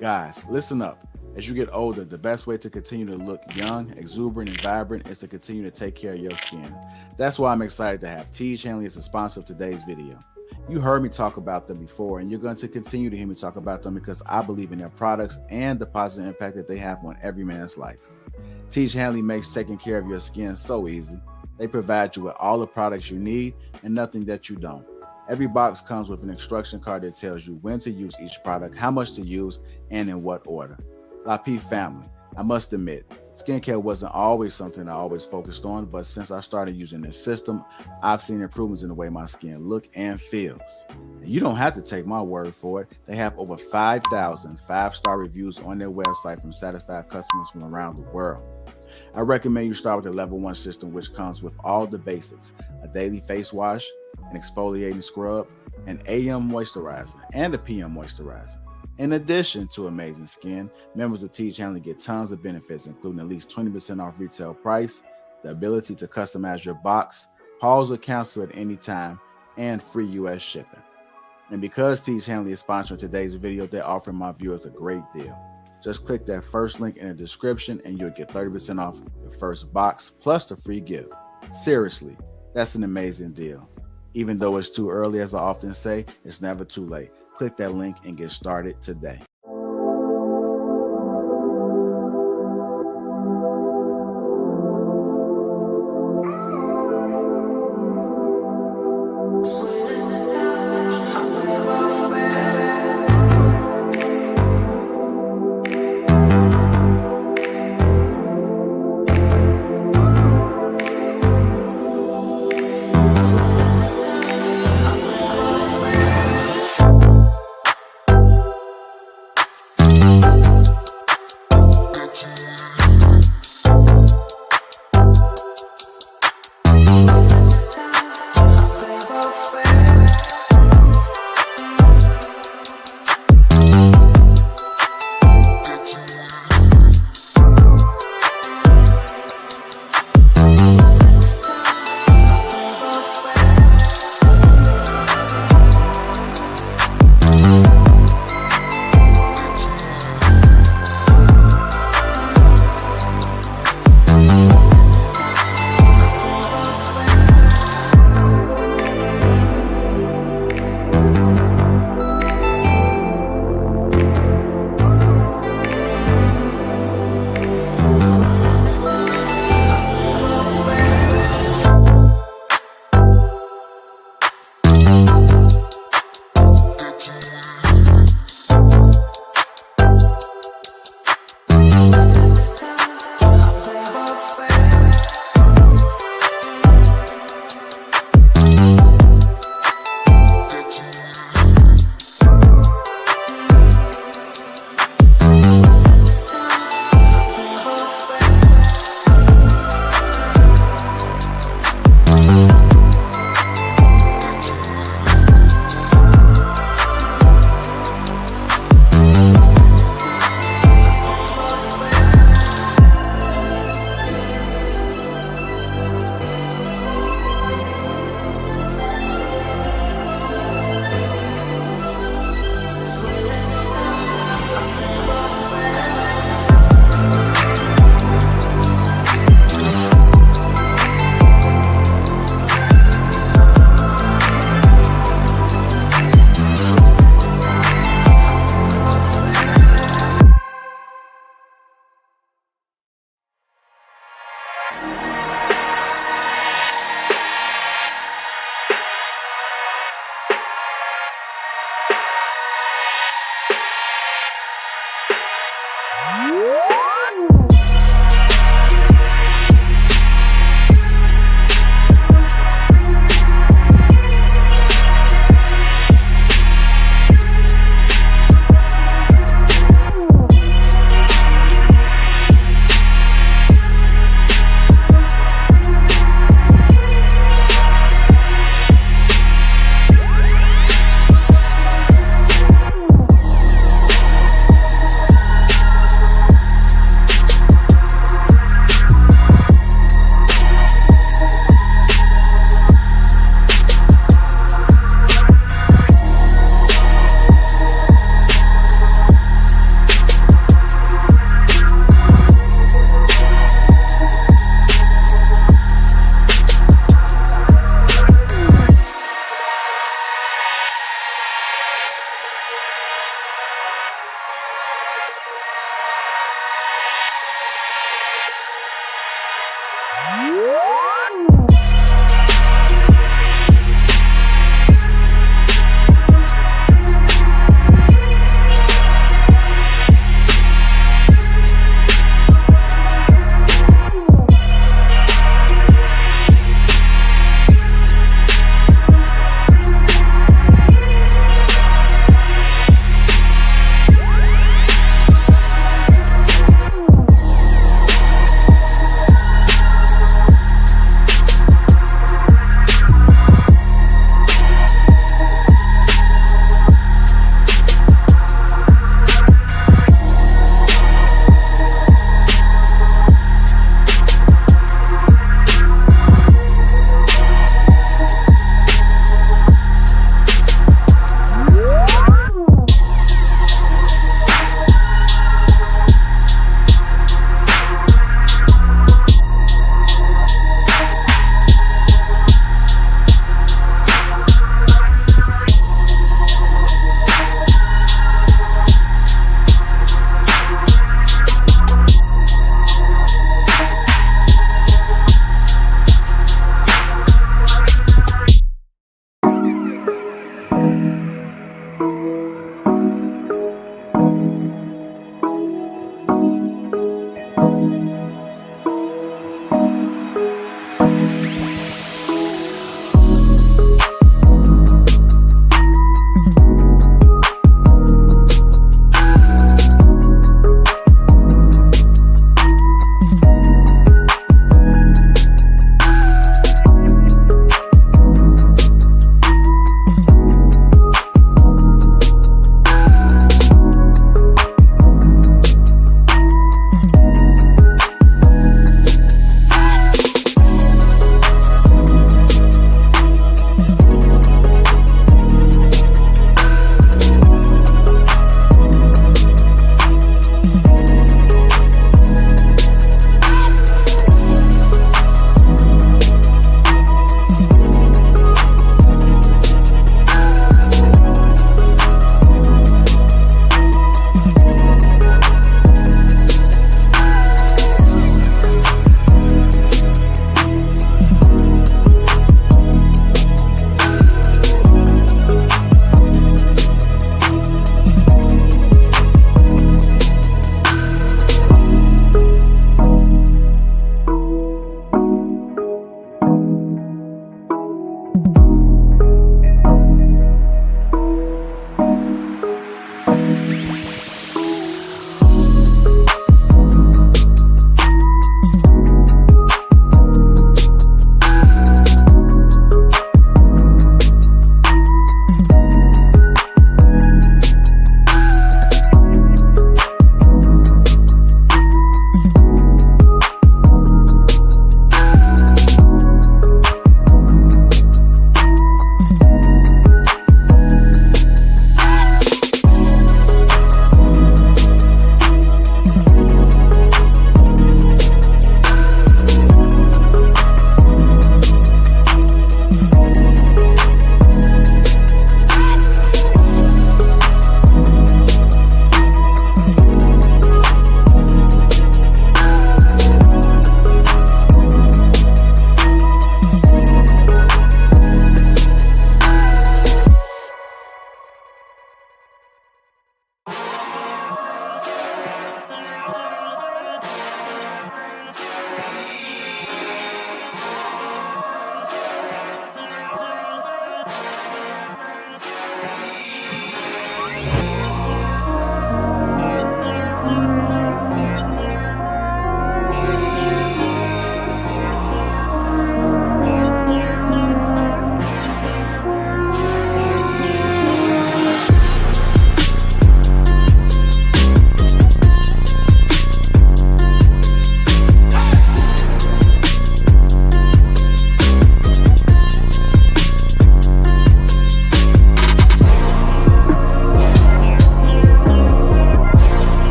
Guys, listen up. As you get older, the best way to continue to look young, exuberant, and vibrant is to continue to take care of your skin. That's why I'm excited to have Tige Hanley as a sponsor of today's video. You heard me talk about them before, and you're going to continue to hear me talk about them because I believe in their products and the positive impact that they have on every man's life. Tige Hanley makes taking care of your skin so easy. They provide you with all the products you need and nothing that you don't. Every box comes with an instruction card that tells you when to use each product, how much to use, and in what order. Lapeef family, I must admit, skincare wasn't always something I always focused on, but since I started using this system, I've seen improvements in the way my skin looks and feels. And you don't have to take my word for it. They have over 5,000 5-star reviews on their website from satisfied customers from around the world. I recommend you start with the level 1 system, which comes with all the basics: a daily face wash, an exfoliating scrub, an AM moisturizer, and a PM moisturizer. In addition to amazing skin, members of Tige Hanley get tons of benefits, including at least 20% off retail price, the ability to customize your box, pause or cancel at any time, and free US shipping. And because Tige Hanley is sponsoring today's video, they're offering my viewers a great deal. Just click that first link in the description and you'll get 30% off the first box plus the free gift. Seriously, that's an amazing deal. Even though it's too early, as I often say, it's never too late. Click that link and get started today.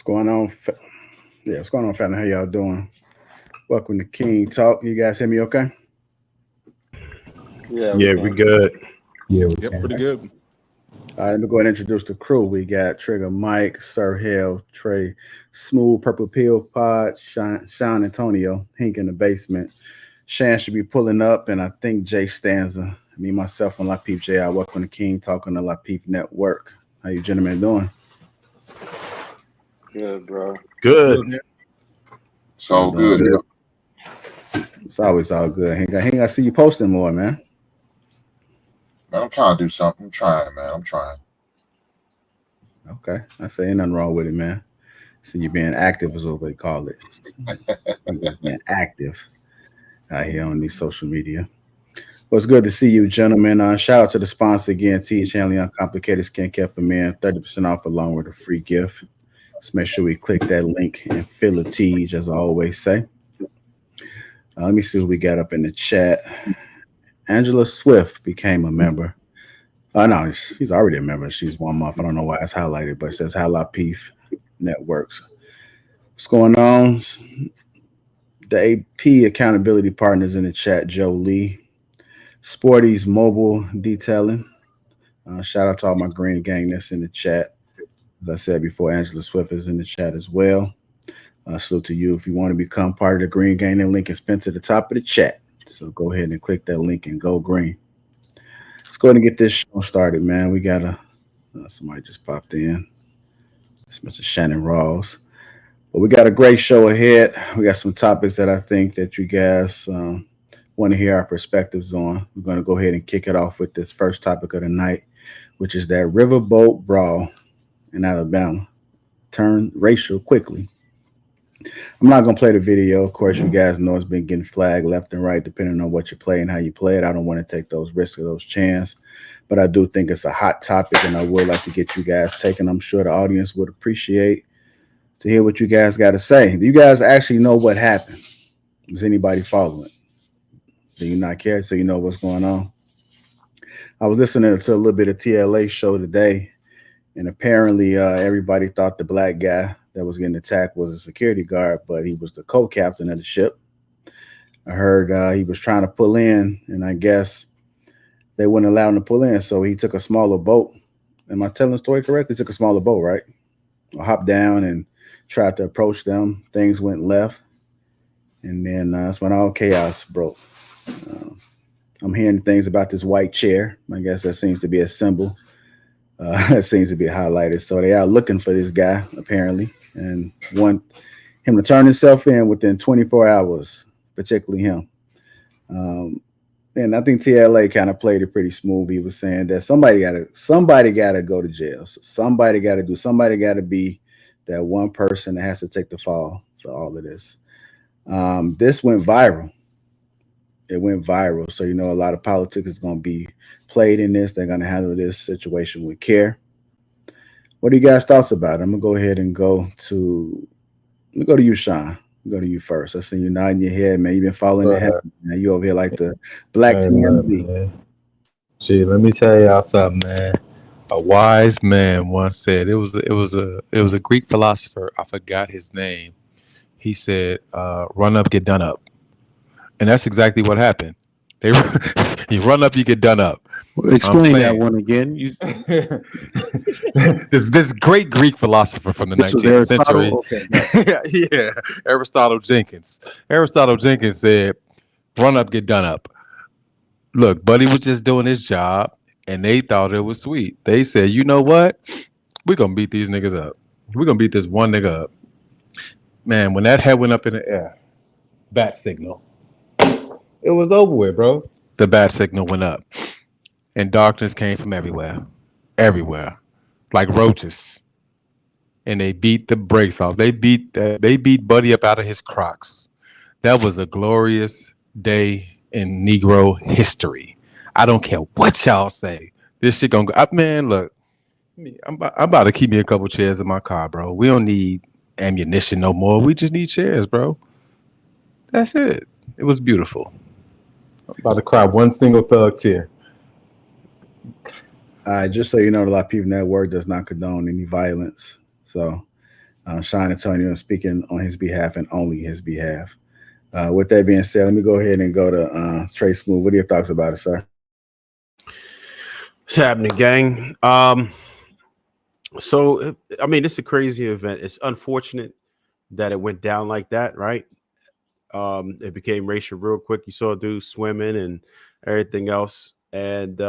What's going on? What's going on, family? How y'all doing? Welcome to King Talk. You guys hear me okay? Yeah, we Yeah, we can. good. Yeah, we Yep, can. pretty good. All right, let me go ahead and introduce the crew. We got Trigger Mike, Sir Hell, Trey, Smooth, Purple Pill Pod, Sean Antonio, Hink in the basement. Shan should be pulling up, and I think Jay Stanza. Me, myself, and Lapeef J. I welcome to King Talk on the Lapeef Network. How you gentlemen doing? Good, bro. Good. It's all Doing good. It's always all good. Hink, I see you posting more, man. Man, I'm trying to do something. I'm trying, man. I'm trying. Okay, I say ain't nothing wrong with it, man. See you being active is what they call it. You just being active out here on these social media. Well, it's good to see you, gentlemen. Shout out to the sponsor again, Teach Hanley Uncomplicated Skincare for Men, 30% off along with a free gift. Let's make sure we click that link and fill a Teach, as I always say. Let me see who we got up in the chat. Angela Swift became a member. No, she's already a member. She's 1 month. I don't know why it's highlighted, but it says How Lapeef Networks. What's going on? The AP accountability partners in the chat, Joe Lee. Sporty's Mobile Detailing. Shout out to all my green gang that's in the chat. As I said before, Angela Swift is in the chat as well. Salute to you. If you want to become part of the green gang, the link is pinned to the top of the chat. So go ahead and click that link and go green. Let's go ahead and get this show started, man. We got somebody just popped in. It's Mr. Shannon Rawls. But we got a great show ahead. We got some topics that I think that you guys want to hear our perspectives on. We're going to go ahead and kick it off with this first topic of the night, which is that Riverboat brawl in Alabama turned racial quickly. I'm not going to play the video. Of course, you guys know it's been getting flagged left and right, depending on what you play and how you play it. I don't want to take those risks or those chances, but I do think it's a hot topic, and I would like to get you guys taken. I'm sure the audience would appreciate to hear what you guys got to say. Do you guys actually know what happened? Is anybody following? Do you not care? So you know what's going on? I was listening to a little bit of TLA show today, and apparently everybody thought the black guy that was getting attacked was a security guard, but he was the co-captain of the ship. I heard he was trying to pull in, and I guess they wouldn't allow him to pull in, so he took a smaller boat. Am I telling the story correctly? He took a smaller boat, right? I hopped down and tried to approach them. Things went left, and then that's when all chaos broke. I'm hearing things about this white chair. I guess that seems to be a symbol. That seems to be highlighted. So they are looking for this guy, apparently, and want him to turn himself in within 24 hours, particularly him. And I think TLA kind of played it pretty smooth. He was saying that somebody gotta go to jail. Somebody got to be that one person that has to take the fall for all of this. This went viral. It went viral. So, a lot of politics is going to be played in this. They're going to handle this situation with care. What are you guys' thoughts about it? I'm going to go ahead and go to you, Sean. Go to you first. I see you nodding your head, man. You've been following the head. Man. You over here like the black TMZ. Gee, let me tell y'all something, man. A wise man once said, it was a Greek philosopher. I forgot his name. He said, "Run up, get done up," and that's exactly what happened. You run up, you get done up. Explain that one again. This great Greek philosopher from the 19th century. Okay. Yeah, Aristotle Jenkins. Aristotle Jenkins said, "Run up, get done up." Look, Buddy was just doing his job, and they thought it was sweet. They said, "You know what? We're gonna beat these niggas up. We're gonna beat this one nigga up." Man, when that head went up in the air, bat signal. It was over with, bro. The bat signal went up, and darkness came from everywhere, like roaches. And they beat the brakes off. They beat Buddy up out of his Crocs. That was a glorious day in Negro history. I don't care what y'all say. This shit gonna go up, man. Look, I'm about to keep me a couple chairs in my car, bro. We don't need ammunition no more. We just need chairs, bro. That's it. It was beautiful. I'm about to cry one single thug tear. Just so you know, the Lapeef Network does not condone any violence. So Sean Antonio speaking on his behalf and only his behalf. With that being said, let me go ahead and go to Trey Smooth. What are your thoughts about it, sir? What's happening, gang? So, I mean, it's a crazy event. It's unfortunate that it went down like that, right? It became racial real quick. You saw dudes swimming and everything else. And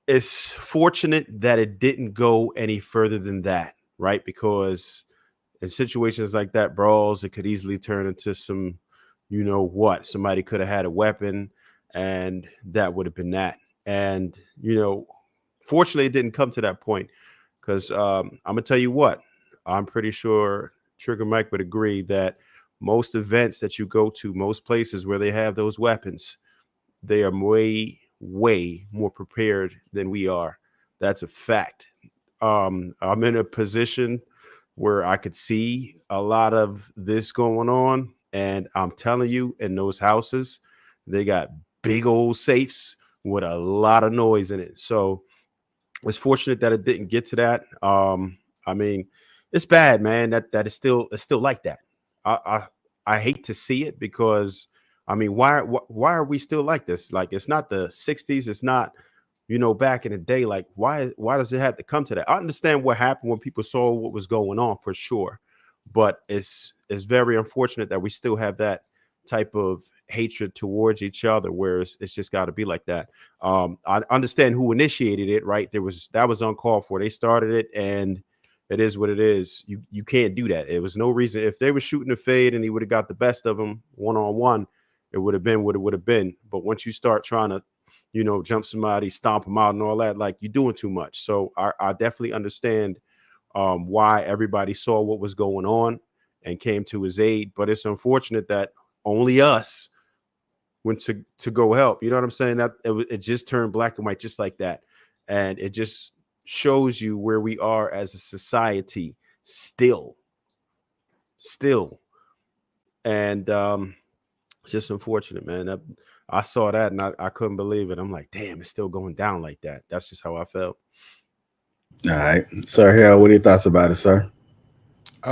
it's fortunate that it didn't go any further than that, right? Because in situations like that, brawls, it could easily turn into some, you know what, somebody could have had a weapon and that would have been that. And, you know, fortunately, it didn't come to that point because I'm going to tell you what, I'm pretty sure Trigger Mike would agree that most events that you go to, most places where they have those weapons, they are way, way more prepared than we are. That's a fact. I'm in a position where I could see a lot of this going on. And I'm telling you, in those houses, they got big old safes with a lot of noise in it. So it's fortunate that it didn't get to that. I mean, it's bad, man. That it's still like that. I hate to see it because I mean, why are we still like this? Like, it's not the 60s. It's not, you know, back in the day. Like, why does it have to come to that? I understand what happened when people saw what was going on for sure, but it's very unfortunate that we still have that type of hatred towards each other, where it's just got to be like that. I understand who initiated it, right? That was uncalled for. They started it, and it is what it is. You can't do that. It was no reason. If they were shooting a fade and he would have got the best of them one-on-one, it would have been what it would have been. But once you start trying to, you know, jump somebody, stomp them out and all that, like, you're doing too much. So I definitely understand why everybody saw what was going on and came to his aid. But it's unfortunate that only us went to go help. You know what I'm saying? That it just turned black and white just like that. And it just shows you where we are as a society still. And it's just unfortunate, man. I saw that and I couldn't believe it. I'm like, damn, it's still going down like that. That's just how I felt. All right. Sir Harold, what are your thoughts about it, sir?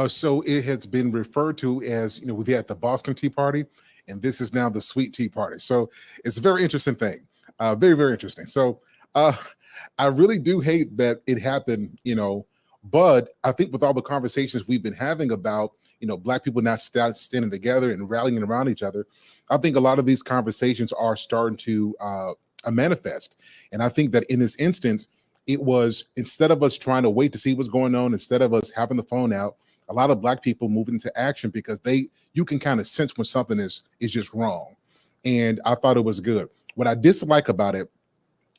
So it has been referred to as, you know, we've had the Boston Tea Party, and this is now the Sweet Tea Party. So it's a very interesting thing. Very, very interesting. So I really do hate that it happened, you know, but I think with all the conversations we've been having about, you know, Black people not standing together and rallying around each other, I think a lot of these conversations are starting to manifest. And I think that in this instance, it was, instead of us trying to wait to see what's going on, instead of us having the phone out, a lot of Black people moving into action because you can kind of sense when something is just wrong. And I thought it was good. What I dislike about it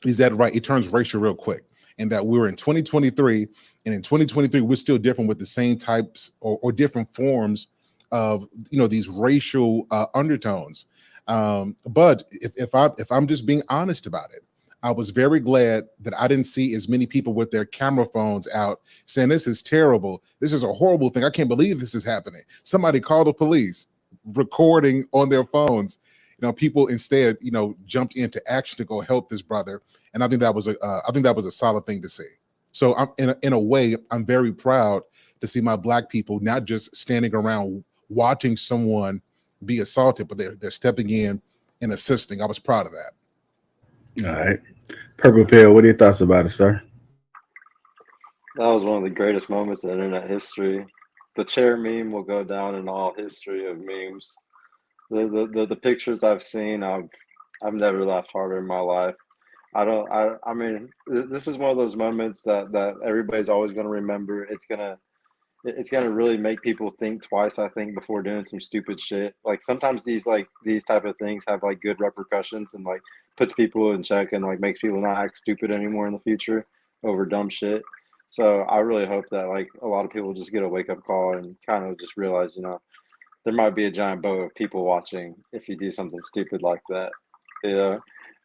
is that, right, it turns racial real quick, and that we're in 2023, and in 2023 we're still different with the same types or different forms of, you know, these racial undertones. But if I'm just being honest about it, I was very glad that I didn't see as many people with their camera phones out saying, this is terrible. This is a horrible thing. I can't believe this is happening. Somebody called the police, recording on their phones. You know, people instead, you know, jumped into action to go help this brother. And I think that was a solid thing to see. So I'm in a way, I'm very proud to see my Black people not just standing around watching someone be assaulted, but they're stepping in and assisting. I was proud of that. All right. Purple Pill, what are your thoughts about it, sir? That was one of the greatest moments in internet history. The chair meme will go down in all history of memes. The pictures I've seen, I've never laughed harder in my life. I mean, this is one of those moments that everybody's always going to remember. It's gonna really make people think twice, I think, before doing some stupid shit. Like, sometimes these type of things have like good repercussions and like puts people in check and like makes people not act stupid anymore in the future over dumb shit. So I really hope that like a lot of people just get a wake up call and kind of just realize, you know, there might be a giant boat of people watching if you do something stupid like that. Yeah.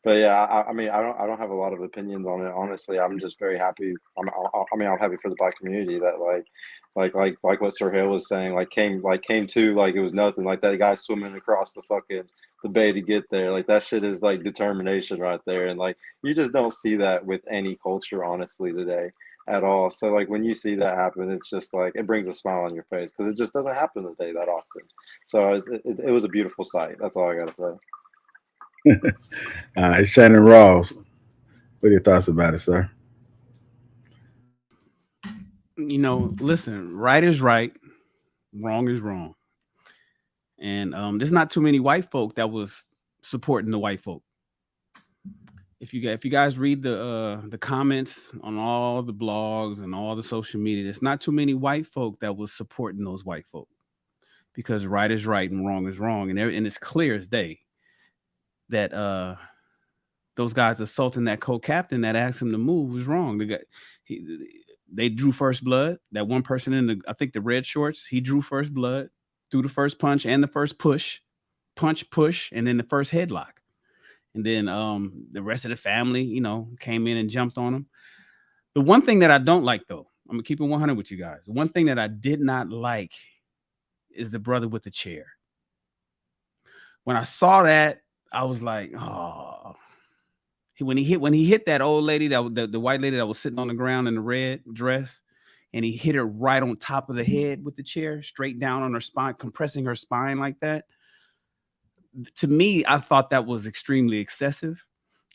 But yeah, I mean, I don't have a lot of opinions on it. Honestly, I'm just very happy. I'm happy for the Black community that like what Sir Hale was saying, came to, like, it was nothing. Like, that guy swimming across the bay to get there. Like, that shit is like determination right there. And like, you just don't see that with any culture, honestly, today. at all. So like when you see that happen, it's just like it brings a smile on your face because it just doesn't happen today that often. So it was a beautiful sight. That's all I gotta say. Shannon Rawls, what are your thoughts about it, sir? You know, listen, right is right, wrong is wrong. And there's not too many white folk that was supporting the white folk. If you guys read the comments on all the blogs and all the social media, there's not too many white folk that was supporting those white folk, because right is right and wrong is wrong, and it's clear as day that those guys assaulting that co-captain that asked him to move was wrong. They drew first blood. That one person in I think the red shorts, he drew first blood, threw the first punch and the first push, and then the first headlock. And then the rest of the family, you know, came in and jumped on him. The one thing that I don't like, though, I'm gonna keep it 100 with you guys. The one thing that I did not like is the brother with the chair. When I saw that, I was like, oh. When he hit that old lady, the white lady that was sitting on the ground in the red dress, and he hit her right on top of the head with the chair, straight down on her spine, compressing her spine like that. To me, I thought that was extremely excessive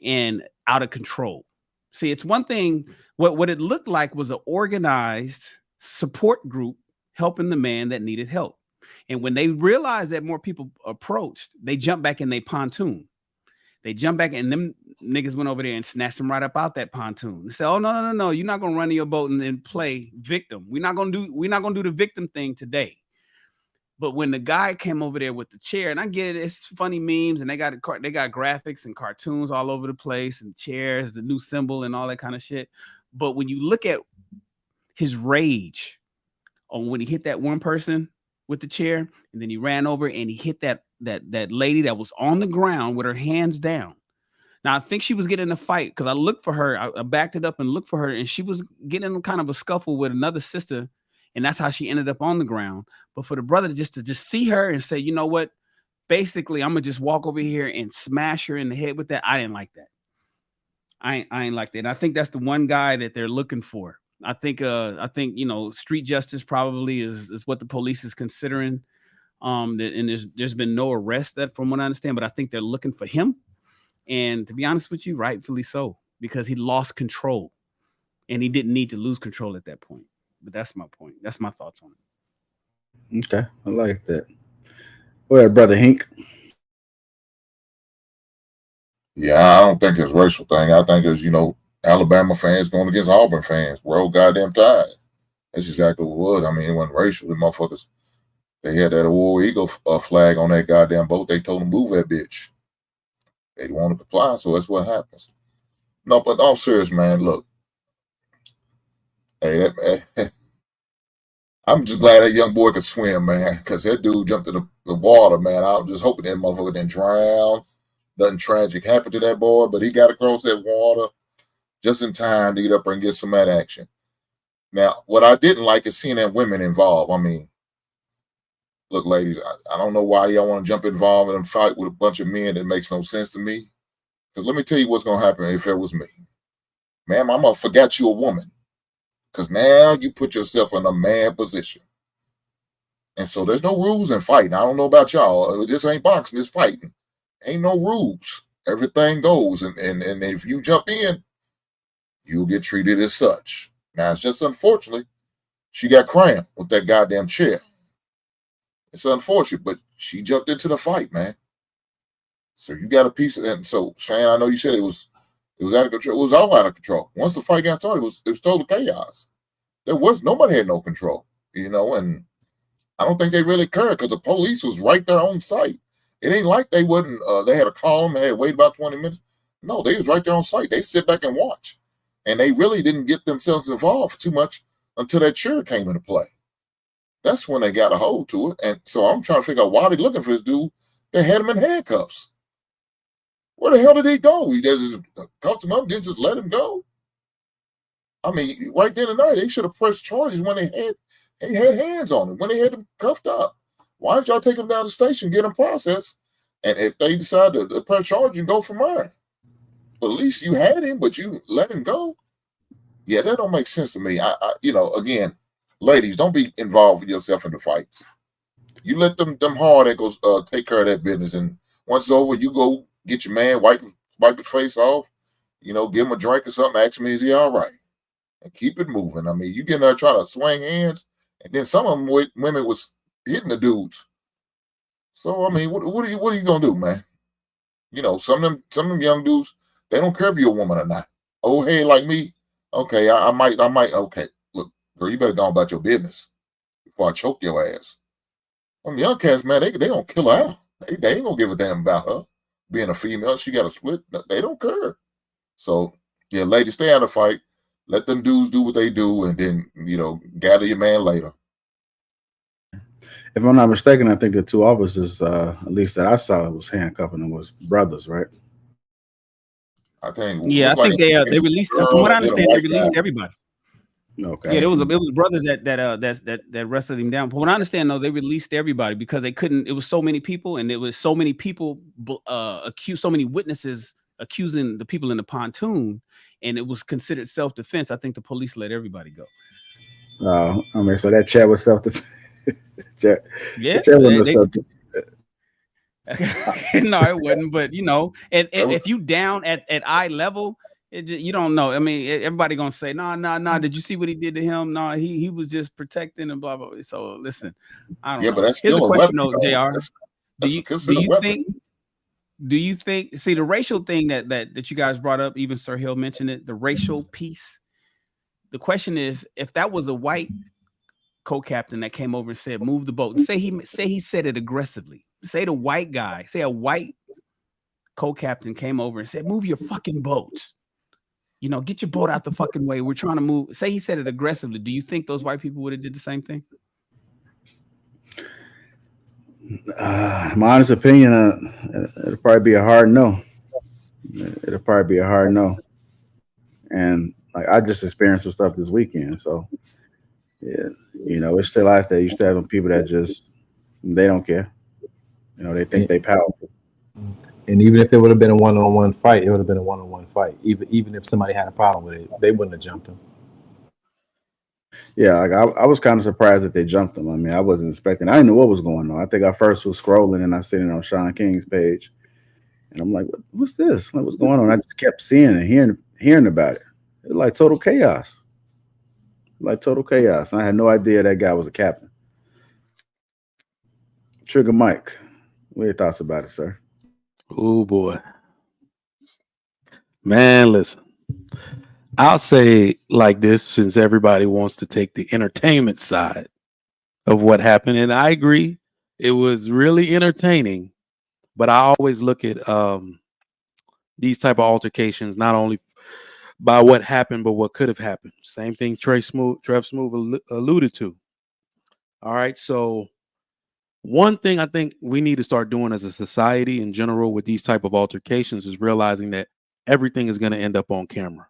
and out of control. See, it's one thing, what it looked like was an organized support group helping the man that needed help. And when they realized that more people approached, they jumped back in their pontoon. They jumped back, and them niggas went over there and snatched them right up out that pontoon. They said, "Oh no! You're not gonna run in your boat and then play victim. We're not gonna do the victim thing today." But when the guy came over there with the chair, and I get it, it's funny memes, and they got graphics and cartoons all over the place, and chairs, the new symbol, and all that kind of shit. But when you look at his rage on when he hit that one person with the chair, and then he ran over and he hit that lady that was on the ground with her hands down. Now I think she was getting in a fight because I looked for her. I backed it up and looked for her, and she was getting kind of a scuffle with another sister. And that's how she ended up on the ground. But for the brother to see her and say, you know what, basically, I'm gonna just walk over here and smash her in the head with that. I didn't like that. I ain't like that. And I think that's the one guy that they're looking for. I think you know, street justice probably is what the police is considering. And there's been no arrest that, from what I understand, but I think they're looking for him. And to be honest with you, rightfully so, because he lost control, and he didn't need to lose control at that point. But that's my point. That's my thoughts on it. Okay, I like that. Well, brother Hink. Yeah, I don't think it's a racial thing. I think it's, you know, Alabama fans going against Auburn fans. Roll goddamn tide. That's exactly what it was. I mean, it wasn't racial. The motherfuckers, they had that War Eagle flag on that goddamn boat. They told them move that bitch. They didn't want to comply, so that's what happens. No, but all serious, man, look. Hey, I'm just glad that young boy could swim, man, because that dude jumped in the water, man. I was just hoping that motherfucker didn't drown. Nothing tragic happened to that boy, but he got across that water just in time to get up and get some of that action. Now, what I didn't like is seeing that women involved. I mean, look, ladies, I don't know why y'all want to jump involved and fight with a bunch of men. That makes no sense to me. Because let me tell you what's going to happen if it was me. Ma'am, I'm going to forget you a woman. Because now you put yourself in a man position. And so there's no rules in fighting. I don't know about y'all. This ain't boxing, it's fighting. Ain't no rules. Everything goes. And if you jump in, you'll get treated as such. Now, it's just unfortunately, she got cramped with that goddamn chair. It's unfortunate, but she jumped into the fight, man. So you got a piece of that. And so, Shane, I know you said it was out of control. It was all out of control. Once the fight got started, it was total chaos. Nobody had no control, you know, and I don't think they really cared because the police was right there on site. It ain't like they wouldn't, they had to call them, they had to wait about 20 minutes. No, they was right there on site. They sit back and watch. And they really didn't get themselves involved too much until that chair came into play. That's when they got a hold to it. And so I'm trying to figure out why they looking for this dude. They had him in handcuffs. Where the hell did he go? He just cuffed him up, didn't just let him go. I mean, right then and there, they should have pressed charges when they had hands on him, when they had him cuffed up. Why didn't y'all take him down to the station, get him processed, and if they decide to press charges and go from there? But at least you had him, but you let him go. Yeah, that don't make sense to me. You know, again, ladies, don't be involved with yourself in the fights. You let them hard ankles take care of that business, and once it's over, you go get your man, wipe his face off, you know, give him a drink or something, ask him, is he all right? And keep it moving. I mean, you get there trying to swing hands, and then some of them women was hitting the dudes. So I mean, what are you gonna do, man? You know, some of them young dudes, they don't care if you're a woman or not. Oh, hey, like me, okay, I might, okay. Look, girl, you better go on about your business before I choke your ass. Them young cats, man, they gonna kill her out. They ain't gonna give a damn about her being a female. She got a split. They don't care. So yeah, ladies, stay out of the fight. Let them dudes do what they do, and then, you know, gather your man later. If I'm not mistaken, I think the two officers, at least that I saw, was handcuffing them was brothers, right? I think. Yeah, I think they released. From what I understand, they released everybody. Okay. Yeah, it was brothers that wrestled him down. From what I understand, though, they released everybody because they couldn't. It was so many people, and there was so many people accused, so many witnesses accusing the people in the pontoon, and it was considered self-defense. I think the police let everybody go. I mean, so that chat was self-defense. Yeah, no, it wasn't. But you know, and if you down at eye level, you don't know. I mean, everybody gonna say, no. Did you see what he did to him? No, he was just protecting and blah blah. So listen, I don't know. But that's here's still a question, weapon, though, Jr. Do you think? See, the racial thing that you guys brought up, even Sir Hill mentioned it, the racial piece. The question is, if that was a white co-captain that came over and said, move the boat, and say he said it aggressively. Say a white co-captain came over and said, move your fucking boats. You know, get your boat out the fucking way. We're trying to move. Say he said it aggressively. Do you think those white people would have did the same thing? My honest opinion, it'll probably be a hard no. It'll probably be a hard no. And like, I just experienced some stuff this weekend, so yeah, you know, it's still out there. You still have people that just, they don't care. You know, they think they powerful. And even if it would have been a one-on-one fight, it would have been a one-on-one fight. Even if somebody had a problem with it, they wouldn't have jumped him. Yeah, like I was kind of surprised that they jumped him. I mean, I wasn't expecting. I didn't know what was going on. I think I first was scrolling and I seen it on Sean King's page, and I'm like, "What's this? Like, what's going on?" I just kept seeing and hearing about it. It was like total chaos. I had no idea that guy was a captain. Trigger Mike, what are your thoughts about it, sir? Oh boy, man, listen. I'll say like this, since everybody wants to take the entertainment side of what happened, and I agree, it was really entertaining. But I always look at these type of altercations not only by what happened, but what could have happened. Same thing Trev Smooth alluded to. All right, so one thing I think we need to start doing as a society in general with these type of altercations is realizing that everything is going to end up on camera.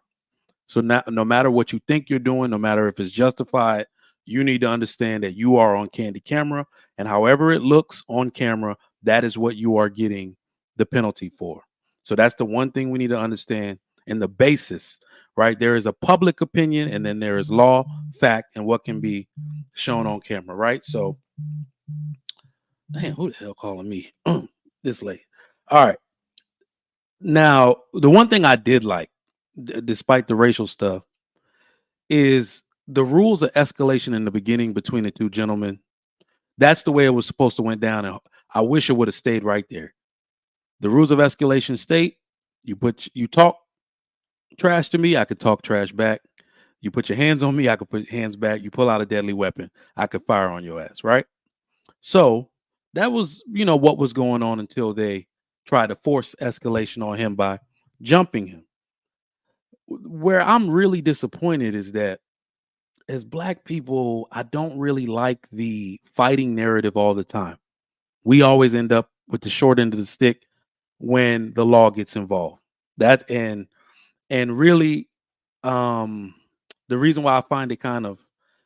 So now, no matter what you think you're doing, no matter if it's justified, you need to understand that you are on candid camera, and however it looks on camera, that is what you are getting the penalty for. So that's the one thing we need to understand in the basis, right? There is a public opinion, and then there is law, fact, and what can be shown on camera, right? So, damn, who the hell calling me this late? All right. Now, the one thing I did like, despite the racial stuff, is the rules of escalation in the beginning between the two gentlemen. That's the way it was supposed to went down, and I wish it would have stayed right there. The rules of escalation state: you talk trash to me, I could talk trash back. You put your hands on me, I could put hands back. You pull out a deadly weapon, I could fire on your ass, right? So that was, what was going on until they tried to force escalation on him by jumping him. Where I'm really disappointed is that as Black people, I don't really like the fighting narrative all the time. We always end up with the short end of the stick when the law gets involved. That and really, the reason why I find it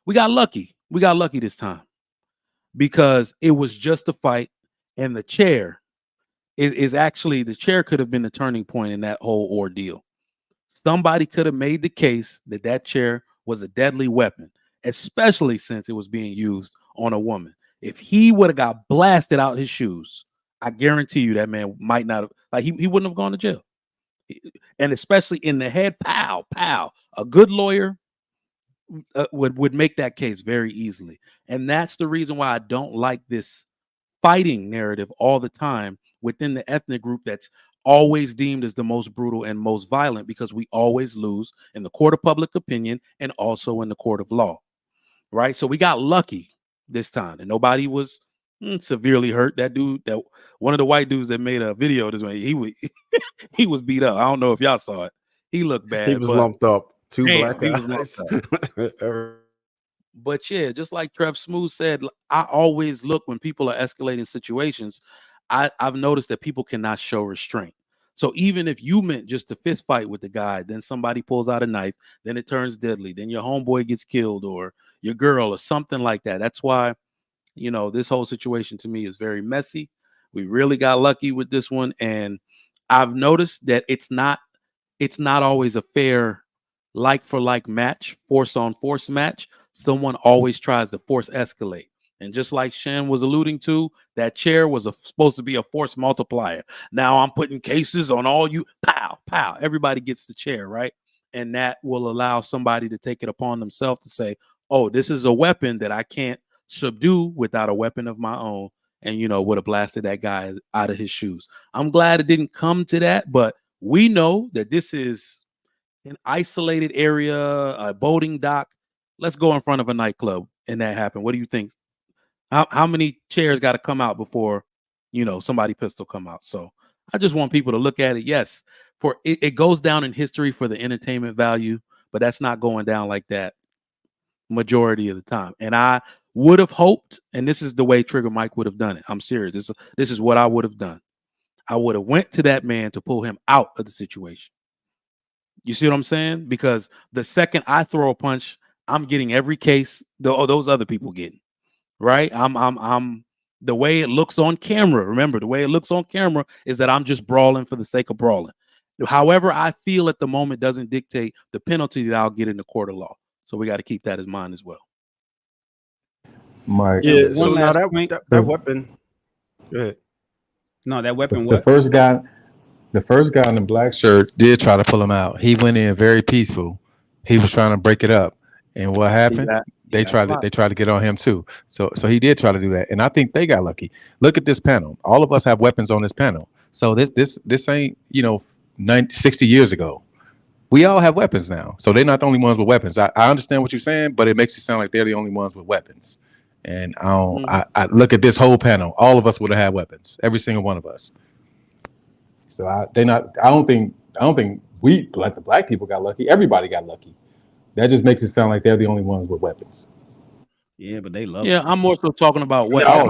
we got lucky. We got lucky this time because it was just a fight, and the chair is actually, the chair could have been the turning point in that whole ordeal. somebody could have made the case that that chair was a deadly weapon, especially since it was being used on a woman. If he would have got blasted out his shoes, I guarantee you that man might not have, like, he wouldn't have gone to jail. And especially in the head, pow, pow. A good lawyer would make that case very easily. And that's the reason why I don't like this fighting narrative all the time within the ethnic group that's always deemed as the most brutal and most violent, because we always lose in the court of public opinion and also in the court of law, right? So we got lucky this time and nobody was severely hurt. That dude, that one of the white dudes that made a video this way, he was beat up. I don't know if y'all saw it. He looked bad. He was lumped up. Two Damn, black eyes. But yeah, just like Trev Smooth said, I always look when people are escalating situations. I've noticed that people cannot show restraint. So even if you meant just to fist fight with the guy, then somebody pulls out a knife, then it turns deadly, then your homeboy gets killed or your girl or something like that. That's why, you know, this whole situation to me is very messy. We really got lucky with this one. And I've noticed that it's not always a fair like for like match, force on force match. Someone always tries to force escalate. And just like Shan was alluding to, that chair was supposed to be a force multiplier. Now I'm putting cases on all you, pow, pow. Everybody gets the chair, right? And that will allow somebody to take it upon themselves to say, oh, this is a weapon that I can't subdue without a weapon of my own. And, you know, would have blasted that guy out of his shoes. I'm glad it didn't come to that, but we know that this is an isolated area, a boating dock. Let's go in front of a nightclub and that happened. What do you think? How many chairs got to come out before, you know, somebody pistol come out? So I just want people to look at it. Yes, for it goes down in history for the entertainment value, but that's not going down like that majority of the time. And I would have hoped, and this is the way Trigger Mike would have done it. I'm serious. This is what I would have done. I would have went to that man to pull him out of the situation. You see what I'm saying? Because the second I throw a punch, I'm getting every case those other people getting. Right? I'm the way it looks on camera. Remember, the way it looks on camera is that I'm just brawling for the sake of brawling. However I feel at the moment doesn't dictate the penalty that I'll get in the court of law. So we got to keep that in mind as well. Mike. Yeah, so One now last point. that weapon. Go ahead. No, that weapon. The What? first guy in the black shirt did try to pull him out. He went in very peaceful. He was trying to break it up. And what happened? They tried to get on him too. So he did try to do that. And I think they got lucky. Look at this panel. All of us have weapons on this panel. So this ain't, 60 years ago. We all have weapons now. So they're not the only ones with weapons. I understand what you're saying, but it makes it sound like they're the only ones with weapons. And I look at this whole panel. All of us would have had weapons. Every single one of us. So I don't think we, like the black people, got lucky. Everybody got lucky. That just makes it sound like they're the only ones with weapons. Yeah, but they love. Yeah, I'm more so talking about what. I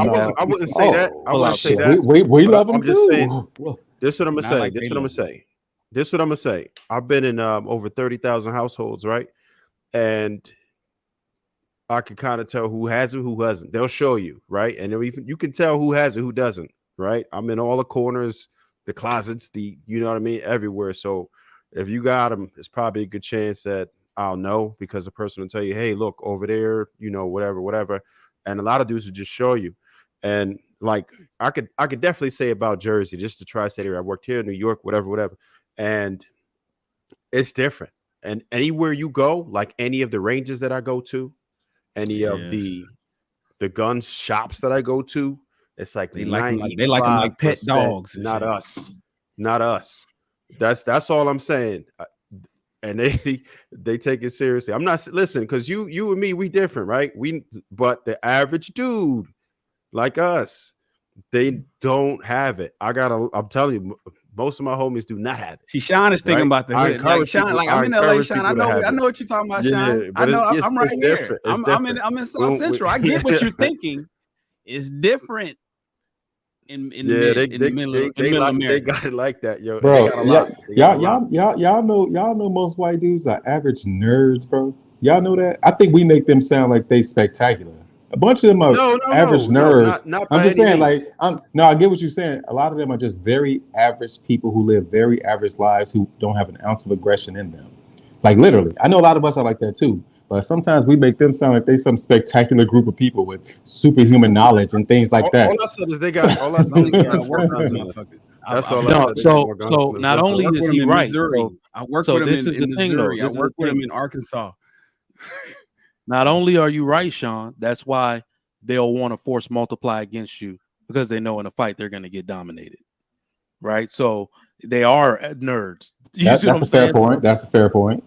wouldn't say that. I wouldn't say that. We love them I'm just too. saying. This is what I'm gonna say. Like This is what I'm gonna say. This is what I'm gonna say. I've been in over 30,000 households, right? And I can kind of tell who has it, who hasn't. They'll show you, right? And even you can tell who has it, who doesn't, right? I'm in all the corners, the closets, you know what I mean, everywhere. So if you got them, it's probably a good chance that I'll know, because the person will tell you, hey, look over there, whatever. And a lot of dudes will just show you. And like I could definitely say about Jersey, just the tri-state area. I worked here in New York, whatever. And it's different. And anywhere you go, like any of the ranges that I go to, any of the gun shops that I go to, it's like they like them like pet dogs. Not us. That's all I'm saying. And they take it seriously. I'm not because you and me, we different, right? But the average dude like us, they don't have it. I'm telling you, most of my homies do not have it. See, Sean is thinking about the hood. Like Sean, like I'm in LA, Sean. I know what you're talking about, Sean. Yeah, I know it's I'm right here. different. I'm in South Central. I get what you're thinking. It's different. In the middle of America. They got it like that, yo. Bro, y'all know most white dudes are average nerds, bro. Y'all know that? I think we make them sound like they spectacular. A bunch of them are average nerds. not I'm by just any saying, means. I get what you're saying. A lot of them are just very average people who live very average lives who don't have an ounce of aggression in them. Like literally, I know a lot of us are like that too. But sometimes we make them sound like they some spectacular group of people with superhuman knowledge and things like that. All I said is they got all I said is they got work with guns them in this. motherfuckers. That's all No, I said. They got more guns so in this. not That's only all. I work is with he them in right, Missouri. I work so with them this in is the thing, though. Missouri. I This is work the with them thing. in Arkansas. Not only are you right, Sean, that's why they'll want to force multiply against you because they know in a fight they're going to get dominated, right? So they are nerds. You see what I'm saying? Fair point. That's a fair point.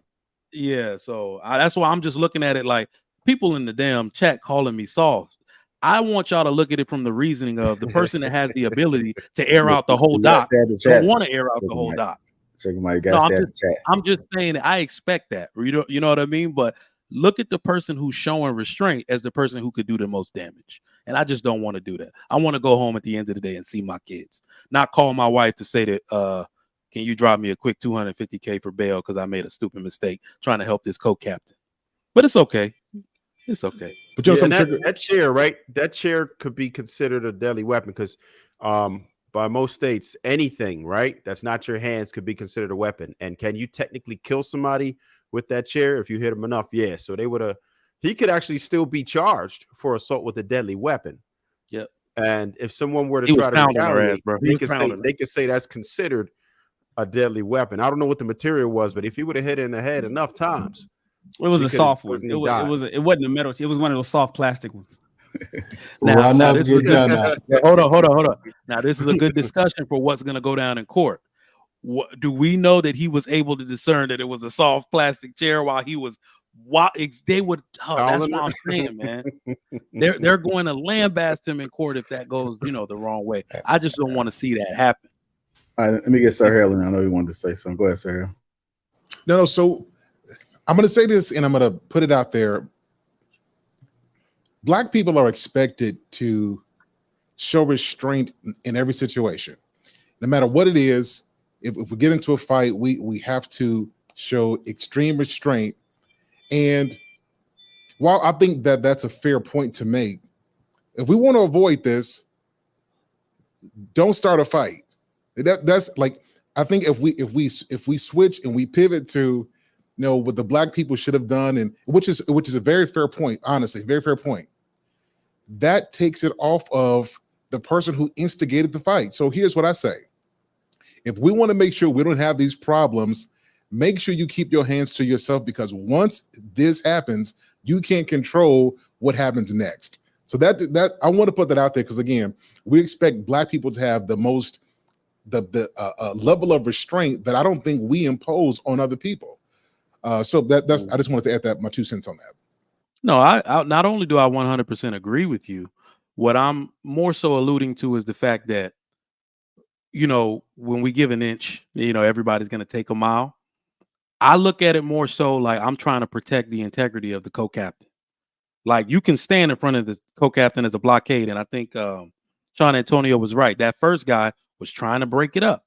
Yeah, so that's why I'm just looking at it like people in the damn chat calling me soft. I want y'all to look at it from the reasoning of the person that has the ability to air out the whole dot don't want to air out the whole dot. I'm just saying that I expect that. You know what I mean? But look at the person who's showing restraint as the person who could do the most damage. And I just don't want to do that. I want to go home at the end of the day and see my kids, not call my wife to say that, can you drop me a quick $250K for bail because I made a stupid mistake trying to help this co-captain. But it's okay. It's okay. But you know, that chair, right? That chair could be considered a deadly weapon because by most states, anything, right, that's not your hands could be considered a weapon. And can you technically kill somebody with that chair if you hit him enough? Yeah. So he could actually still be charged for assault with a deadly weapon. Yep. And if someone were to try to retaliate, they could say that's considered a deadly weapon. I don't know what the material was, but if he would have hit her in the head enough times, it was a soft one. It wasn't a metal. It was one of those soft plastic ones. Hold on. Now this is a good discussion for what's going to go down in court. Do we know that he was able to discern that it was a soft plastic chair while he was? They would. That's what I'm saying, man. They're going to lambaste him in court if that goes, the wrong way. I just don't want to see that happen. All right, let me get Sir Hale, and I know you wanted to say something. Go ahead, Sir Hale. No. So I'm going to say this, and I'm going to put it out there. Black people are expected to show restraint in every situation, no matter what it is. If we get into a fight, we have to show extreme restraint. And while I think that that's a fair point to make, if we want to avoid this, don't start a fight. That's like, I think if we switch and we pivot to, what the black people should have done, and which is a very fair point, honestly, very fair point. That takes it off of the person who instigated the fight. So here's what I say. If we want to make sure we don't have these problems, make sure you keep your hands to yourself, because once this happens, you can't control what happens next. So that I want to put that out there, because again, we expect black people to have the most the level of restraint that I don't think we impose on other people. So that's I just wanted to add my 2 cents on that. No, I not only do I 100% agree with you, what I'm more so alluding to is the fact that, when we give an inch, everybody's going to take a mile. I look at it more so like I'm trying to protect the integrity of the co-captain. Like, you can stand in front of the co-captain as a blockade. And I think Sean Antonio was right. That first guy was trying to break it up.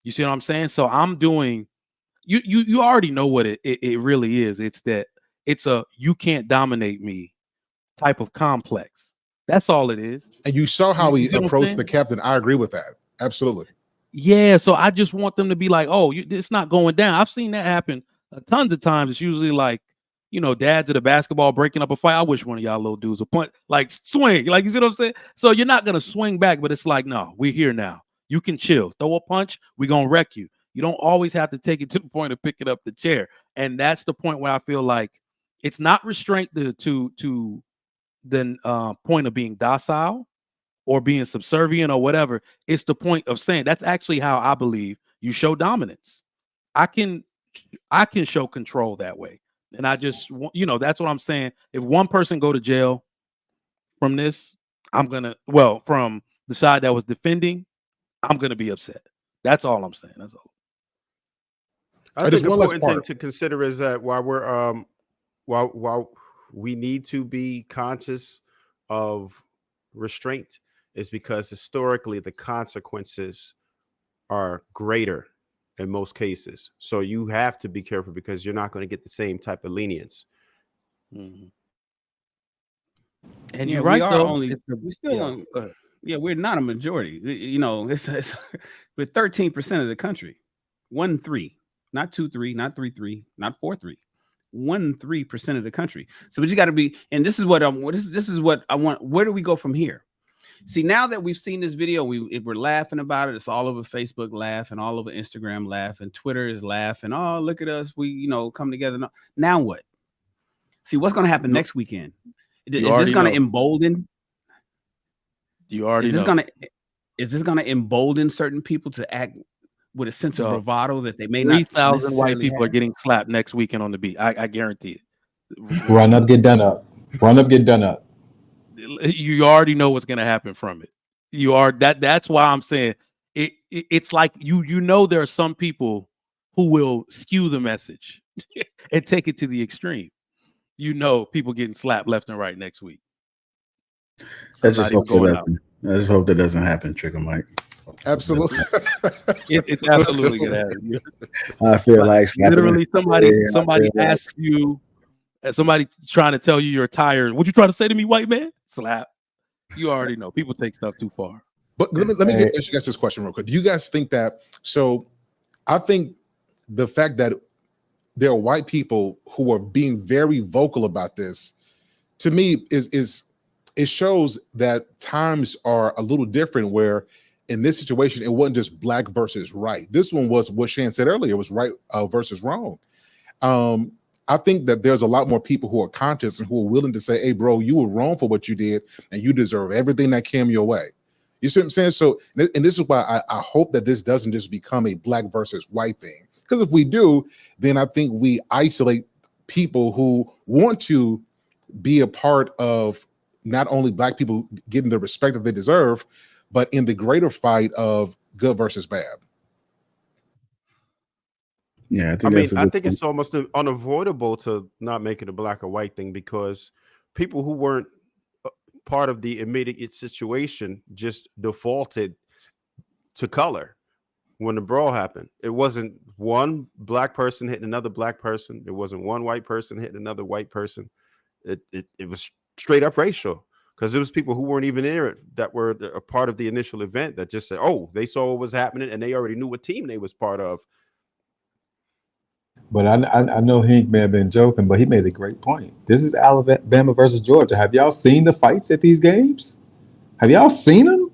You see what I'm saying? So I'm doing, you already know what it really is. It's a you can't dominate me type of complex. That's all it is. And you saw how he approached the captain. I agree with that. Absolutely. Yeah. So I just want them to be like, oh, it's not going down. I've seen that happen tons of times. It's usually like, dads at a basketball breaking up a fight. I wish one of y'all little dudes would punch, like swing. Like, you see what I'm saying? So you're not going to swing back, but it's like, no, we're here now. You can chill. Throw a punch. We're going to wreck you. You don't always have to take it to the point of picking up the chair. And that's the point where I feel like it's not restraint to the point of being docile or being subservient or whatever. It's the point of saying that's actually how I believe you show dominance. I can show control that way. And I just, that's what I'm saying. If one person go to jail from this, from the side that was defending, I'm going to be upset. That's all I'm saying. That's all. I think the important thing to consider is that while we're while we need to be conscious of restraint, is because historically the consequences are greater in most cases. So you have to be careful because you're not going to get the same type of lenience. Mm-hmm. And Yeah, you're right, we are though. only we still on. Yeah, we're not a majority. You know, it's we're 13% of the country. 1-3, not 2-3, not 3-3, not 4-3. 1-3% of the country. So, but you got to be, and this is what this is what I want. Where do we go from here? See, now that we've seen this video, we're laughing about it. It's all over Facebook laugh and all over Instagram laugh and Twitter is laughing. Oh, look at us. We, come together. Now what? See, what's going to happen next weekend? Is this going to embolden? You already is this know. Is this going to embolden certain people to act with a sense of bravado that they may 3,000 white people are getting slapped next weekend on the beat. I guarantee it. Run up, get done up. Run up, get done up. You already know what's going to happen from it. You are that's why I'm saying it's like you know there are some people who will skew the message and take it to the extreme. You know, people getting slapped left and right next week. I just hope that doesn't happen, Trigger Mike. Absolutely. It's absolutely gonna happen. I feel like literally somebody asks you, somebody trying to tell you you're tired. What you trying to say to me, white man? Slap. You already know. People take stuff too far. But let me ask you guys this question real quick. Do you guys think that? So, I think the fact that there are white people who are being very vocal about this, to me, is it shows that times are a little different. Where in this situation, it wasn't just black versus right. This one was what Shan said earlier. It was right versus wrong. I think that there's a lot more people who are conscious and who are willing to say, hey, bro, you were wrong for what you did, and you deserve everything that came your way. You see what I'm saying? So, and this is why I hope that this doesn't just become a black versus white thing. Because if we do, then I think we isolate people who want to be a part of not only black people getting the respect that they deserve, but in the greater fight of good versus bad. Yeah, I think it's almost unavoidable to not make it a black or white thing, because people who weren't part of the immediate situation just defaulted to color when the brawl happened. It wasn't one black person hitting another black person. It wasn't one white person hitting another white person. It was straight up racial, because it was people who weren't even in it that were a part of the initial event that just said, oh, they saw what was happening and they already knew what team they was part of. But I know Hank may have been joking, but he made a great point. This is Alabama versus Georgia. Have y'all seen the fights at these games? Have y'all seen them?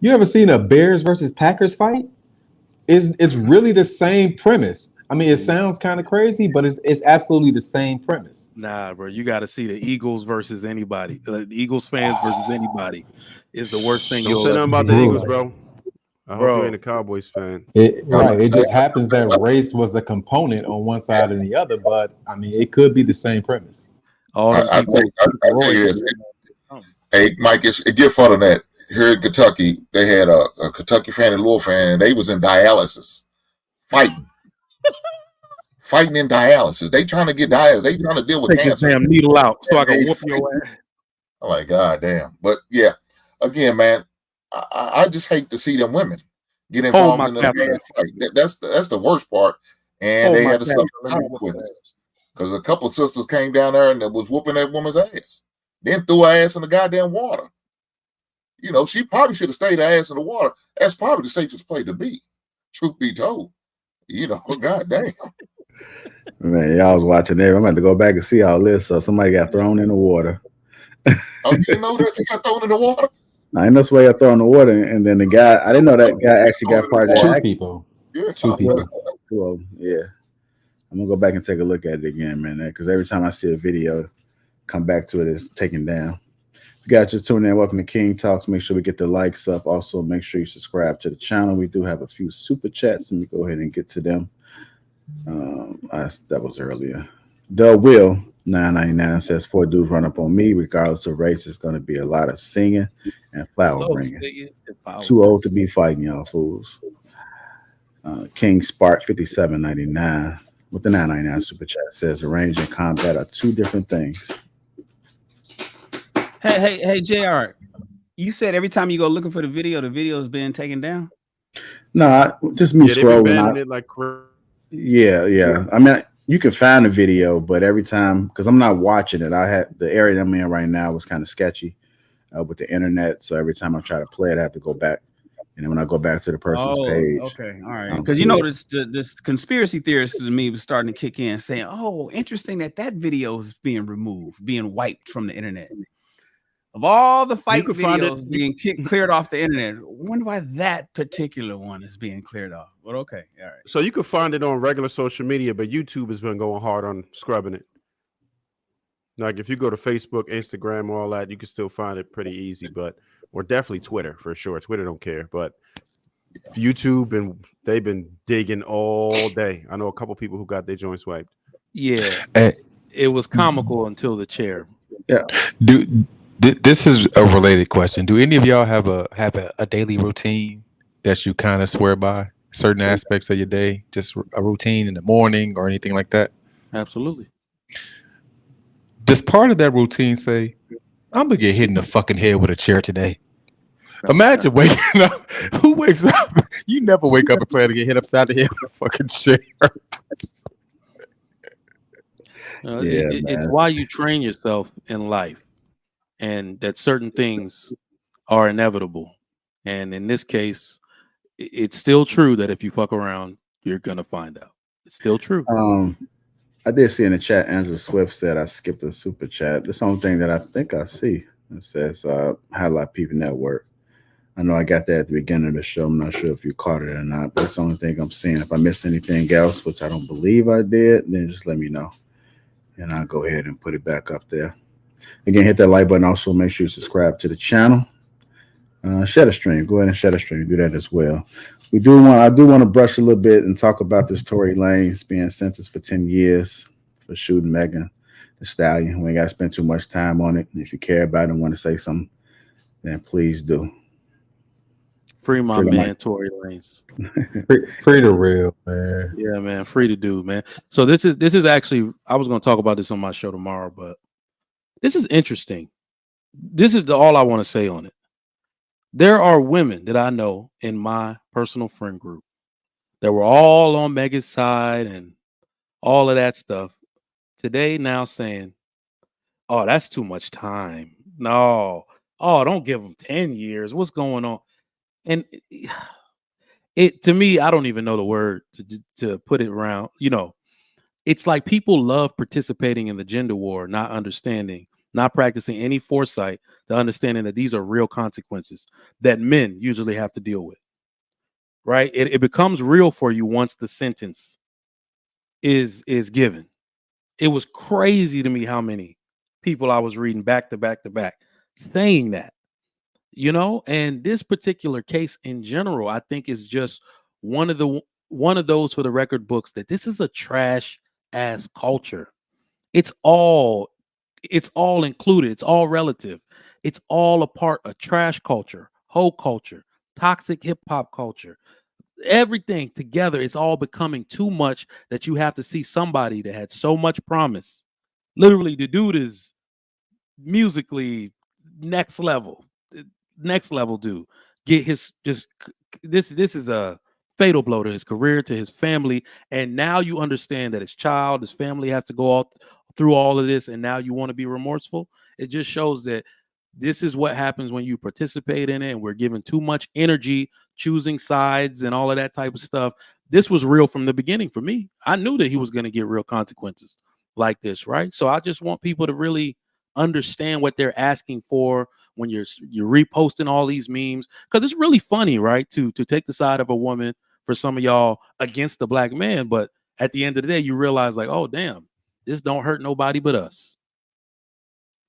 You ever seen a Bears versus Packers fight? It's really the same premise. I mean, it sounds kind of crazy, but it's absolutely the same premise. Nah, bro, you got to see the Eagles versus anybody. The Eagles fans versus anybody is the worst thing. Don't say nothing about the Eagles, bro. I hope you ain't a Cowboys fan. Right. It just happens that race was the component on one side and the other, but I mean, it could be the same premise. I tell you this. Hey, Mike, it get further than that. Here in Kentucky, they had a Kentucky fan and Louisville fan, and they was in dialysis, fighting in dialysis. They trying to get dialysis. They trying to deal with cancer. Damn needle out so I can whoop your ass. I'm like, God damn. But yeah, again, man, I just hate to see them women get involved in the fight. That's the worst part. And they had to suffer consequences, because a couple of sisters came down there and was whooping that woman's ass, then threw her ass in the goddamn water. You know, she probably should have stayed her ass in the water. That's probably the safest place to be, truth be told. You know, goddamn. Man, y'all was watching there. I'm about to go back and see all this. So somebody got thrown in the water. Oh, you know that he got thrown in the water? I know somebody got thrown in the water, and then the guy, I didn't know that guy actually got part of that. Two people. Yeah. Well, yeah. I'm gonna go back and take a look at it again, man, because every time I see a video, come back to it, it's taken down. If you guys just tuning in, welcome to King Talks. Make sure we get the likes up. Also, make sure you subscribe to the channel. We do have a few super chats. Let me go ahead and get to them. That was earlier. The Will 999 says 4 dudes run up on me, regardless of race. It's going to be a lot of singing and flower bringing. Too old to be fighting, y'all fools. King Spark 57.99 with the 999 super chat says range and combat are two different things. Hey, JR, you said every time you go looking for the video is being taken down? No, just me scrolling. It like yeah. I mean, You can find the video, but every time, because I'm not watching it, I had the area I'm in right now was kind of sketchy with the internet. So every time I try to play it, I have to go back. And then when I go back to the person's page, okay, all right. I don't Because you see know it. this conspiracy theorist to me was starting to kick in, saying, "Oh, interesting that video is being removed, being wiped from the internet. Of all the fight can find it- videos being cleared off the internet, I wonder why that particular one is being cleared off." But okay, all right. So you can find it on regular social media, but YouTube has been going hard on scrubbing it. Like if you go to Facebook, Instagram, all that, you can still find it pretty easy, but or definitely Twitter for sure. Twitter don't care, but YouTube, and they've been digging all day. I know a couple people who got their joints wiped. Yeah, And it was comical until the chair. Yeah. This is a related question. Do any of y'all have a daily routine that you kind of swear by? Certain aspects of your day, just a routine in the morning or anything like that? Absolutely. Does part of that routine say, I'm gonna get hit in the fucking head with a chair today? Imagine waking up. Who wakes up? You never wake up and plan to get hit upside the head with a fucking chair. It's why you train yourself in life, and that certain things are inevitable. And in this case, it's still true that if you fuck around, you're gonna find out. It's still true. I did see in the chat, Angela Swift said I skipped a super chat. That's the only thing that I think I see. It says Lapeef Network. I know I got that at the beginning of the show. I'm not sure if you caught it or not, but it's the only thing I'm seeing. If I missed anything else, which I don't believe I did, then just let me know. And I'll go ahead and put it back up there. Again, hit that like button. Also, make sure you subscribe to the channel. Share the stream. Go ahead and share the stream. Do that as well. I do want to brush a little bit and talk about this Tory Lanez being sentenced for 10 years for shooting Megan Thee Stallion. We ain't got to spend too much time on it. If you care about it and want to say something, then please do. Free my man, Tory Lanez. Free the real, man. Yeah, man. Free to do, man. So this is actually, I was going to talk about this on my show tomorrow, but this is interesting. This is all I want to say on it. There are women that I know in my personal friend group that were all on Megan's side and all of that stuff. Today now saying, oh, that's too much time. No. Oh, don't give them 10 years. What's going on? And it to me, I don't even know the word to put it around. You know, it's like people love participating in the gender war, not understanding, not practicing any foresight to understanding that these are real consequences that men usually have to deal with. Right? It becomes real for you once the sentence is given. It was crazy to me how many people I was reading back to back to back saying that. You know, and this particular case in general, I think is just one of those for the record books that this is a trash ass culture. It's all included. It's all relative. It's all a part of trash culture, hoe culture, toxic hip hop culture. Everything together is all becoming too much that you have to see somebody that had so much promise. Literally, the dude is musically next level dude. Get his this is a fatal blow to his career, to his family, and now you understand that his family has to go through all of this, and now you want to be remorseful. It just shows that this is what happens when you participate in it, and we're given too much energy choosing sides and all of that type of stuff. This was real from the beginning for me. I knew that he was going to get real consequences like this, right? So I just want people to really understand what they're asking for when you're reposting all these memes, because it's really funny, right, to take the side of a woman for some of y'all against the black man, but at the end of the day you realize like, oh damn, this don't hurt nobody but us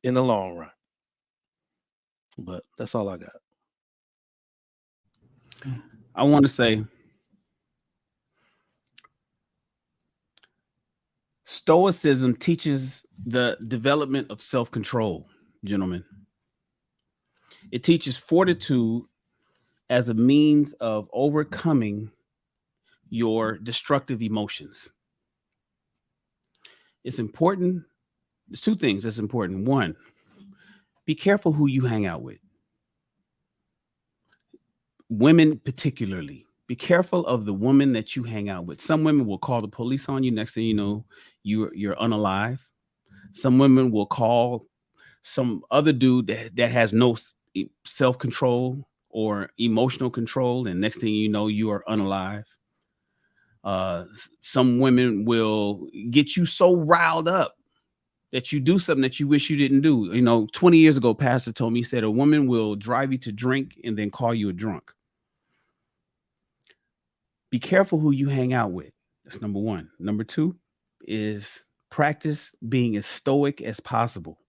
in the long run. But that's all I got. I want to say Stoicism teaches the development of self-control, gentlemen. It teaches fortitude as a means of overcoming your destructive emotions. It's important. There's two things that's important. One, be careful who you hang out with. Women particularly, Be careful of the woman that you hang out with. Some women will call the police on you. Next thing you know, you're unalive. Some women will call some other dude that has no self-control or emotional control, and next thing you know, you are unalive. Some women will get you so riled up that you do something that you wish you didn't do. 20 years ago, Pastor told me, he said, a woman will drive you to drink and then call you a drunk. Be careful who you hang out with. That's number one. Number two is practice being as stoic as possible.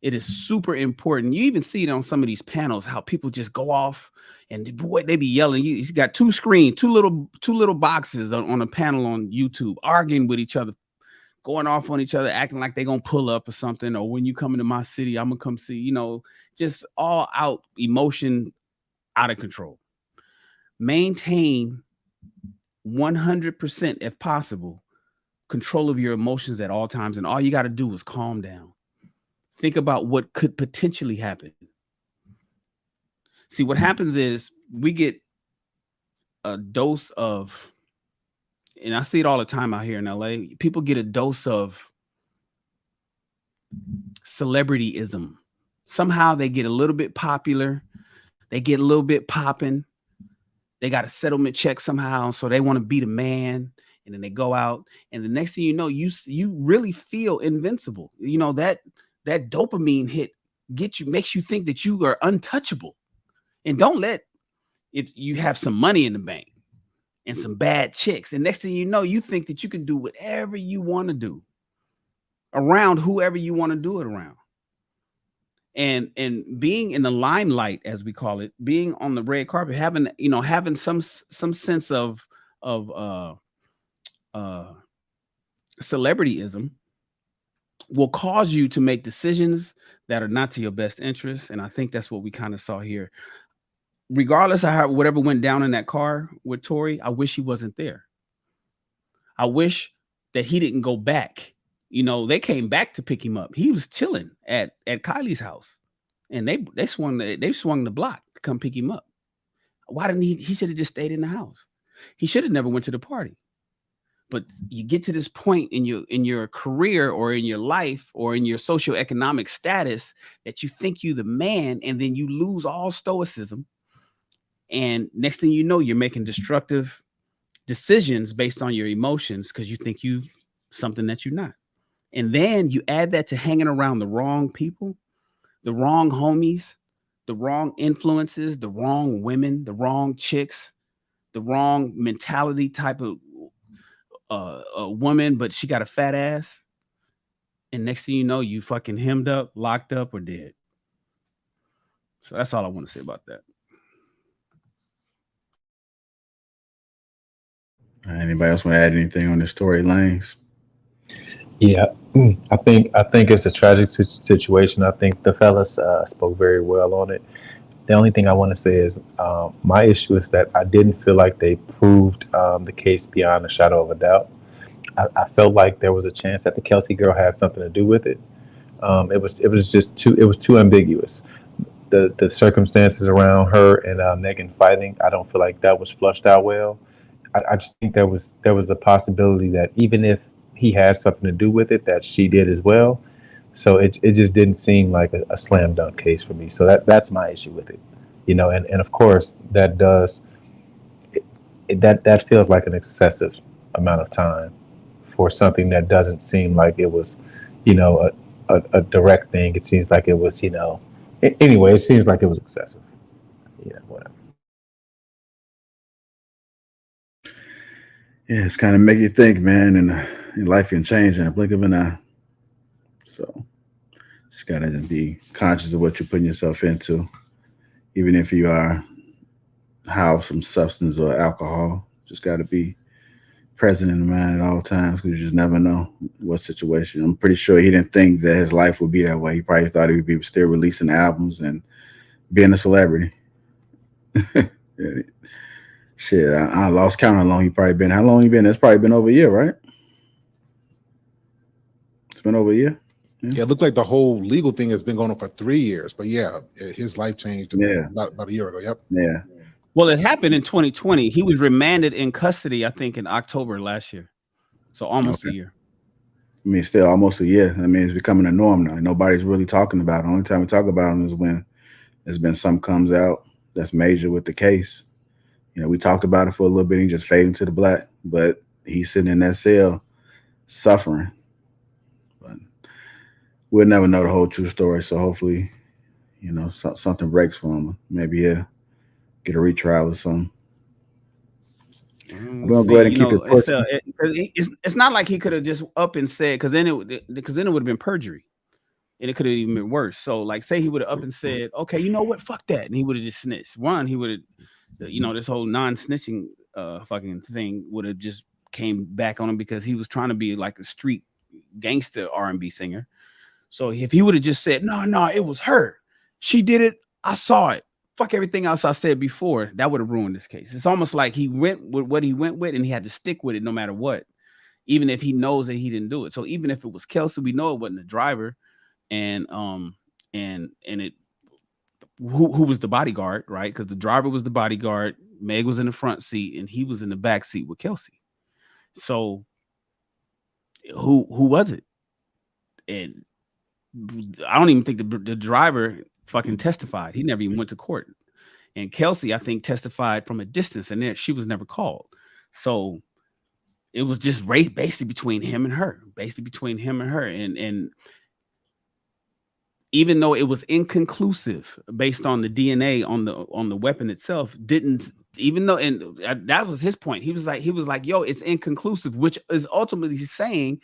It is super important. You even see it on some of these panels, how people just go off and boy, they be yelling. You got two screens, two little boxes on a panel on YouTube, arguing with each other, going off on each other, acting like they're gonna pull up or something, or when you come into my city, I'm gonna come see, just all out emotion, out of control. Maintain 100%, if possible, control of your emotions at all times, and all you got to do is calm down. Think about what could potentially happen. See, what happens is we get a dose of, and I see it all the time out here in LA, people get a dose of celebrityism. Somehow they get a little bit popular, they get a little bit popping, they got a settlement check somehow, so they want to be the man, and then they go out, and the next thing you know, you really feel invincible. That dopamine hit makes you think that you are untouchable. And don't let it, you have some money in the bank and some bad chicks, and next thing you know, you think that you can do whatever you want to do around whoever you want to do it around. And being in the limelight, as we call it, being on the red carpet, having some sense of celebrityism will cause you to make decisions that are not to your best interest. And I think that's what we kind of saw here. Regardless of whatever went down in that car with Tory, I wish he wasn't there. I wish that he didn't go back. They came back to pick him up. He was chilling at Kylie's house, and they swung the block to come pick him up. Why didn't he? He should have just stayed in the house. He should have never went to the party. But you get to this point in your career or in your life or in your socioeconomic status that you think you're the man, and then you lose all stoicism. And next thing you know, you're making destructive decisions based on your emotions because you think you something that you're not. And then you add that to hanging around the wrong people, the wrong homies, the wrong influences, the wrong women, the wrong chicks, the wrong mentality type of a woman, but she got a fat ass. And next thing you know, you fucking hemmed up, locked up, or dead. So that's all I want to say about that. Anybody else want to add anything on this Tory Lanez? Yeah, I think it's a tragic situation. I think the fellas spoke very well on it. The only thing I want to say is my issue is that I didn't feel like they proved the case beyond a shadow of a doubt. I felt like there was a chance that the Kelsey girl had something to do with it. It was too ambiguous. The circumstances around her and Megan fighting, I don't feel like that was flushed out well. I just think there was a possibility that even if he had something to do with it, that she did as well. So it just didn't seem like a slam dunk case for me. So that's my issue with it, and of course that feels like an excessive amount of time for something that doesn't seem like it was, a direct thing. It seems like it was, anyway, it seems like it was excessive. Whatever. Yeah, it's kind of make you think, man, and your life can change in a blink of an eye. So just gotta be conscious of what you're putting yourself into, even if you are high off some substance or alcohol. Just gotta be present in the mind at all times, because you just never know what situation. I'm pretty sure he didn't think that his life would be that way. He probably thought he would be still releasing albums and being a celebrity. Yeah. Shit, I lost count how long he probably been. How long he been? It's probably been over a year, right? It's been over a year. Yeah, it looked like the whole legal thing has been going on for 3 years. But yeah, his life changed about a year ago. Yep. Yeah. Well, it happened in 2020. He was remanded in custody, I think, in October last year. So almost a year. I mean, still almost a year. I mean, it's becoming a norm now. Nobody's really talking about it. The only time we talk about him is when there's been something comes out that's major with the case. You know, we talked about it for a little bit and just fading into the black, but he's sitting in that cell suffering. But we'll never know the whole true story. So hopefully, you know, something breaks for him. Maybe he'll get a retrial or something. I'm gonna go ahead and keep it pushing. It's not like he could have just up and said, because then it would have been perjury, and it could have even been worse. So, like, say he would have up and said, "Okay, you know what? Fuck that," and he would have just snitched. One, he would have, you know, this whole non-snitching fucking thing would have just came back on him because he was trying to be like a street gangster R&B singer. So if he would have just said, "No, it was her. She did it. I saw it. Fuck everything else I said before," that would have ruined this case. It's almost like he went with what he went with, and he had to stick with it no matter what, even if he knows that he didn't do it. So even if it was Kelsey, we know it wasn't the driver, and it who was the bodyguard, right? Because the driver was the bodyguard, Meg was in the front seat, and he was in the back seat with Kelsey. So who was it? And I don't even think the driver fucking testified. He never even went to court. And Kelsey, I think, testified from a distance, and then she was never called. So it was just basically between him and her, and even though it was inconclusive based on the DNA on the weapon itself, even though, and that was his point. He was like, yo, it's inconclusive, which is ultimately saying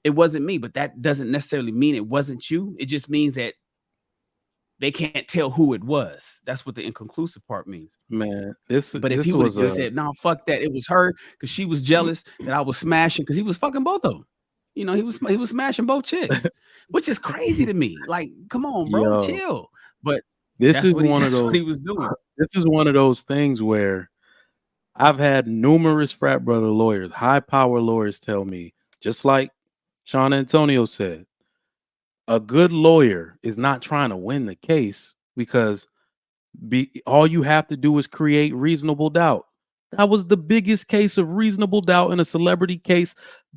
it wasn't me, but that doesn't necessarily mean it wasn't you. It just means that they can't tell who it was. That's what the inconclusive part means. Man, but if he would have just said, "No, fuck that, it was her," because she was jealous that I was smashing, because he was fucking both of them. You know, he was smashing both chicks, which is crazy to me. Like, come on, bro, chill. But this is one of those. What he was doing. This is one of those things where I've had numerous frat brother lawyers, high power lawyers, tell me, just like Sean Antonio said, a good lawyer is not trying to win the case, because all you have to do is create reasonable doubt. That was the biggest case of reasonable doubt in a celebrity case.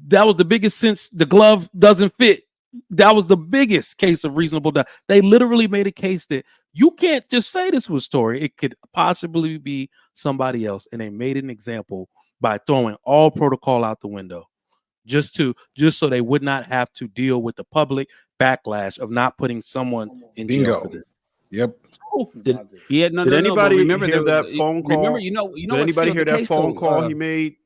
That was the biggest since the glove doesn't fit. That was the biggest case of reasonable doubt. They literally made a case that you can't just say this was Tory. It could possibly be somebody else. And they made an example by throwing all protocol out the window, just so they would not have to deal with the public backlash of not putting someone in jail for this. Yep. Did anybody remember hear that phone call? Remember, you know, did anybody hear that phone call he made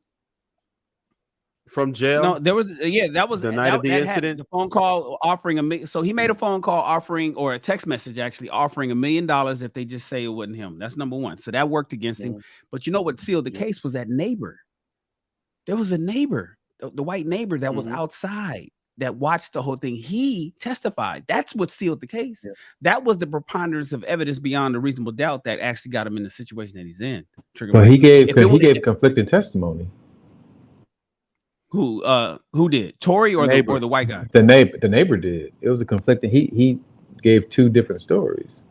from jail? No, there was that was the night of the incident. The phone call offering so he made a phone call offering, or a text message actually offering $1 million if they just say it wasn't him. That's number one. So that worked against him. But you know what sealed the case was that neighbor. There was a neighbor, the white neighbor that was outside, that watched the whole thing. He testified. That's what sealed the case. Yeah. That was the preponderance of evidence beyond a reasonable doubt that actually got him in the situation that he's in. But he gave conflicting testimony. Who did? Tory or the white guy? The neighbor did. It was a conflicting. He gave two different stories.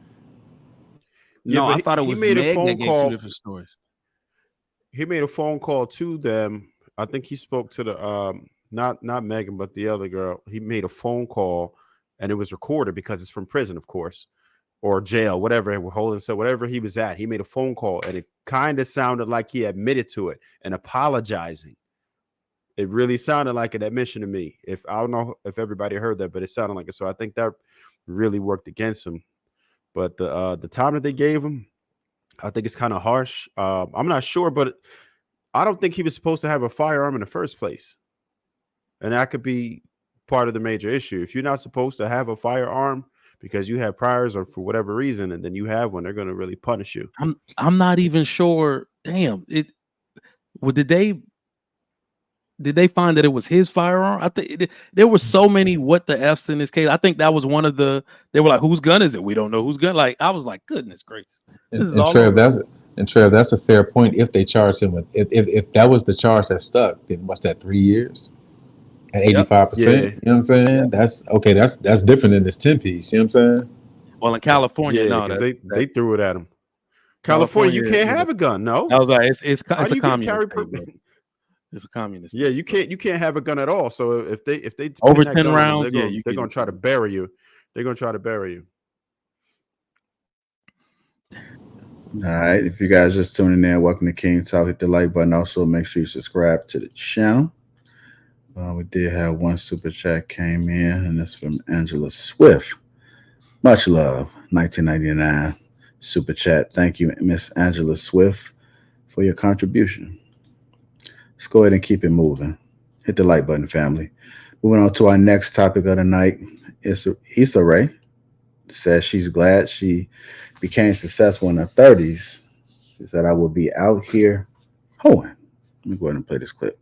No, I thought it was Meg that gave two different stories. He made a phone call to them. I think he spoke to the not Megan, but the other girl. He made a phone call, and it was recorded because it's from prison, of course, or jail, whatever. Whatever he was at, he made a phone call, and it kind of sounded like he admitted to it and apologizing. It really sounded like an admission to me. I don't know if everybody heard that, but it sounded like it. So I think that really worked against him. But the time that they gave him, I think it's kind of harsh. I'm not sure, but I don't think he was supposed to have a firearm in the first place. And that could be part of the major issue. If you're not supposed to have a firearm because you have priors or for whatever reason, and then you have one, they're going to really punish you. I'm not even sure. Damn it. Well, did they find that it was his firearm? I think there were so many what the F's in this case. I think that was one of they were like, whose gun is it? We don't know whose gun. Like, I was like, goodness gracious. Trev, that's a fair point. If they charged him with, if that was the charge that stuck, then what's that, 3 years? At 85%, you know what I'm saying? Yeah. That's okay. That's different than this 10 piece. You know what I'm saying? Well, in California, they threw it at him. California, you can't have a gun. No, I was like, it's How a you can communist carry state, bro. It's a communist. Yeah, state, you can't have a gun at all. So if they over pin that 10 gun on them, rounds, they're gonna try to bury you. They're gonna try to bury you. All right. If you guys just tuning in, welcome to King Talk. Hit the like button. Also, make sure you subscribe to the channel. We did have one super chat came in, and that's from Angela Swift. Much love, 1999 super chat. Thank you, Miss Angela Swift, for your contribution. Let's go ahead and keep it moving. Hit the like button, family. Moving on to our next topic of the night. Issa Rae says she's glad she became successful in her 30s. She said, I will be out here hoeing. Let me go ahead and play this clip.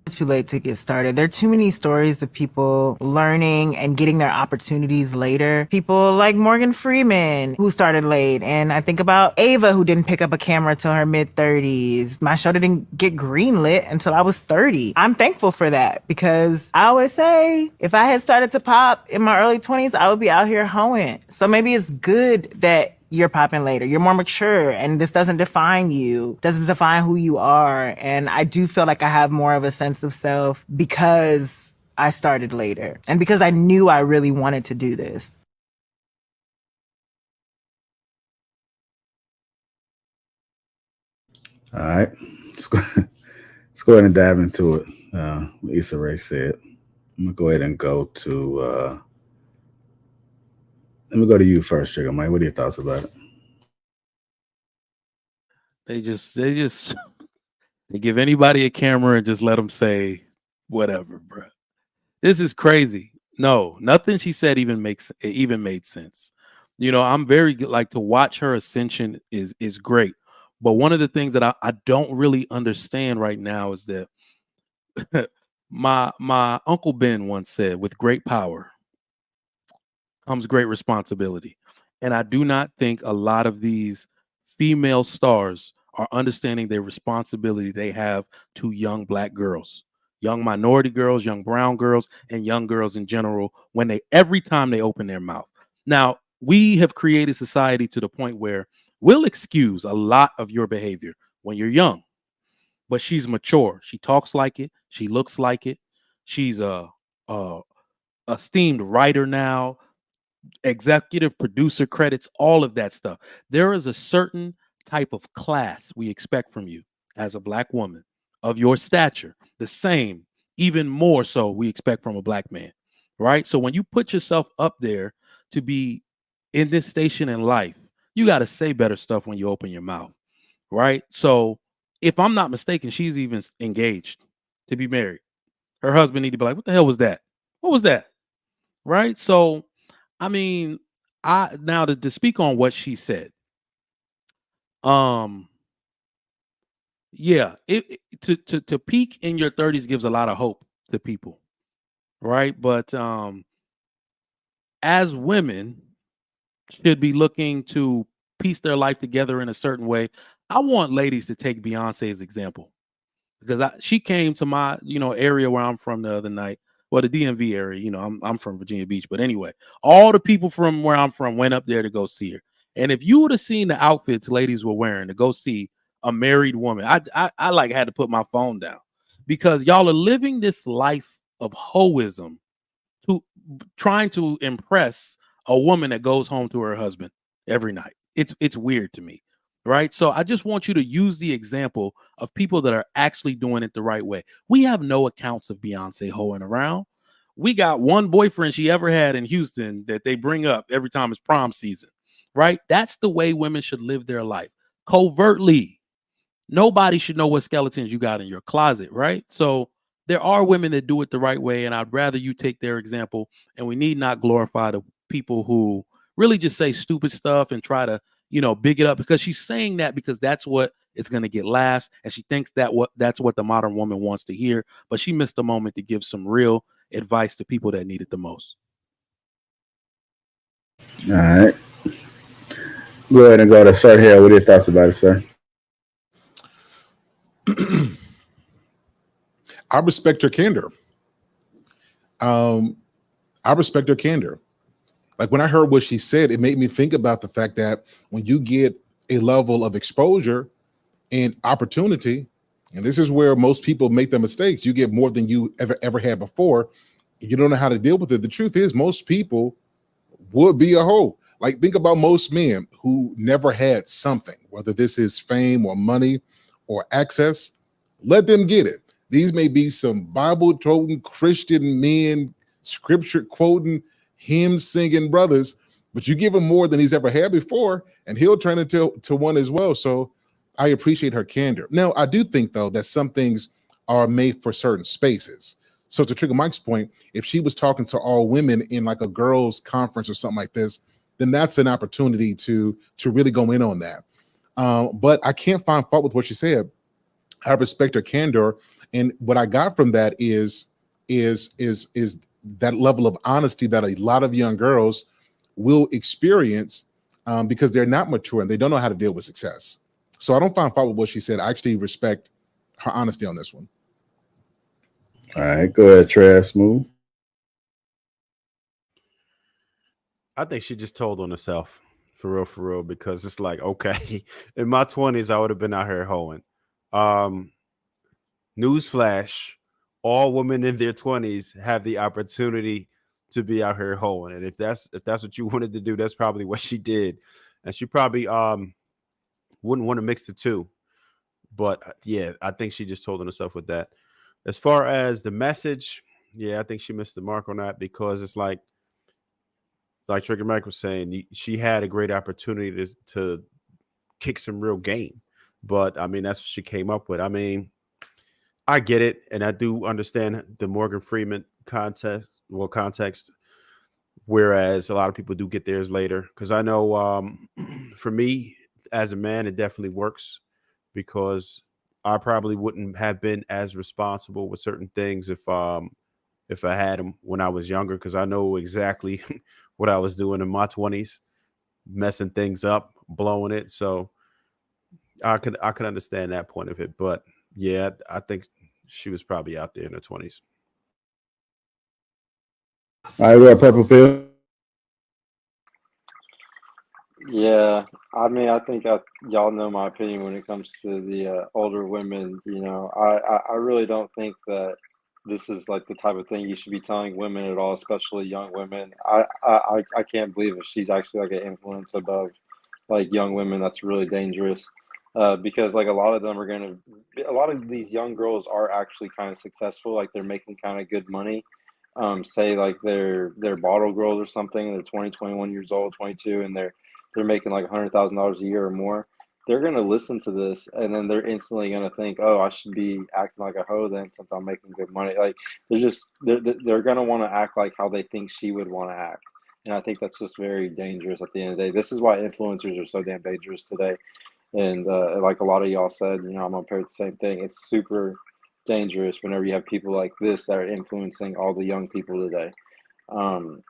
Too late to get started. There are too many stories of people learning and getting their opportunities later. People like Morgan Freeman, who started late. And I think about Ava, who didn't pick up a camera till her mid-30s. My show didn't get greenlit until I was 30. I'm thankful for that because I always say, if I had started to pop in my early 20s, I would be out here hoeing. So maybe it's good that you're popping later. You're more mature and this doesn't define you, doesn't define who you are. And I do feel like I have more of a sense of self because I started later and because I knew I really wanted to do this. All right. Let's go ahead and dive into it. What Issa Rae said. I'm going to go ahead and go to... let me go to you first, Trigger Mike. What are your thoughts about it? They give anybody a camera and just let them say whatever, bro. This is crazy. No, nothing she said even made sense. You know, I'm very like to watch her ascension is great. But one of the things that I don't really understand right now is that my Uncle Ben once said, with great power comes great responsibility. And I do not think a lot of these female stars are understanding their responsibility they have to young Black girls, young minority girls, young brown girls, and young girls in general every time they open their mouth. Now, we have created society to the point where we'll excuse a lot of your behavior when you're young, but she's mature. She talks like it. She looks like it. She's a esteemed writer now, executive producer credits, all of that stuff. There is a certain type of class we expect from you as a Black woman of your stature. The same, even more so, we expect from a Black man, right? So when you put yourself up there to be in this station in life, you got to say better stuff when you open your mouth, right? So if I'm not mistaken, she's even engaged to be married. Her husband need to be like, what the hell was that? What was that? Right? So I mean, now to speak on what she said. Yeah, to peak in your 30s gives a lot of hope to people, right? But as women should be looking to piece their life together in a certain way, I want ladies to take Beyonce's example because she came to my area where I'm from the other night. Well, the DMV area, I'm from Virginia Beach, but anyway, all the people from where I'm from went up there to go see her. And if you would have seen the outfits ladies were wearing to go see a married woman, I like had to put my phone down because y'all are living this life of hoism to trying to impress a woman that goes home to her husband every night. It's weird to me. Right. So I just want you to use the example of people that are actually doing it the right way. We have no accounts of Beyonce hoeing around. We got one boyfriend she ever had in Houston that they bring up every time it's prom season. Right. That's the way women should live their life covertly. Nobody should know what skeletons you got in your closet. Right. So there are women that do it the right way. And I'd rather you take their example. And we need not glorify the people who really just say stupid stuff and try to big it up because she's saying that because that's what it's going to get laughs. And she thinks that's what the modern woman wants to hear. But she missed a moment to give some real advice to people that need it the most. All right. Go ahead and go to Sir here. What are your thoughts about it, sir? I respect her candor. I respect her candor. Like when I heard what she said, it made me think about the fact that when you get a level of exposure and opportunity. And this is where most people make their mistakes. You get more than you ever had before. You don't know how to deal with it. The truth is, most people would be a hoe. Like, think about most men who never had something, whether this is fame or money or access. Let them get it. These may be some Bible-toting Christian men, scripture quoting, hymn singing brothers, but you give him more than he's ever had before, and he'll turn into one as well. So I appreciate her candor. Now, I do think, though, that some things are made for certain spaces. So to trigger Mike's point, if she was talking to all women in like a girls' conference or something like this, then that's an opportunity to really go in on that. But I can't find fault with what she said. I respect her candor, and what I got from that is that level of honesty that a lot of young girls will experience because they're not mature and they don't know how to deal with success. So I don't find fault with what she said. I actually respect her honesty on this one. All right, go ahead, Trash Smooth. I think she just told on herself, for real, because it's like, okay, in my 20s, I would have been out here hoeing. Newsflash, all women in their 20s have the opportunity to be out here hoeing. And if that's what you wanted to do, that's probably what she did. And she probably wouldn't want to mix the two. But yeah, I think she just told on herself with that. As far as the message, yeah, I think she missed the mark on that, because it's like Trigger Mike was saying, she had a great opportunity to kick some real game. But I mean, that's what she came up with. I mean, I get it, and I do understand the Morgan Freeman context, whereas a lot of people do get theirs later. Because I know for me as a man, it definitely works, because I probably wouldn't have been as responsible with certain things if I had them when I was younger, because I know exactly what I was doing in my 20s, messing things up, blowing it. So I could understand that point of it. But yeah, I think she was probably out there in her 20s. All right, we got Purple Phil. Yeah, I mean, I think y'all know my opinion when it comes to the older women. You know, I really don't think that this is like the type of thing you should be telling women at all, especially young women. I can't believe if she's actually like an influence above like young women. That's really dangerous. Because like a lot of these young girls are actually kind of successful. Like they're making kind of good money. Say like they're bottle girls or something. They're 20, 21 years old, 22, and they're making like $100,000 a year or more. They're gonna listen to this, and then they're instantly gonna think, "Oh, I should be acting like a hoe then, since I'm making good money." Like they're gonna want to act like how they think she would want to act, and I think that's just very dangerous. At the end of the day, this is why influencers are so damn dangerous today. And like a lot of y'all said, you know, I'm gonna pair the same thing. It's super dangerous whenever you have people like this that are influencing all the young people today. Um,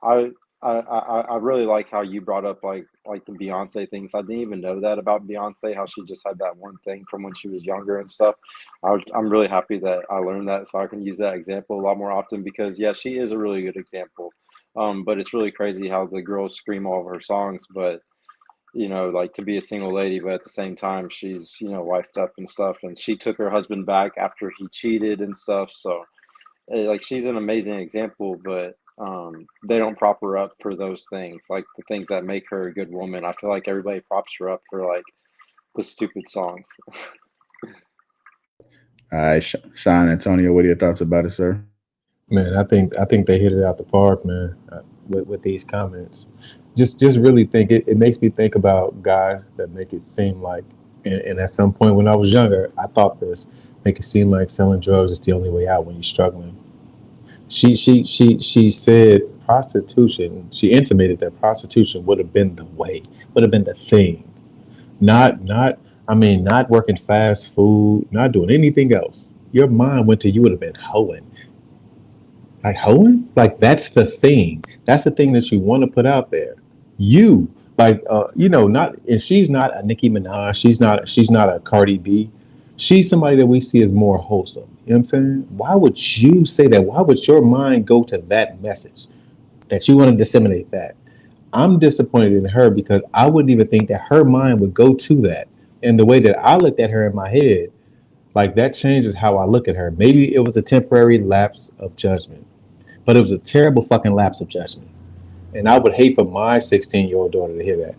I I really like how you brought up like the Beyonce things. I didn't even know that about Beyonce, how she just had that one thing from when she was younger and stuff. I'm really happy that I learned that, so I can use that example a lot more often, because yeah, she is a really good example. But it's really crazy how the girls scream all of her songs, but you know, like to be a single lady, but at the same time, she's, you know, wifed up and stuff, and she took her husband back after he cheated and stuff. So like she's an amazing example, but they don't prop her up for those things, like the things that make her a good woman. I feel like everybody props her up for like the stupid songs. All right, Sean Antonio, what are your thoughts about it, sir? Man, I think they hit it out the park, man, with these comments. Just really think it makes me think about guys that make it seem like, and at some point when I was younger, I thought this, make it seem like selling drugs is the only way out when you're struggling. She said prostitution. She intimated that prostitution would have been the way, would have been the thing. Not working fast food, not doing anything else. Your mind went to, you would have been hoeing. Like hoeing? Like that's the thing. That's the thing that you want to put out there. You not, and she's not a Nicki Minaj, she's not a Cardi B. She's somebody that we see as more wholesome. You know what I'm saying? Why would you say that? Why would your mind go to that message that you want to disseminate that? I'm disappointed in her because I wouldn't even think that her mind would go to that. And the way that I looked at her in my head, like that changes how I look at her. Maybe it was a temporary lapse of judgment, but it was a terrible fucking lapse of judgment. And I would hate for my 16-year-old daughter to hear that.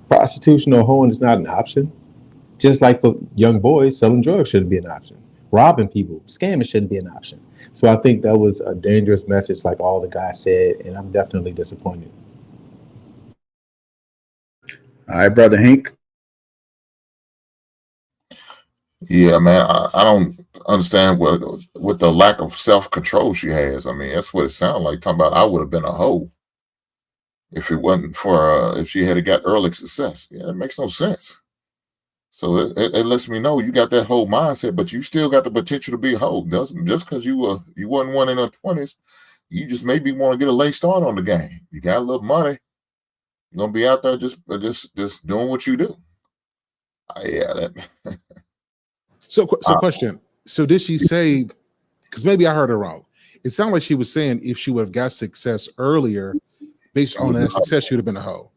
Prostitution or hoeing is not an option. Just like for young boys, selling drugs shouldn't be an option. Robbing people, scamming shouldn't be an option. So I think that was a dangerous message, like all the guys said, and I'm definitely disappointed. All right, brother Hank. Yeah, man, I don't understand what the lack of self-control she has. I mean, that's what it sounds like. Talking about I would have been a hoe if it wasn't for if she had got early success. Yeah, that makes no sense. So it lets me know you got that whole mindset, but you still got the potential to be a hoe. Just because you wasn't one in her 20s, you just maybe want to get a late start on the game. You got a little money, you're gonna be out there just doing what you do. Yeah, that. So question. So did she say? Because maybe I heard her wrong. It sounded like she was saying if she would have got success earlier, based on that success, she would have been a hoe.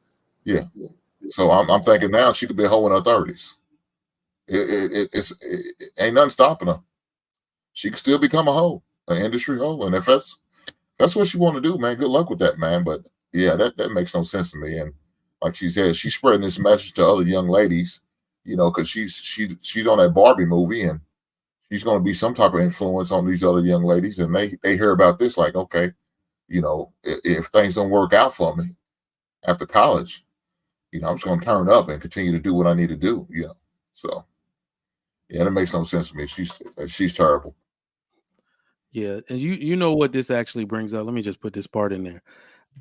Yeah. So I'm thinking now she could be a hoe in her 30s. It ain't nothing stopping her. She could still become a hoe, an industry hoe, and if that's what she want to do, man, good luck with that, man. But yeah, that makes no sense to me. And like she said, she's spreading this message to other young ladies, you know, because she's on that Barbie movie, and she's going to be some type of influence on these other young ladies, and they hear about this like, okay, you know, if things don't work out for me after college, you know, I'm just going to turn up and continue to do what I need to do, you know. So yeah, that makes no sense to me. She's terrible. Yeah, and you know what this actually brings up. Let me just put this part in there.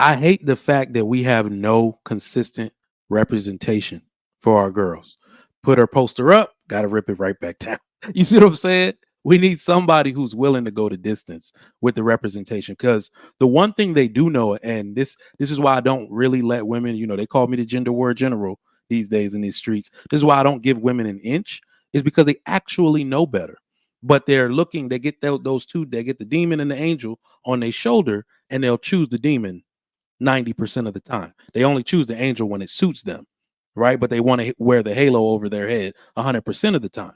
I hate the fact that we have no consistent representation for our girls. Put her poster up, gotta rip it right back down. You see what I'm saying? We need somebody who's willing to go the distance with the representation. Because the one thing they do know, and this is why I don't really let women, you know, they call me the gender war general these days in these streets. This is why I don't give women an inch, is because they actually know better. But they're looking, they get those two, they get the demon and the angel on their shoulder, and they'll choose the demon 90% of the time. They only choose the angel when it suits them, right? But they want to wear the halo over their head 100% of the time.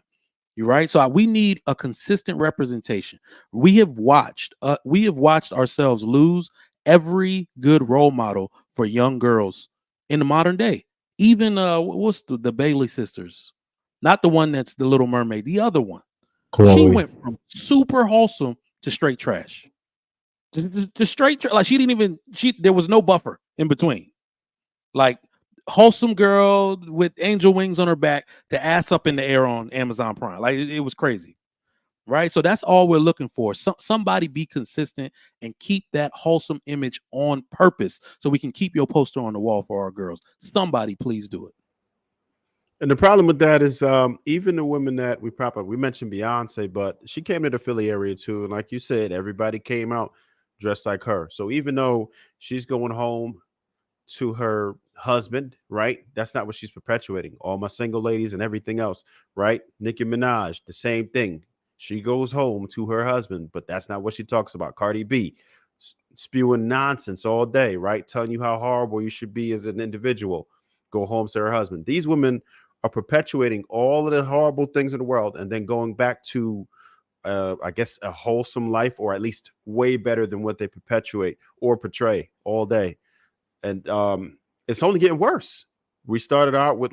You're right. So we need a consistent representation. We have watched ourselves lose every good role model for young girls in the modern day. Even what's the Bailey sisters? Not the one that's the Little Mermaid, the other one. Chloe. She went from super wholesome to straight trash. To straight like there was no buffer in between. Like wholesome girl with angel wings on her back to ass up in the air on Amazon Prime. Like it was crazy. Right? So that's all we're looking for. Somebody be consistent and keep that wholesome image on purpose so we can keep your poster on the wall for our girls. Somebody please do it. And the problem with that is even the women that we mentioned Beyonce, but she came to the Philly area too. And like you said, everybody came out dressed like her. So even though she's going home to her husband, right? That's not what she's perpetuating. All my single ladies and everything else, right? Nicki Minaj, the same thing. She goes home to her husband, but that's not what she talks about. Cardi B, spewing nonsense all day, right? Telling you how horrible you should be as an individual. Go home to her husband. These women are perpetuating all of the horrible things in the world and then going back to I guess a wholesome life, or at least way better than what they perpetuate or portray all day. And it's only getting worse. We started out with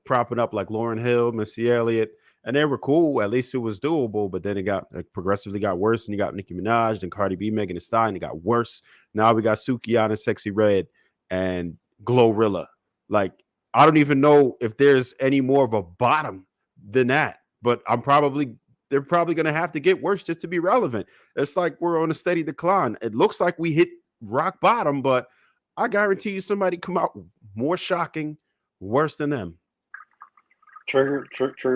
propping up like Lauryn Hill, Missy Elliott, and they were cool. At least it was doable. But then it progressively got worse, and you got Nicki Minaj, then Cardi B, Megan Thee Stallion. It got worse. Now we got Sukihana, Sexy Red, and Glorilla. Like I don't even know if there's any more of a bottom than that. But they're probably going to have to get worse just to be relevant. It's like we're on a steady decline. It looks like we hit rock bottom, but I guarantee you somebody come out more shocking, worse than them. Trigger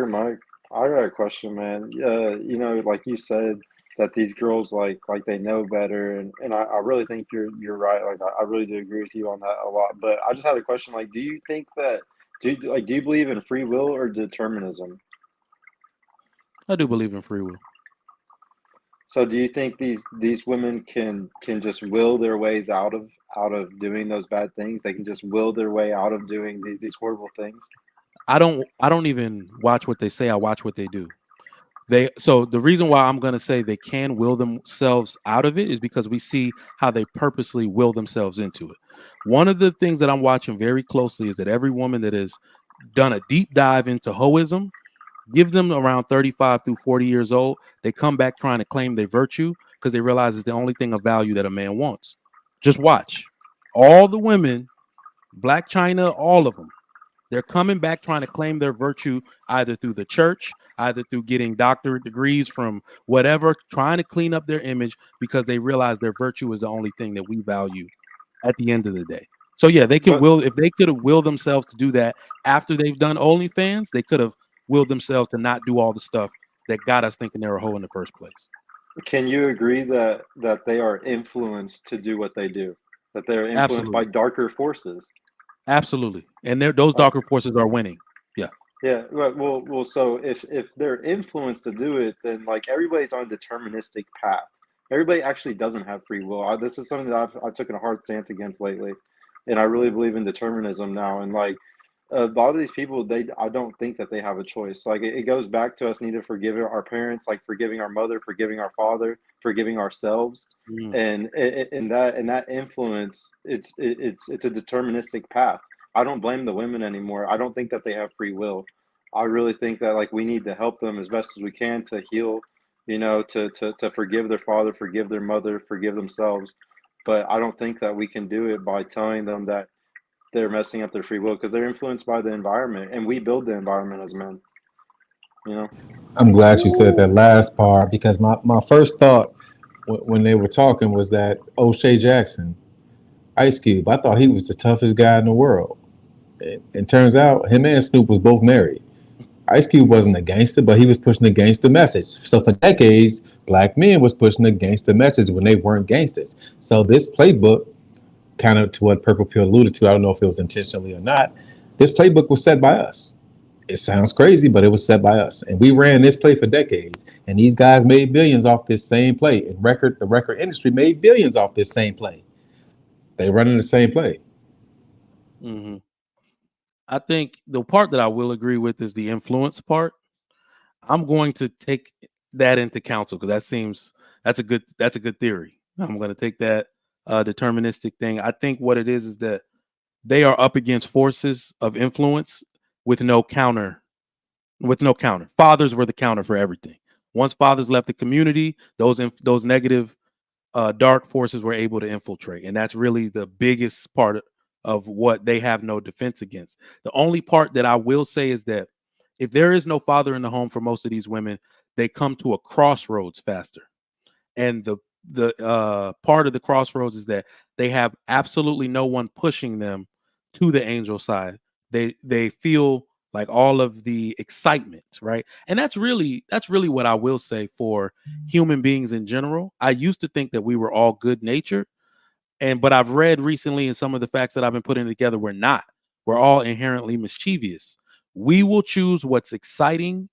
Mike, I got a question, man. You know, like you said, that these girls like they know better, and I really think you're right. Like I really do agree with you on that a lot. But I just had a question. Like, do you think that do you believe in free will or determinism? I do believe in free will. So do you think these women can just will their ways out of doing those bad things? They can just will their way out of doing these horrible things? I don't even watch what they say. I watch what they do. So the reason why I'm going to say they can will themselves out of it is because we see how they purposely will themselves into it. One of the things that I'm watching very closely is that every woman that has done a deep dive into hoism, give them around 35 through 40 years old, they come back trying to claim their virtue because they realize it's the only thing of value that a man wants. Just watch. All the women, Black China, all of them, they're coming back trying to claim their virtue either through the church, either through getting doctorate degrees from whatever, trying to clean up their image because they realize their virtue is the only thing that we value at the end of the day. So yeah, they can will, if they could have willed themselves to do that after they've done OnlyFans, they could have willed themselves to not do all the stuff that got us thinking they were a hoe in the first place. Can you agree that they are influenced to do what they do? That they're influenced by darker forces? Absolutely. And those darker forces are winning. Yeah. Yeah. Well. So if they're influenced to do it, then like everybody's on a deterministic path. Everybody actually doesn't have free will. This is something that I've taken a hard stance against lately, and I really believe in determinism now. And like a lot of these people, I don't think that they have a choice. Like it goes back to us needing to forgive our parents, like forgiving our mother, forgiving our father, forgiving ourselves, and that influence. It's a deterministic path. I don't blame the women anymore. I don't think that they have free will. I really think that like we need to help them as best as we can to heal, to forgive their father, forgive their mother, forgive themselves. But I don't think that we can do it by telling them that they're messing up their free will because they're influenced by the environment, and we build the environment as men. I'm glad you said that last part because my first thought when they were talking was that O'Shea Jackson, Ice Cube, I thought he was the toughest guy in the world. It turns out him and Snoop was both married. Ice Cube wasn't a gangster, but he was pushing the gangster message. So for decades, black men was pushing the gangster message when they weren't gangsters. So this playbook, kind of to what Purple Pill alluded to, I don't know if it was intentionally or not, this playbook was set by us. It sounds crazy, but it was set by us. And we ran this play for decades. And these guys made billions off this same play. And the record industry made billions off this same play. They running the same play. Mm-hmm. I think the part that I will agree with is the influence part. I'm going to take that into counsel because that's a good theory. I'm going to take that deterministic thing. I think what it is that they are up against forces of influence with no counter. Fathers were the counter for everything. Once fathers left the community, those negative dark forces were able to infiltrate, and that's really the biggest part of what they have no defense against. The only part that I will say is that if there is no father in the home for most of these women, they come to a crossroads faster. And the part of the crossroads is that they have absolutely no one pushing them to the angel side. They feel like all of the excitement, right? And that's really what I will say for human beings in general. I used to think that we were all good natured, but I've read recently in some of the facts that I've been putting together, we're not. We're all inherently mischievous. We will choose what's exciting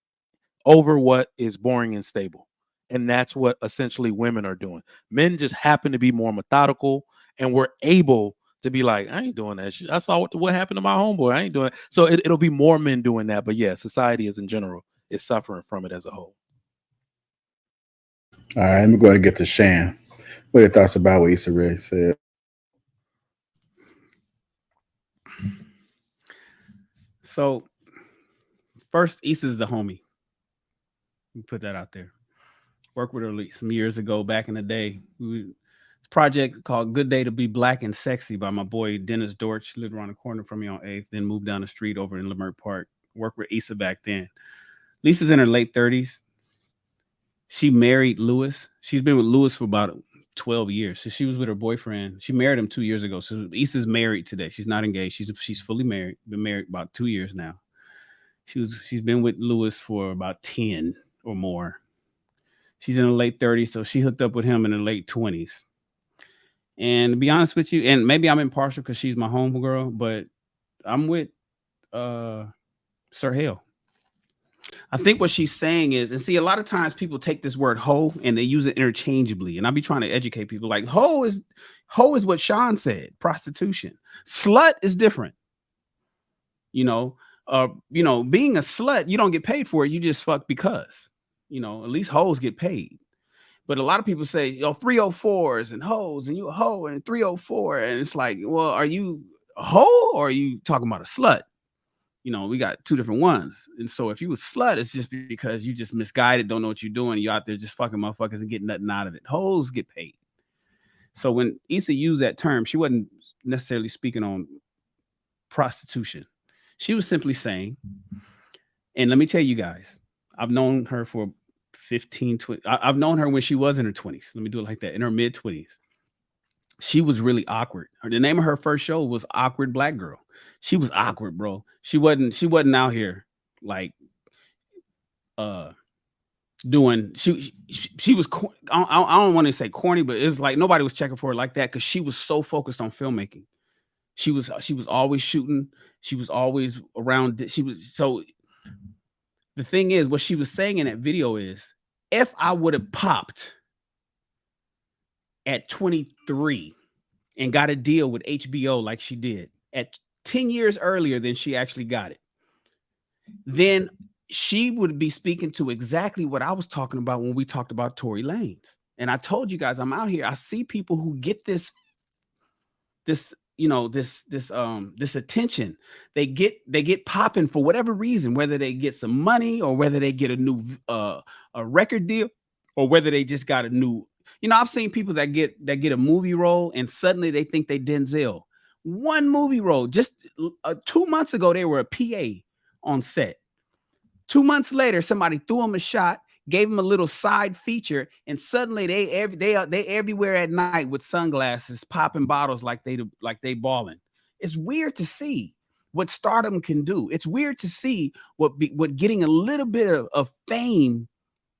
over what is boring and stable. And that's what essentially women are doing. Men just happen to be more methodical, and we're able to be like, I ain't doing that shit. I saw what happened to my homeboy. I ain't doing it. So it'll be more men doing that. But yeah, society as in general is suffering from it as a whole. All right, let me go ahead and get to Shan. What are your thoughts about what Issa Rae said? So first, Issa's the homie. We put that out there. Worked with her some years ago, back in the day. Project called Good Day to Be Black and Sexy by my boy Dennis Dortch. Lived around the corner from me on 8th, then moved down the street over in Leimert Park. Worked with Issa back then. Lisa's in her late 30s. She married Lewis. She's been with Lewis for about 12 years. So she was with her boyfriend. She married him 2 years ago. So Issa's married today. She's not engaged. She's fully married. Been married about 2 years now. She's been with Lewis for about 10 or more. She's in her late 30s, so she hooked up with him in her late 20s. And to be honest with you, and maybe I'm impartial because she's my homegirl, but I'm with Sir Hale. I think what she's saying is, and see, a lot of times people take this word hoe and they use it interchangeably. And I'll be trying to educate people like hoe is what Sean said, prostitution. Slut is different. Being a slut, you don't get paid for it. You just fuck because, at least hoes get paid. But a lot of people say, 304s and hoes, and you a hoe and 304. And it's like, well, are you a hoe or are you talking about a slut? We got two different ones. And so if you a slut, it's just because you just misguided, don't know what you're doing. You out there just fucking motherfuckers and getting nothing out of it. Hoes get paid. So when Issa used that term, she wasn't necessarily speaking on prostitution. She was simply saying, and let me tell you guys, I've known her for 20. I've known her when she was in her 20s. Let me do it like that. In her mid 20s. She was really awkward. The name of her first show was Awkward Black Girl. She was awkward, bro. She wasn't out here like doing she was I don't want to say corny, but it's like nobody was checking for her like that because she was so focused on filmmaking. She was always shooting. She was always around. So the thing is, what she was saying in that video is, if I would have popped at 23 and got a deal with HBO like she did at 10 years earlier than she actually got it, then she would be speaking to exactly what I was talking about when we talked about Tory Lanez. And I told you guys, I'm out here. I see people who get this attention. They get popping for whatever reason, whether they get some money or whether they get a new a record deal or whether they just got a new, I've seen people that get a movie role and suddenly they think they Denzel. One movie role. Just 2 months ago, they were a PA on set. 2 months later, somebody threw them a shot, gave them a little side feature, and suddenly they everywhere at night with sunglasses, popping bottles like they balling. It's weird to see what stardom can do. It's weird to see what getting a little bit of fame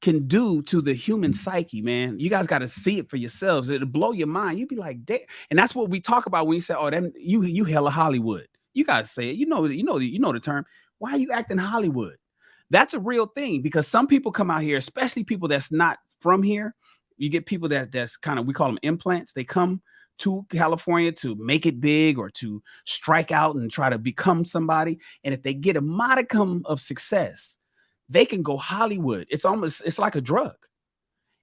can do to the human psyche, man. You guys got to see it for yourselves. It'll blow your mind. You'd be like, damn. And that's what we talk about when you say, "Oh, you hella Hollywood." You guys say it. You know the term. Why are you acting Hollywood? That's a real thing because some people come out here, especially people that's not from here. You get people that's kind of, we call them implants. They come to California to make it big or to strike out and try to become somebody. And if they get a modicum of success, they can go Hollywood. It's like a drug.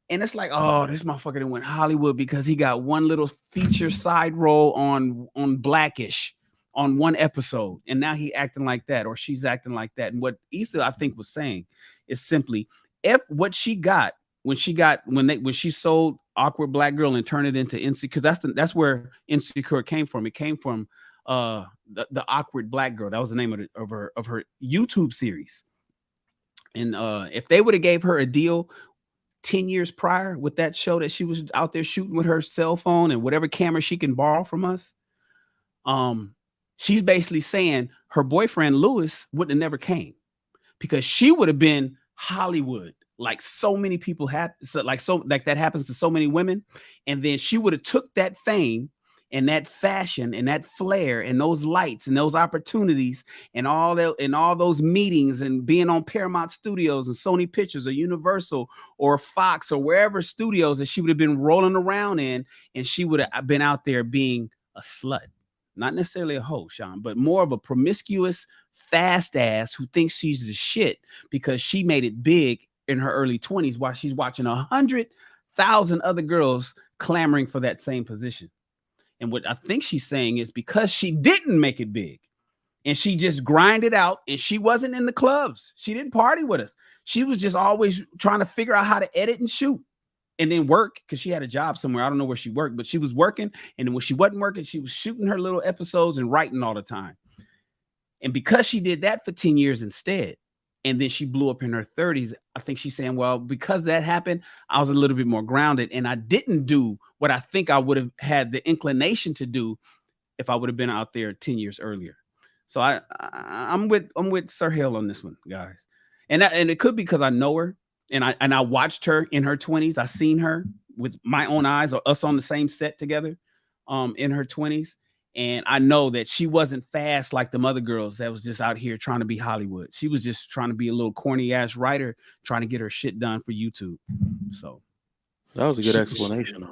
And it's like, oh, this motherfucker that went Hollywood because he got one little feature side role on Blackish on one episode, and now he acting like that, or she's acting like that. And what Issa, I think, was saying is simply, if what she got when she sold Awkward Black Girl and turned it into Insecure, because that's where Insecure came from. It came from the Awkward Black Girl. That was the name of her YouTube series. And if they would have gave her a deal 10 years prior with that show that she was out there shooting with her cell phone and whatever camera she can borrow from us, she's basically saying her boyfriend Lewis wouldn't have never came because she would have been Hollywood, like so many people have, like that happens to so many women. And then she would have took that fame and that fashion and that flair and those lights and those opportunities and all those meetings and being on Paramount Studios and Sony Pictures or Universal or Fox or wherever studios that she would have been rolling around in, and she would have been out there being a slut. Not necessarily a hoe, Sean, but more of a promiscuous, fast ass who thinks she's the shit because she made it big in her early 20s while she's watching 100,000 other girls clamoring for that same position. And what I think she's saying is because she didn't make it big and she just grinded out and she wasn't in the clubs. She didn't party with us. She was just always trying to figure out how to edit and shoot. And then work, because she had a job somewhere. I don't know where she worked, but she was working. And then when she wasn't working, she was shooting her little episodes and writing all the time. And because she did that for 10 years instead, and then she blew up in her 30s, I think she's saying, well, because that happened, I was a little bit more grounded. And I didn't do what I think I would have had the inclination to do if I would have been out there 10 years earlier. So I'm with Sir Hill on this one, guys. And it could be because I know her. And I watched her in her 20s. I seen her with my own eyes, or us on the same set together in her 20s. And I know that she wasn't fast like them other girls that was just out here trying to be Hollywood. She was just trying to be a little corny ass writer, trying to get her shit done for YouTube. So that was a good explanation.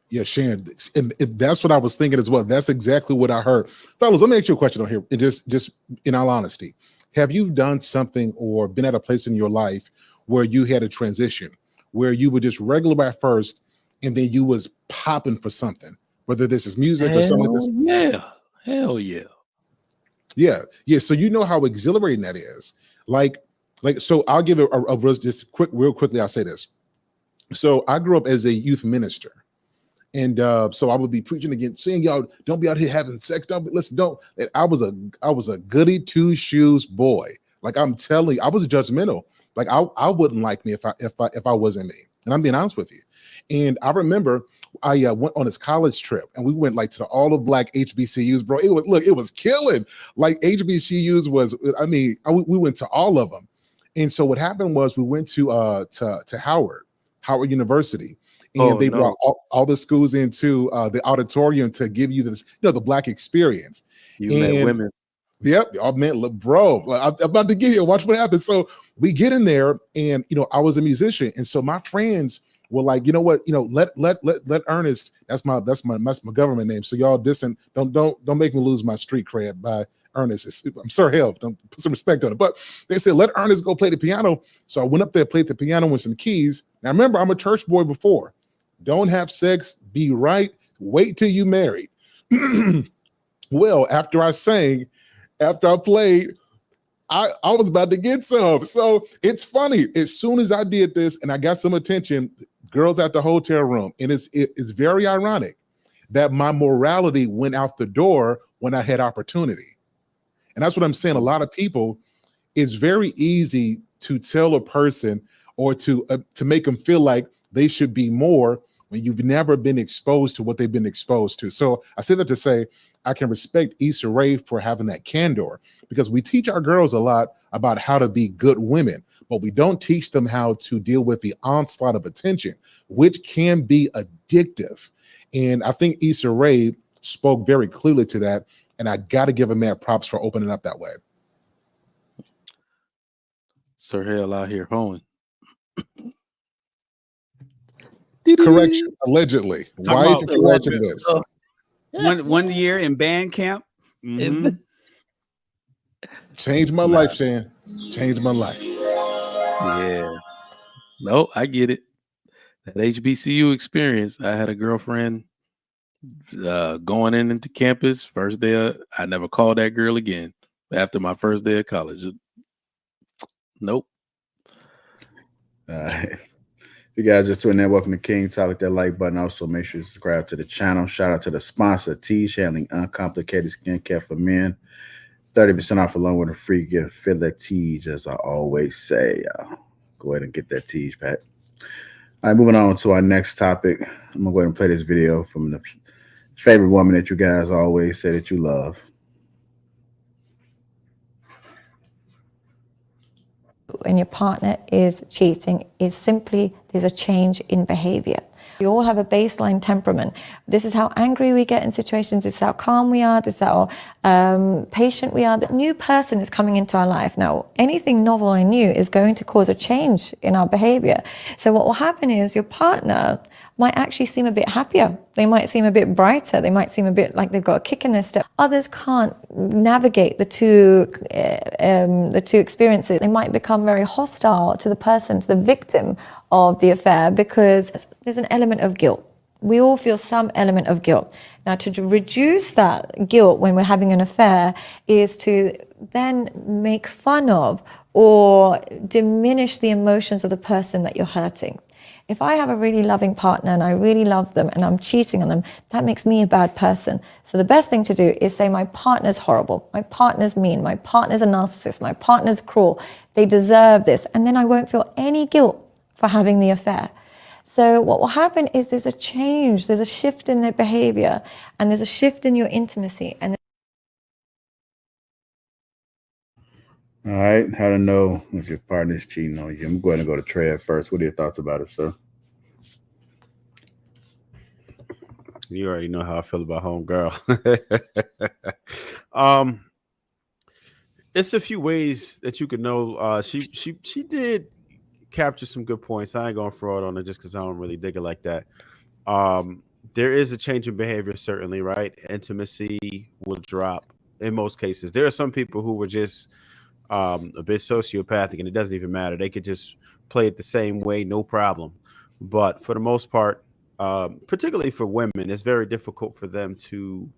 Yeah, Sharon, and that's what I was thinking as well. That's exactly what I heard. Fellas, let me ask you a question on here. And just in all honesty, have you done something or been at a place in your life where you had a transition, where you were just regular at first, and then you was popping for something, whether this is music or something like this? Yeah, hell yeah. Yeah. So you know how exhilarating that is. Like, so I'll give it real quickly. I'll say this. So I grew up as a youth minister. And so I would be preaching against saying, y'all don't be out here having sex. Don't. And I was a goody two shoes boy. Like I'm telling you, I was judgmental. Like I wouldn't like me if I wasn't me. And I'm being honest with you. And I remember I went on this college trip and we went like to the all of black HBCUs, bro. It was killing. Like HBCUs was, we went to all of them. And so what happened was we went to Howard University. And they brought all the schools into the auditorium to give you this, the black experience. You met women. Yep. I met, bro, I'm about to get here. Watch what happens. So we get in there and, I was a musician. And so my friends were like, you know what, let Ernest, that's my government name. So y'all don't make me lose my street cred by Ernest. I'm Sir Help. Don't put some respect on it. But they said, let Ernest go play the piano. So I went up there, played the piano with some keys. Now remember, I'm a church boy before. Don't have sex, be right, wait till you married. Well, after I played, I was about to get some. So it's funny. As soon as I did this and I got some attention, girls at the hotel room, and it's very ironic that my morality went out the door when I had opportunity. And that's what I'm saying. A lot of people, it's very easy to tell a person or to make them feel like they should be more when you've never been exposed to what they've been exposed to. So I say that to say I can respect Issa Rae for having that candor, because we teach our girls a lot about how to be good women, but we don't teach them how to deal with the onslaught of attention, which can be addictive. And I think Issa Rae spoke very clearly to that. And I got to give a man props for opening up that way. Sir Hell out here hoeing. Correction, allegedly. Wife, if you're watching this. One year in band camp. Mm-hmm. Changed my life, Shan. Changed my life. Yeah. No, I get it. That HBCU experience. I had a girlfriend going into campus. First day, I never called that girl again after my first day of college. Nope. All right. If you guys just tuning in, welcome to King Talk. With that like button. Also, make sure you subscribe to the channel. Shout out to the sponsor, Teach, handling uncomplicated skincare for men. 30% off along with a free gift. Feel that Teach, as I always say. Go ahead and get that Teach, Pat. All right, moving on to our next topic. I'm going to go ahead and play this video from the favorite woman that you guys always say that you love. When your partner is cheating, is simply there's a change in behavior. We all have a baseline temperament. This is how angry we get in situations. This is how calm we are. This is how patient we are. The new person is coming into our life. Now, anything novel and new is going to cause a change in our behavior. So what will happen is your partner might actually seem a bit happier. They might seem a bit brighter. They might seem a bit like they've got a kick in their step. Others can't navigate the two experiences. They might become very hostile to the person, to the victim of the affair, because there's an element of guilt. We all feel some element of guilt. Now, to reduce that guilt when we're having an affair is to then make fun of or diminish the emotions of the person that you're hurting. If I have a really loving partner and I really love them and I'm cheating on them, that makes me a bad person. So the best thing to do is say my partner's horrible, my partner's mean, my partner's a narcissist, my partner's cruel, they deserve this. And then I won't feel any guilt for having the affair. So what will happen is there's a change, there's a shift in their behavior, and there's a shift in your intimacy. And all right, how to know if your partner's cheating on you. I'm going to go to Trey first. What are your thoughts about it, sir? You already know how I feel about homegirl. It's a few ways that you could know. She did capture some good points. I ain't going fraud on her just because I don't really dig it like that. Um, there is a change in behavior, certainly, right? Intimacy will drop in most cases. There are some people who were just a bit sociopathic, and it doesn't even matter. They could just play it the same way, no problem. But for the most part, particularly for women, it's very difficult for them to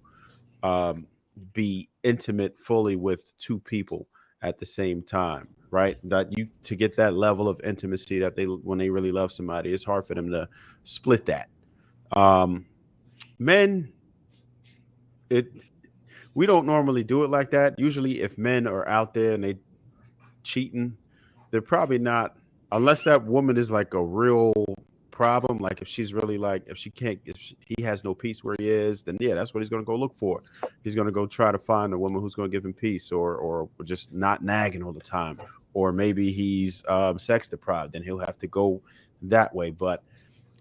um, be intimate fully with two people at the same time, right? That you to get that level of intimacy that they when they really love somebody, it's hard for them to split that. Um, Men, it we don't normally do it like that. Usually, if men are out there and they cheating, they're probably not unless that woman is like a real problem. Like if she's really like if she can't he has no peace where he is, then yeah, that's what he's gonna go look for. He's gonna go try to find a woman who's gonna give him peace or just not nagging all the time. Or maybe he's sex deprived, then he'll have to go that way. But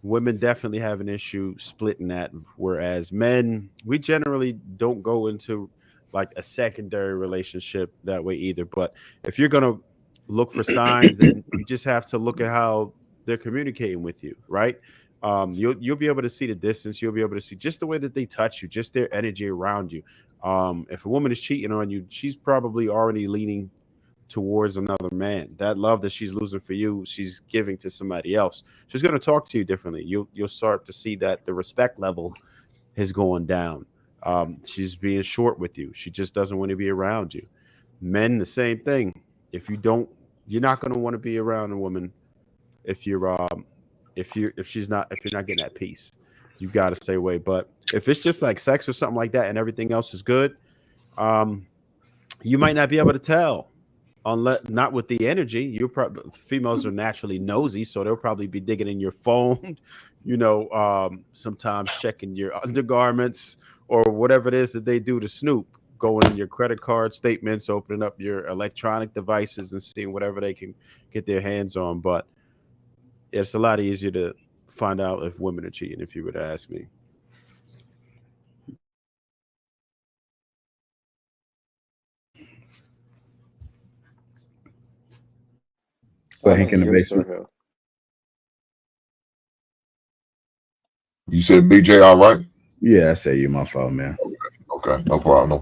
women definitely have an issue splitting that, whereas men, we generally don't go into like a secondary relationship that way either. But if you're gonna look for signs, then you just have to look at how they're communicating with you, right? You'll be able to see the distance. You'll be able to see just the way that they touch you, just their energy around you. If a woman is cheating on you, she's probably already leaning towards another man. That love that she's losing for you, she's giving to somebody else. She's going to talk to you differently. You'll start to see that the respect level is going down. She's being short with you. She just doesn't want to be around you. Men, the same thing. If you don't, you're not going to want to be around a woman if if you're not getting that peace. You got to stay away. But if it's just like sex or something like that and everything else is good, um, you might not be able to tell unless not with the energy. You probably females are naturally nosy, so they'll probably be digging in your phone, sometimes checking your undergarments or whatever it is that they do to snoop, going in your credit card statements, opening up your electronic devices and seeing whatever they can get their hands on. But it's a lot easier to find out if women are cheating, if you would ask me. Go Hank in the basement. You said BJ, all right? Yeah, I say you, my fault, man. Okay, no problem.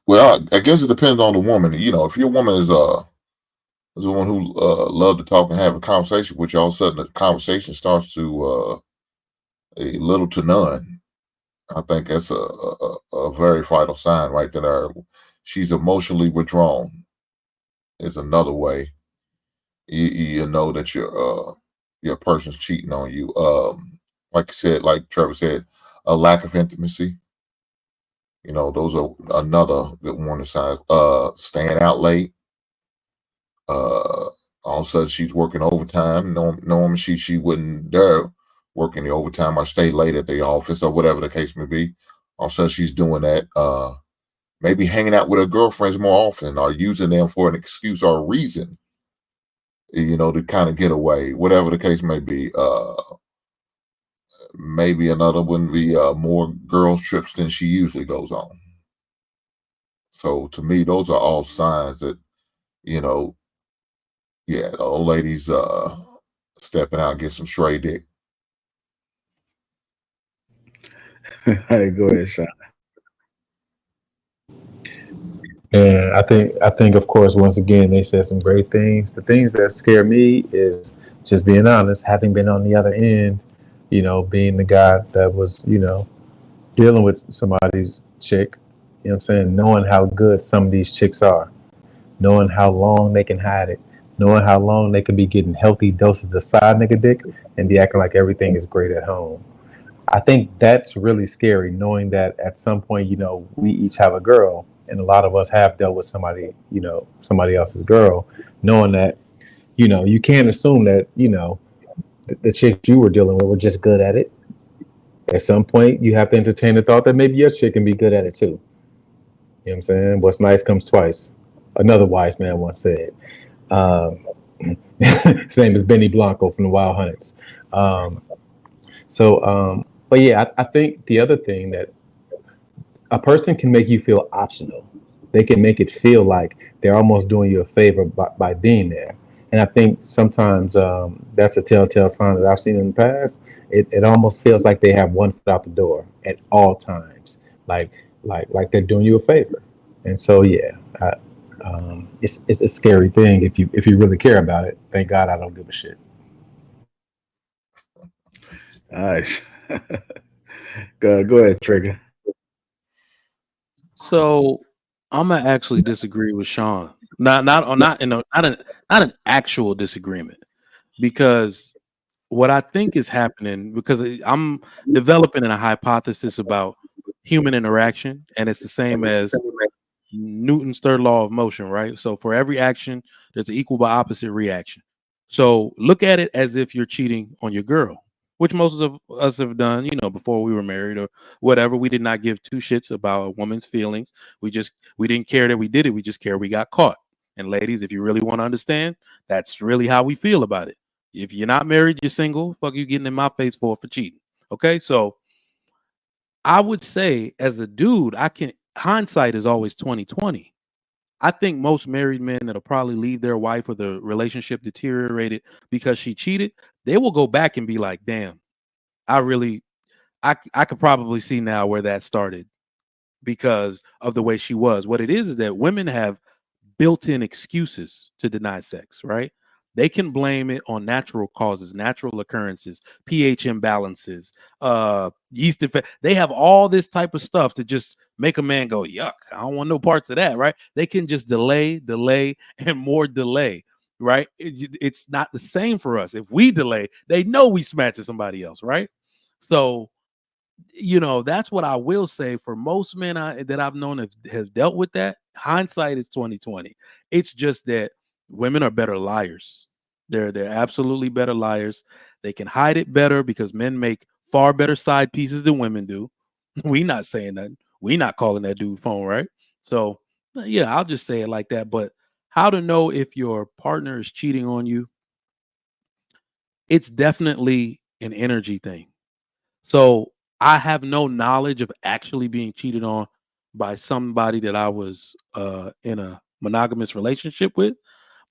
Well, I guess it depends on the woman. If your woman is the one who love to talk and have a conversation with you, all of a sudden the conversation starts to a little to none. I think that's a very vital sign right there. She's emotionally withdrawn. Is another way you know that your person's cheating on you. Like you said, like Trevor said, a lack of intimacy. Those are another good warning signs. Staying out late. All of a sudden she's working overtime. Normally she wouldn't dare work any overtime or stay late at the office or whatever the case may be. All of a sudden she's doing that. Maybe hanging out with her girlfriends more often or using them for an excuse or a reason, to kind of get away, whatever the case may be. Maybe another one be more girls trips than she usually goes on. So to me, those are all signs that, the old ladies stepping out and get some stray dick. Hey, go ahead, Sean. And I think, of course, once again, they said some great things. The things that scare me is just being honest, having been on the other end, being the guy that was, dealing with somebody's chick, what I'm saying, knowing how good some of these chicks are, knowing how long they can hide it, knowing how long they can be getting healthy doses of side nigga dick and be acting like everything is great at home. I think that's really scary, knowing that at some point, we each have a girl, and a lot of us have dealt with somebody else's girl, knowing that, you can't assume that, the chicks you were dealing with were just good at it. At some point, you have to entertain the thought that maybe your chick can be good at it too. You know what I'm saying? What's nice comes twice. Another wise man once said. His name is Benny Blanco from the Wild Hunts. But But yeah, I think the other thing that a person can make you feel optional. They can make it feel like they're almost doing you a favor by being there. And I think sometimes that's a telltale sign that I've seen in the past. It almost feels like they have one foot out the door at all times, like they're doing you a favor. And so yeah, it's a scary thing if you really care about it. Thank God I don't give a shit. Nice. Go ahead, Trigger. So I'm gonna actually disagree with Sean. Not an actual disagreement, because what I think is happening, because I'm developing a hypothesis about human interaction, and it's the same as Newton's third law of motion, right? So for every action, there's an equal but opposite reaction. So look at it as if you're cheating on your girl, which most of us have done, before we were married or whatever. We did not give two shits about a woman's feelings. We didn't care that we did it. We just care we got caught. And ladies, if you really want to understand, that's really how we feel about it. If you're not married, you're single, fuck you getting in my face for cheating. Okay. So I would say, as a dude, hindsight is always 20/20. I think most married men that'll probably leave their wife or the relationship deteriorated because she cheated, they will go back and be like, damn, I could probably see now where that started because of the way she was. What it is that women have built-in excuses to deny sex, right? They can blame it on natural causes, natural occurrences, pH imbalances, yeast infection. They have all this type of stuff to just make a man go, yuck, I don't want no parts of that, right? They can just delay, and more delay, right? It's not the same for us. If we delay, they know we smashing somebody else, right? So, that's what I will say. For most men that I've known have dealt with that, hindsight is 20/20. It's just that women are better liars. They're absolutely better liars. They can hide it better because men make far better side pieces than women do. We not saying that. We not calling that dude phone, right? So yeah, I'll just say it like that. But how to know if your partner is cheating on you? It's definitely an energy thing. So I have no knowledge of actually being cheated on by somebody that I was in a monogamous relationship with,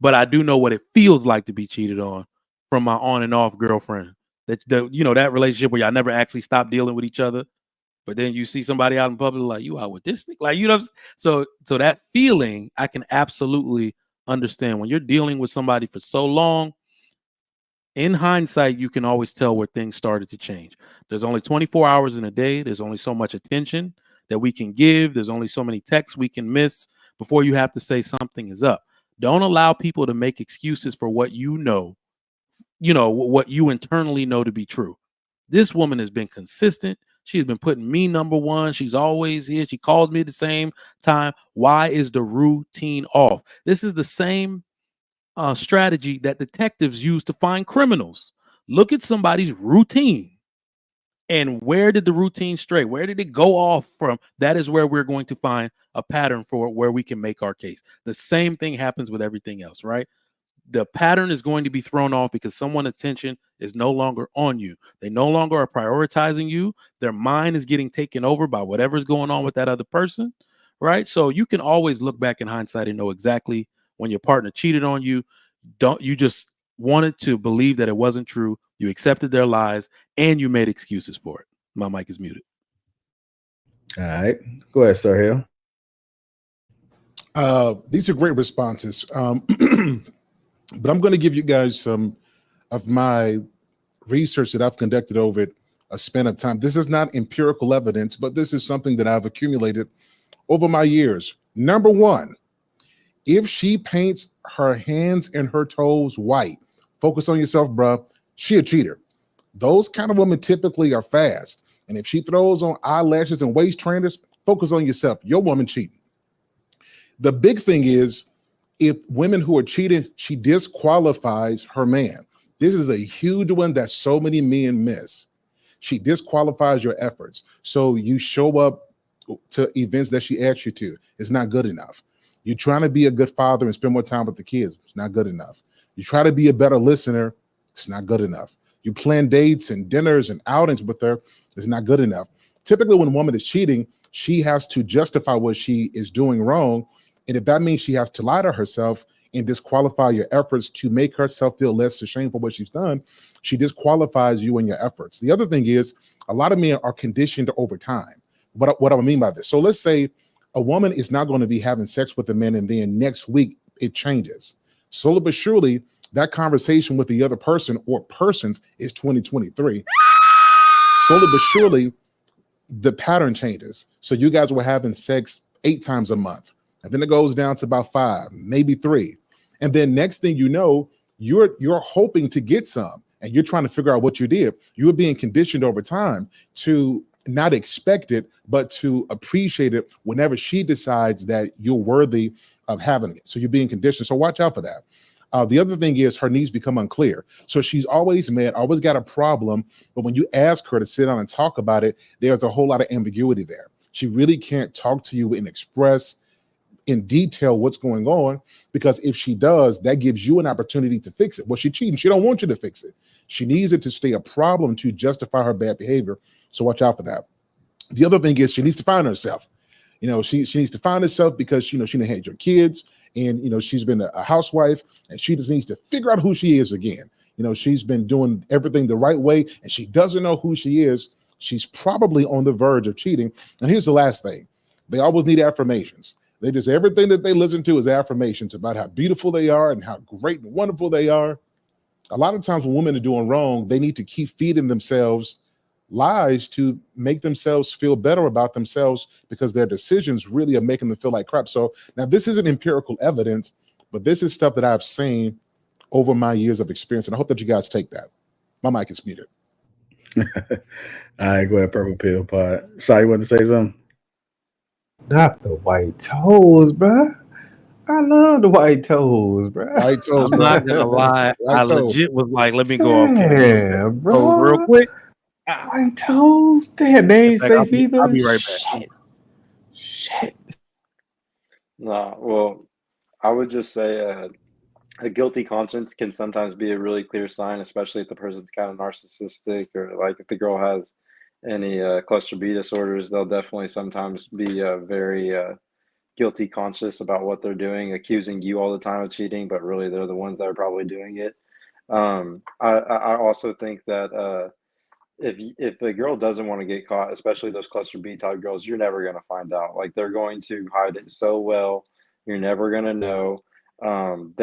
but I do know what it feels like to be cheated on from my on and off girlfriend. That relationship where y'all never actually stopped dealing with each other, but then you see somebody out in public like, you out with this thing, like, so that feeling I can absolutely understand. When you're dealing with somebody for so long, in hindsight, you can always tell where things started to change. There's only 24 hours in a day. There's only so much attention that we can give. There's only so many texts we can miss before you have to say something is up. Don't allow people to make excuses for what what you internally know to be true. This woman has been consistent. She has been putting me number one. She's always here. She calls me at the same time. Why is the routine off? This is the same strategy that detectives use to find criminals. Look at somebody's routine and where did the routine stray? Where did it go off from? That is where we're going to find a pattern for where we can make our case. The same thing happens with everything else, right? The pattern is going to be thrown off because someone's attention is no longer on you. They no longer are prioritizing you. Their mind is getting taken over by whatever's going on with that other person, right? So you can always look back in hindsight and know exactly when your partner cheated on you. You just wanted to believe that it wasn't true. You accepted their lies and you made excuses for it. My mic is muted. All right. Go ahead, Sir Hill. These are great responses. But I'm going to give you guys some of my research that I've conducted over a span of time. This is not empirical evidence, but this is something that I've accumulated over my years. Number one, if she paints her hands and her toes white, focus on yourself, bruh, she a cheater. Those kind of women typically are fast. And if she throws on eyelashes and waist trainers, focus on yourself. Your woman cheating. The big thing is, if women who are cheating, she disqualifies her man. This is a huge one that so many men miss. She disqualifies your efforts. So you show up to events that she asks you to. It's not good enough. You're trying to be a good father and spend more time with the kids. It's not good enough. You try to be a better listener. It's not good enough. You plan dates and dinners and outings with her is not good enough. Typically, when a woman is cheating, she has to justify what she is doing wrong. And if that means she has to lie to herself and disqualify your efforts to make herself feel less ashamed for what she's done, she disqualifies you and your efforts. The other thing is, a lot of men are conditioned over time. What do I mean by this? So let's say a woman is not going to be having sex with a man, and then next week it changes. Slowly but surely, that conversation with the other person or persons is 2023. Slowly but surely, the pattern changes. So you guys were having sex 8 times a month, and then it goes down to about 5, maybe 3. And then next thing you know, you're hoping to get some, and you're trying to figure out what you did. You were being conditioned over time to not expect it, but to appreciate it whenever she decides that you're worthy of having it. So you're being conditioned. So watch out for that. The other thing is her needs become unclear. So she's always mad, always got a problem. But when you ask her to sit down and talk about it, there's a whole lot of ambiguity there. She really can't talk to you and express in detail what's going on, because if she does, that gives you an opportunity to fix it. Well, she's cheating. She don't want you to fix it. She needs it to stay a problem to justify her bad behavior. So watch out for that. The other thing is she needs to find herself. You know, she needs to find herself because, you know, she had your kids, and, you know, she's been a housewife, and she just needs to figure out who she is again. You know, she's been doing everything the right way, and she doesn't know who she is. She's probably on the verge of cheating. And here's the last thing. They always need affirmations. They just, everything that they listen to is affirmations about how beautiful they are and how great and wonderful they are. A lot of times when women are doing wrong, they need to keep feeding themselves lies to make themselves feel better about themselves, because their decisions really are making them feel like crap. So now this isn't empirical evidence, but this is stuff that I've seen over my years of experience. And I hope that you guys take that. My mic is muted. All right, go ahead, Purple Pill Pod. Shaw, you want to say something? Not the white toes, bruh. I love the white toes, bruh. White toes, I'm not gonna lie. White I toes. legit was like, let me go off Yeah, bro. real quick. White toes. Damn, they ain't In fact, safe either. I'll be right back. Shit. Nah, well, I would just say a guilty conscience can sometimes be a really clear sign, especially if the person's kind of narcissistic, or like if the girl has any cluster B disorders, they'll definitely sometimes be very guilty conscious about what they're doing, accusing you all the time of cheating, but really they're the ones that are probably doing it. I also think that if the girl doesn't want to get caught, especially those cluster B type girls, you're never going to find out. Like, they're going to hide it so well, you're never going to know. And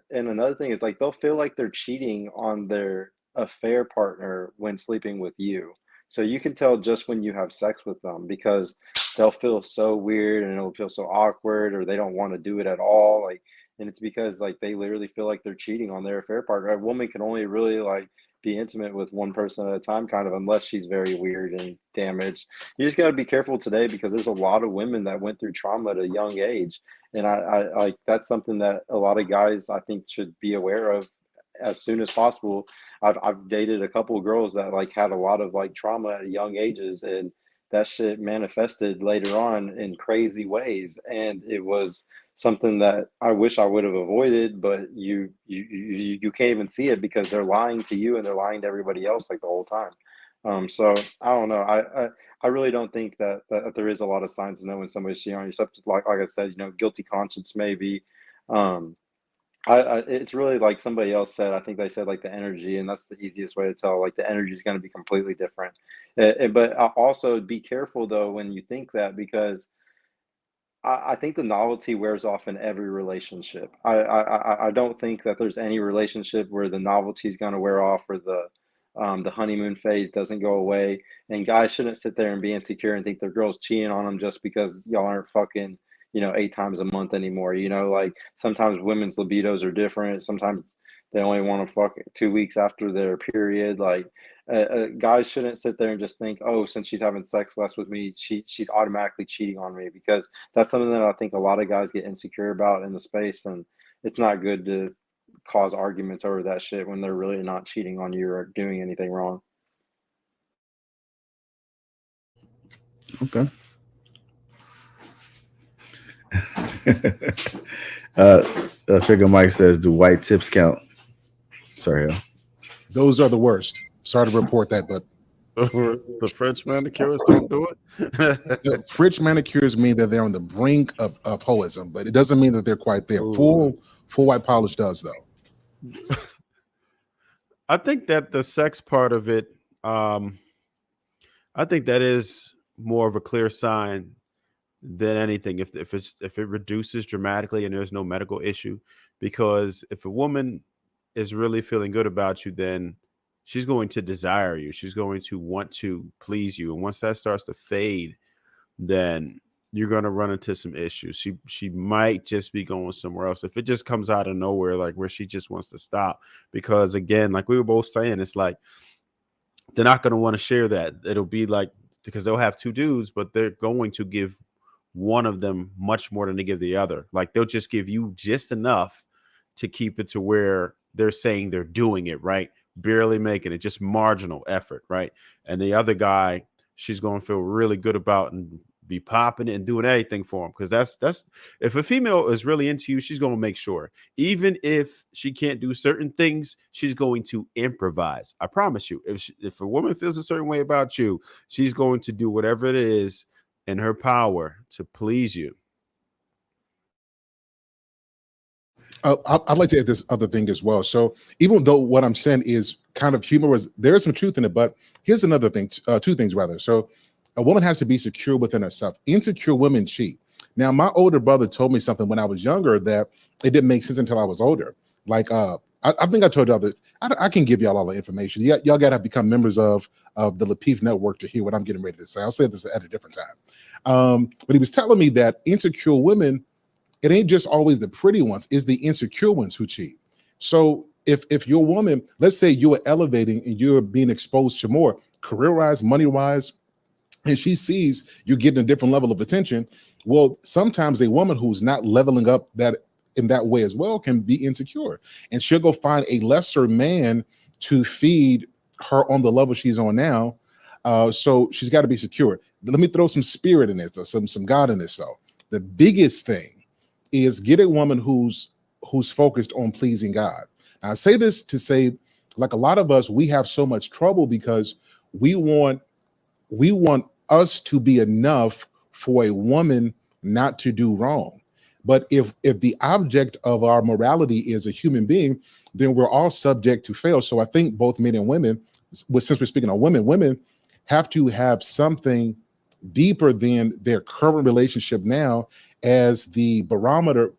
another thing is, like, they'll feel like they're cheating on their affair partner when sleeping with you. So you can tell just when you have sex with them, because they'll feel so weird and it'll feel so awkward, or they don't want to do it at all. Like, and it's because, like, they literally feel like they're cheating on their affair partner. A woman can only really, like, be intimate with one person at a time, kind of, unless she's very weird and damaged. You just got to be careful today, because there's a lot of women that went through trauma at a young age. And I like, that's something that a lot of guys, I think, should be aware of as soon as possible. I've dated a couple of girls that, like, had a lot of, like, trauma at young ages, and that shit manifested later on in crazy ways. And it was something that I wish I would have avoided, but you can't even see it, because they're lying to you and they're lying to everybody else, like, the whole time. So I don't know. I really don't think that there is a lot of signs to know when somebody's cheating on you. Like I said, you know, guilty conscience maybe. It's really like somebody else said. I think they said, like, the energy, and that's the easiest way to tell. Like, the energy is going to be completely different. But also be careful though when you think that, because I think the novelty wears off in every relationship. I don't think that there's any relationship where the novelty is going to wear off, or the honeymoon phase doesn't go away. And guys shouldn't sit there and be insecure and think their girl's cheating on them just because y'all aren't fucking, you know, 8 times a month anymore. You know, like, sometimes women's libidos are different. Sometimes they only want to fuck 2 weeks after their period. Like, guys shouldn't sit there and just think, oh, since she's having sex less with me, she's automatically cheating on me, because that's something that I think a lot of guys get insecure about in the space. And it's not good to cause arguments over that shit when they're really not cheating on you or doing anything wrong. Okay. Sugar Mike says, do white tips count? Sorry, Those are the worst. Sorry to report that, but the French manicurists don't do it. the French manicures mean that they're on the brink of hoism, but it doesn't mean that they're quite there. Full white polish does, though. I think that the sex part of it, I think that is more of a clear sign than anything. If it reduces dramatically and there's no medical issue, because if a woman is really feeling good about you, then she's going to desire you. She's going to want to please you, and once that starts to fade, then you're going to run into some issues. She might just be going somewhere else if it just comes out of nowhere, like where she just wants to stop. Because again, like we were both saying, it's like they're not going to want to share that. It'll be like, because they'll have two dudes, but they're going to give one of them much more than they give the other. Like they'll just give you just enough to keep it to where they're saying they're doing it right, barely making it, just marginal effort, right? And the other guy, she's going to feel really good about and be popping it and doing anything for him, because that's if a female is really into you, she's going to make sure, even if she can't do certain things, she's going to improvise. I promise you, if a woman feels a certain way about you, she's going to do whatever it is in her power to please you. I'd like to add this other thing as well. So even though what I'm saying is kind of humorous, there is some truth in it, but here's another thing, two things rather. So a woman has to be secure within herself. Insecure women cheat. Now, my older brother told me something when I was younger that it didn't make sense until I was older. Like, I think I told y'all that I can give y'all all the information. Y'all got to become members of the Lapeef Network to hear what I'm getting ready to say. I'll say this at a different time. But he was telling me that insecure women, it ain't just always the pretty ones, it's the insecure ones who cheat. So if your woman, let's say you are elevating and you're being exposed to more career-wise, money-wise, and she sees you're getting a different level of attention, well, sometimes a woman who's not leveling up that in that way as well can be insecure, and she'll go find a lesser man to feed her on the level she's on now. So she's got to be secure. Let me throw some spirit in this, though, some God in this. Though the biggest thing is get a woman who's focused on pleasing God. Now, I say this to say, like a lot of us, we have so much trouble because we want us to be enough for a woman not to do wrong. But if the object of our morality is a human being, then we're all subject to fail. So I think both men and women, since we're speaking of women have to have something deeper than their current relationship now as the barometer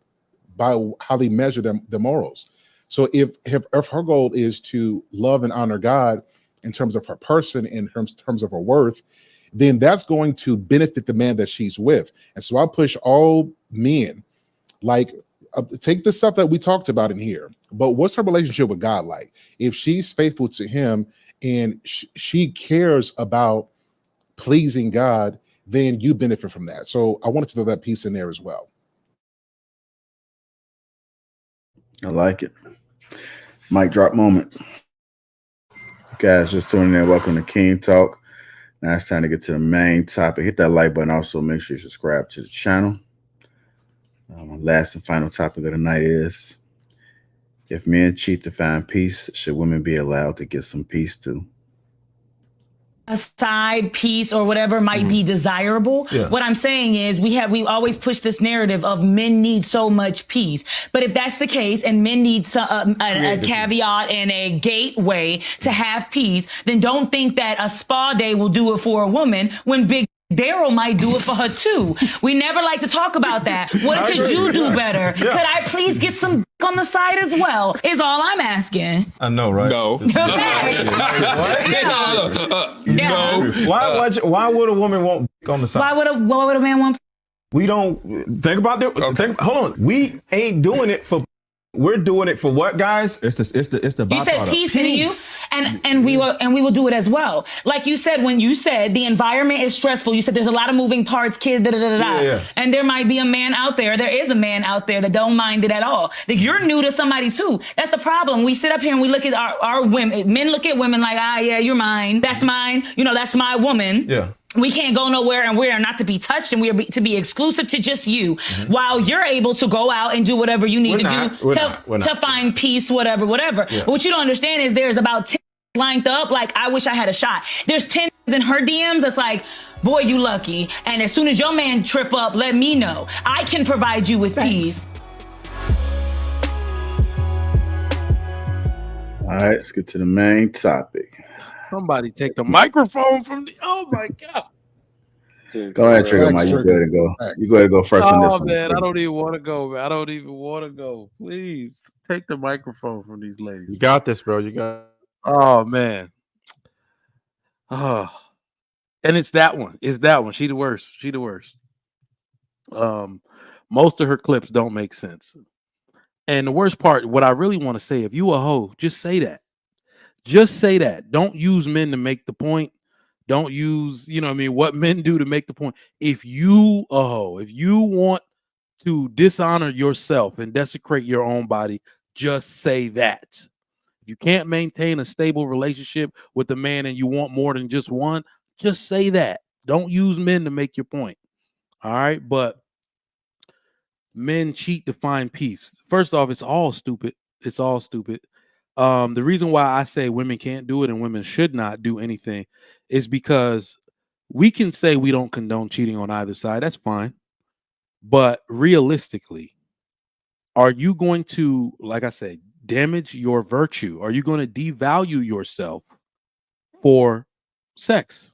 by how they measure their morals. So if her goal is to love and honor God in terms of her person, in terms of her worth, then that's going to benefit the man that she's with. And so I push all men, like, take the stuff that we talked about in here, but what's her relationship with God like? If she's faithful to him and she cares about pleasing God, then you benefit from that. So I wanted to throw that piece in there as well. I like it. Mic drop moment. Guys, just tuning in. Welcome to King Talk. Now it's time to get to the main topic. Hit that like button. Also, make sure you subscribe to the channel. My last and final topic of the night is, if men cheat to find peace, should women be allowed to get some peace too? A side piece or whatever might be desirable. Yeah. What I'm saying is we always push this narrative of men need so much peace. But if that's the case and men need a caveat and a gateway to have peace, then don't think that a spa day will do it for a woman when Big Daryl might do it for her too. We never like to talk about that. What could you do better? Yeah. Could I please get some on the side as well? Is all I'm asking. I know, right? No. No. Why would a woman want on the side? Why would a man want? We don't think about that. Okay. Hold on. We ain't doing it for. We're doing it for what, guys? It's the You said peace to you, and we will do it as well. Like you said, when you said the environment is stressful, you said there's a lot of moving parts, kids, Yeah. And there might be a man out there. There is a man out there that don't mind it at all. Like, you're new to somebody too. That's the problem. We sit up here and we look at our women. Men look at women like, yeah, you're mine. That's mine. That's my woman. Yeah. We can't go nowhere, and we are not to be touched, and we are to be exclusive to just you, while you're able to go out and do whatever you need to find peace, whatever. Yeah. But what you don't understand is there's about 10 lined up, like, I wish I had a shot. There's 10 in her DMs that's like, boy, you lucky. And as soon as your man trip up, let me know. I can provide you with peace. All right, let's get to the main topic. Somebody take the microphone from the. Oh my god! Dude, Go ahead, Trigger Mike. You go ahead and go. You go ahead and go first on this Oh one. man, I don't even want to go. Man. I don't even want to go. Please take the microphone from these ladies. You got this, bro. You got. Oh man. Oh, and it's that one. It's that one. She the worst. She the worst. Most of her clips don't make sense. And the worst part, what I really want to say, if you a hoe, just say that. Just say that. Don't use men to make the point. Don't use, you know what I mean, what men do to make the point. If you a hoe, if you want to dishonor yourself and desecrate your own body, just say that. If you can't maintain a stable relationship with a man and you want more than just one, just say that. Don't use men to make your point. All right. But men cheat to find peace. First off, it's all stupid. It's all stupid. The reason why I say women can't do it and women should not do anything is because we can say we don't condone cheating on either side. That's fine. But realistically, are you going to, like I said, damage your virtue? Are you going to devalue yourself for sex?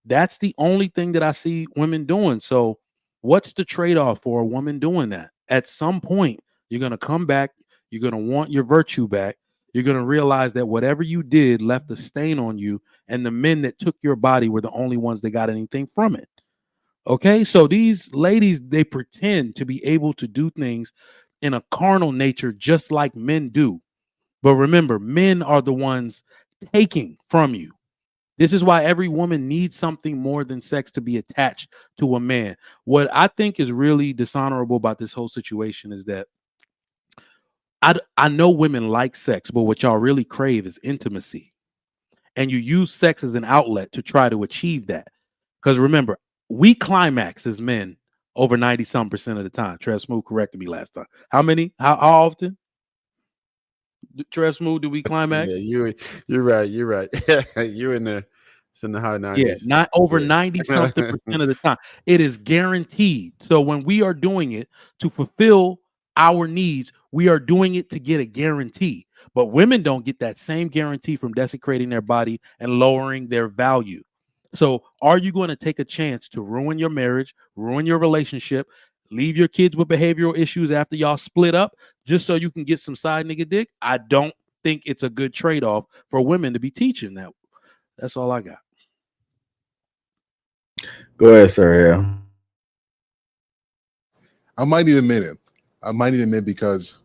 That's the only thing that I see women doing. So what's the trade-off for a woman doing that? At some point, you're going to come back. You're going to want your virtue back. You're going to realize that whatever you did left a stain on you, and the men that took your body were the only ones that got anything from it. Okay, so these ladies, they pretend to be able to do things in a carnal nature just like men do. But remember, men are the ones taking from you. This is why every woman needs something more than sex to be attached to a man. What I think is really dishonorable about this whole situation is that I know women like sex, but what y'all really crave is intimacy. And you use sex as an outlet to try to achieve that. Because remember, we climax as men over 90-some% of the time. Trev Smooth corrected me last time. How many? How often? Trev Smooth, do we climax? Yeah, you're right. You're right. You're in the, it's in the high 90s. Yeah, not over 90-something% of the time. It is guaranteed. So when we are doing it to fulfill our needs, we are doing it to get a guarantee. But women don't get that same guarantee from desecrating their body and lowering their value. So are you going to take a chance to ruin your marriage, ruin your relationship, leave your kids with behavioral issues after y'all split up just so you can get some side nigga dick? I don't think it's a good trade-off for women to be teaching that. That's all I got. Go ahead, sir. Yeah. I might need a minute. Because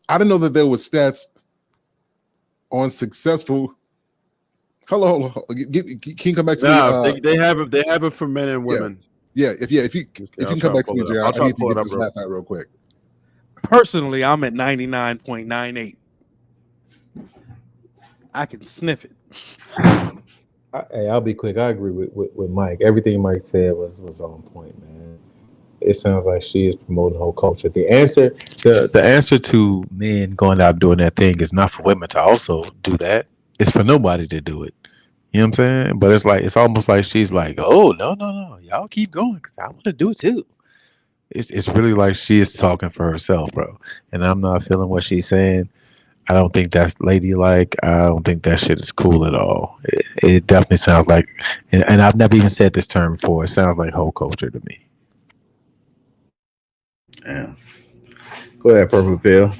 I didn't know that there was stats on successful. Hello. Can you come back to me? They have it for men and women. Yeah. If you can come back to me, Jared, I need to get this map out real quick. Personally, I'm at 99.98. I can sniff it. Hey, I'll be quick. I agree with Mike. Everything Mike said was on point, man. It sounds like she is promoting whole culture. The answer to men going out doing that thing is not for women to also do that. It's for nobody to do it. You know what I'm saying? But it's almost like she's like, oh no, y'all keep going because I want to do it too. It's really like she is talking for herself, bro. And I'm not feeling what she's saying. I don't think that's ladylike. I don't think that shit is cool at all. It definitely sounds like, and I've never even said this term before. It sounds like whole culture to me. Yeah. Go ahead, Purple Pill.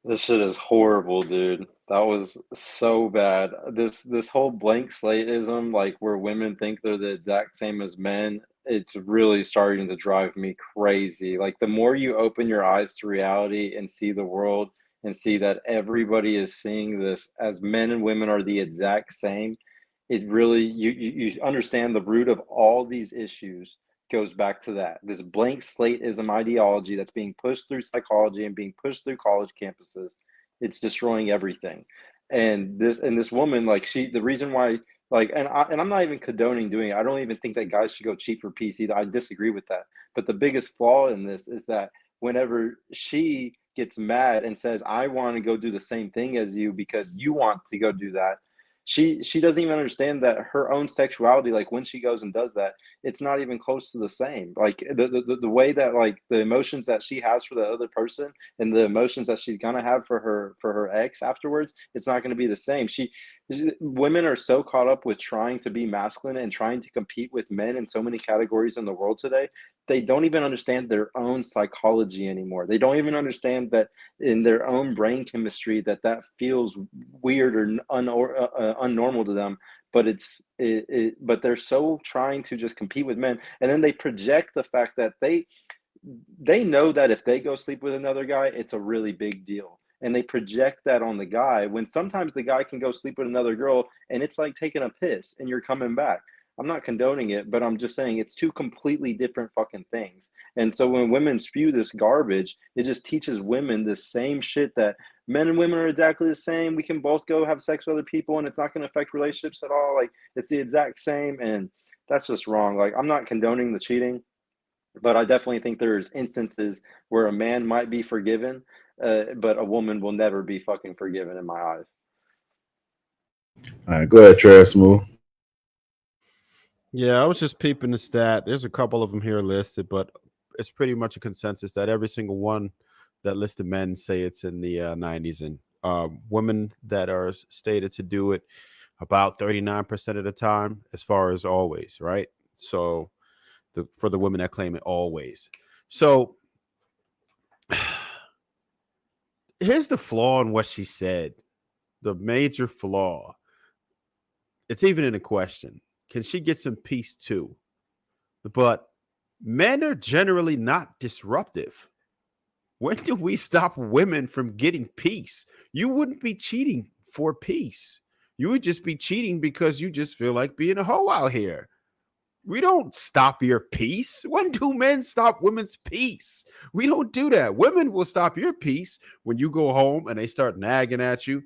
This shit is horrible, dude. That was so bad. This whole blank slateism, like where women think they're the exact same as men, it's really starting to drive me crazy. Like the more you open your eyes to reality and see the world and see that everybody is seeing this as men and women are the exact same, it really you understand the root of all these issues goes back to that. This blank slateism ideology that's being pushed through psychology and being pushed through college campuses. It's destroying everything. And this woman, like the reason why, like, and I'm not even condoning doing it. I don't even think that guys should go cheat for peace either. I disagree with that. But the biggest flaw in this is that whenever she gets mad and says, I want to go do the same thing as you because you want to go do that, she doesn't even understand that her own sexuality, like when she goes and does that, it's not even close to the same. Like the way that, like, the emotions that she has for the other person and the emotions that she's gonna have for her ex afterwards, it's not going to be the same. Women are so caught up with trying to be masculine and trying to compete with men in so many categories in the world today, they don't even understand their own psychology anymore. They don't even understand that in their own brain chemistry that feels weird or unnormal to them. But but they're so trying to just compete with men, and then they project the fact that they know that if they go sleep with another guy, it's a really big deal. And they project that on the guy when sometimes the guy can go sleep with another girl and it's like taking a piss and you're coming back. I'm not condoning it, but I'm just saying it's two completely different fucking things. And so when women spew this garbage, it just teaches women the same shit that men and women are exactly the same. We can both go have sex with other people and it's not going to affect relationships at all. Like, it's the exact same. And that's just wrong. Like, I'm not condoning the cheating, but I definitely think there's instances where a man might be forgiven, but a woman will never be fucking forgiven in my eyes. All right, go ahead, Trash Smooth. Yeah, I was just peeping the stat. There's a couple of them here listed, but it's pretty much a consensus that every single one that listed men say it's in the 90s, and women that are stated to do it about 39% of the time, as far as always, right? So for the women that claim it always. So here's the flaw in what she said. The major flaw. It's even in a question. Can she get some peace too? But men are generally not disruptive. When do we stop women from getting peace? You wouldn't be cheating for peace. You would just be cheating because you just feel like being a hoe out here. We don't stop your peace. When do men stop women's peace? We don't do that. Women will stop your peace when you go home and they start nagging at you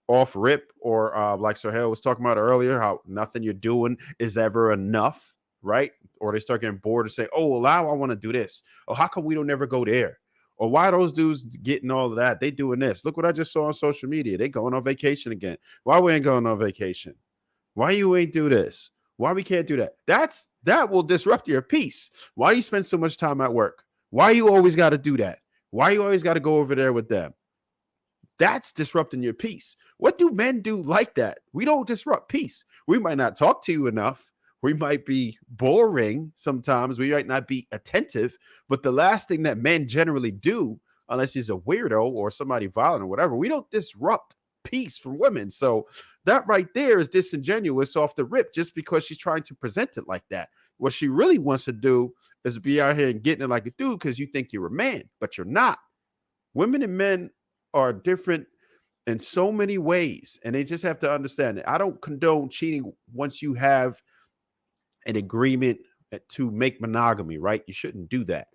off rip, or like Sohail was talking about earlier, how nothing you're doing is ever enough, right? Or they start getting bored and say, oh, well, now I want to do this. Or how come we don't ever go there? Or why are those dudes getting all of that? They doing this. Look what I just saw on social media. They going on vacation again. Why we ain't going on vacation? Why you ain't do this? Why we can't do that? That will disrupt your peace. Why you spend so much time at work? Why you always got to do that? Why you always got to go over there with them? That's disrupting your peace. What do men do like that? We don't disrupt peace. We might not talk to you enough. We might be boring sometimes. We might not be attentive. But the last thing that men generally do, unless he's a weirdo or somebody violent or whatever, we don't disrupt peace from women. So that right there is disingenuous off the rip, just because she's trying to present it like that. What she really wants to do is be out here and getting it like a dude because you think you're a man, but you're not. Women and men are different in so many ways, and they just have to understand it. I don't condone cheating once you have an agreement to make monogamy, right? You shouldn't do that.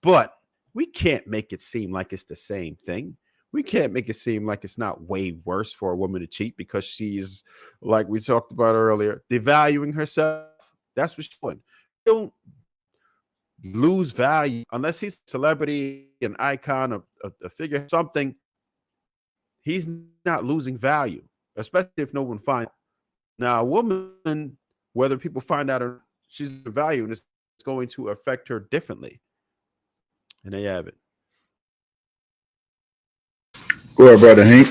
But we can't make it seem like it's the same thing. We can't make it seem like it's not way worse for a woman to cheat because she's, like we talked about earlier, devaluing herself. That's what she's doing. Don't lose value unless he's a celebrity, an icon, a figure, something. He's not losing value, especially if no one finds. Now, a woman, whether people find out or she's a value, and it's going to affect her differently. And there you have it. Go ahead, brother Hank.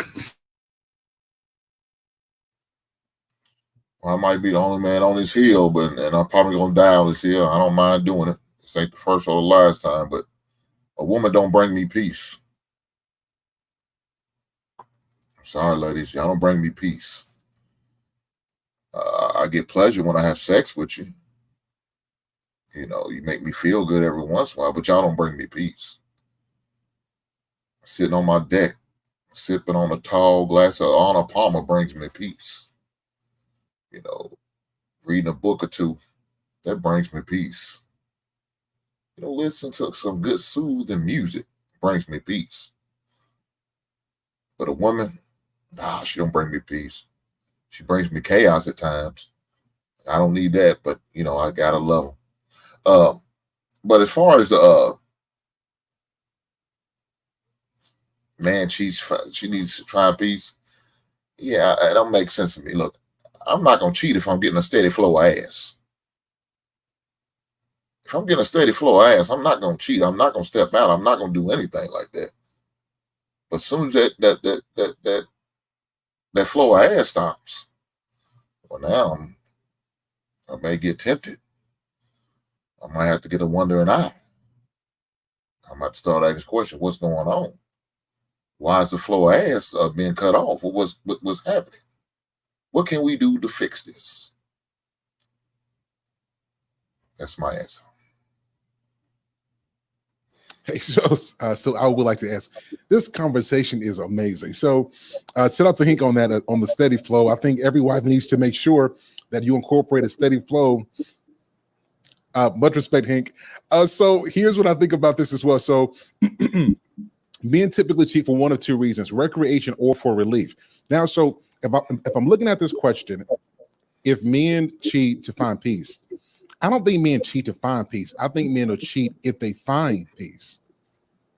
Well, I might be the only man on this hill, and I'm probably gonna die on this hill. I don't mind doing it. This ain't the first or the last time, but a woman don't bring me peace. Sorry, ladies, y'all don't bring me peace. I get pleasure when I have sex with you. You know, you make me feel good every once in a while, but y'all don't bring me peace. Sitting on my deck, sipping on a tall glass of Arnold Palmer brings me peace. You know, reading a book or two, that brings me peace. You know, listen to some good soothing music brings me peace. But a woman, she don't bring me peace. She brings me chaos at times. I don't need that, but, you know, I gotta love them. But as far as man, she needs to find peace. Yeah, it don't make sense to me. Look, I'm not gonna cheat if I'm getting a steady flow of ass. If I'm getting a steady flow of ass, I'm not gonna cheat. I'm not gonna step out. I'm not gonna do anything like that. But as soon as that flow of ass stops, well, now I may get tempted. I might have to get a wondering eye. I might start asking this question: what's going on? Why is the flow of ass being cut off? What's happening? What can we do to fix this? That's my answer. Hey, so I would like to ask. This conversation is amazing. So, shout out to Hink on that on the steady flow. I think every wife needs to make sure that you incorporate a steady flow. Much respect, Hink. So here's what I think about this as well. So, men typically cheat for one of two reasons: recreation or for relief. Now, so if I'm looking at this question, if men cheat to find peace, I don't think men cheat to find peace. I think men will cheat if they find peace.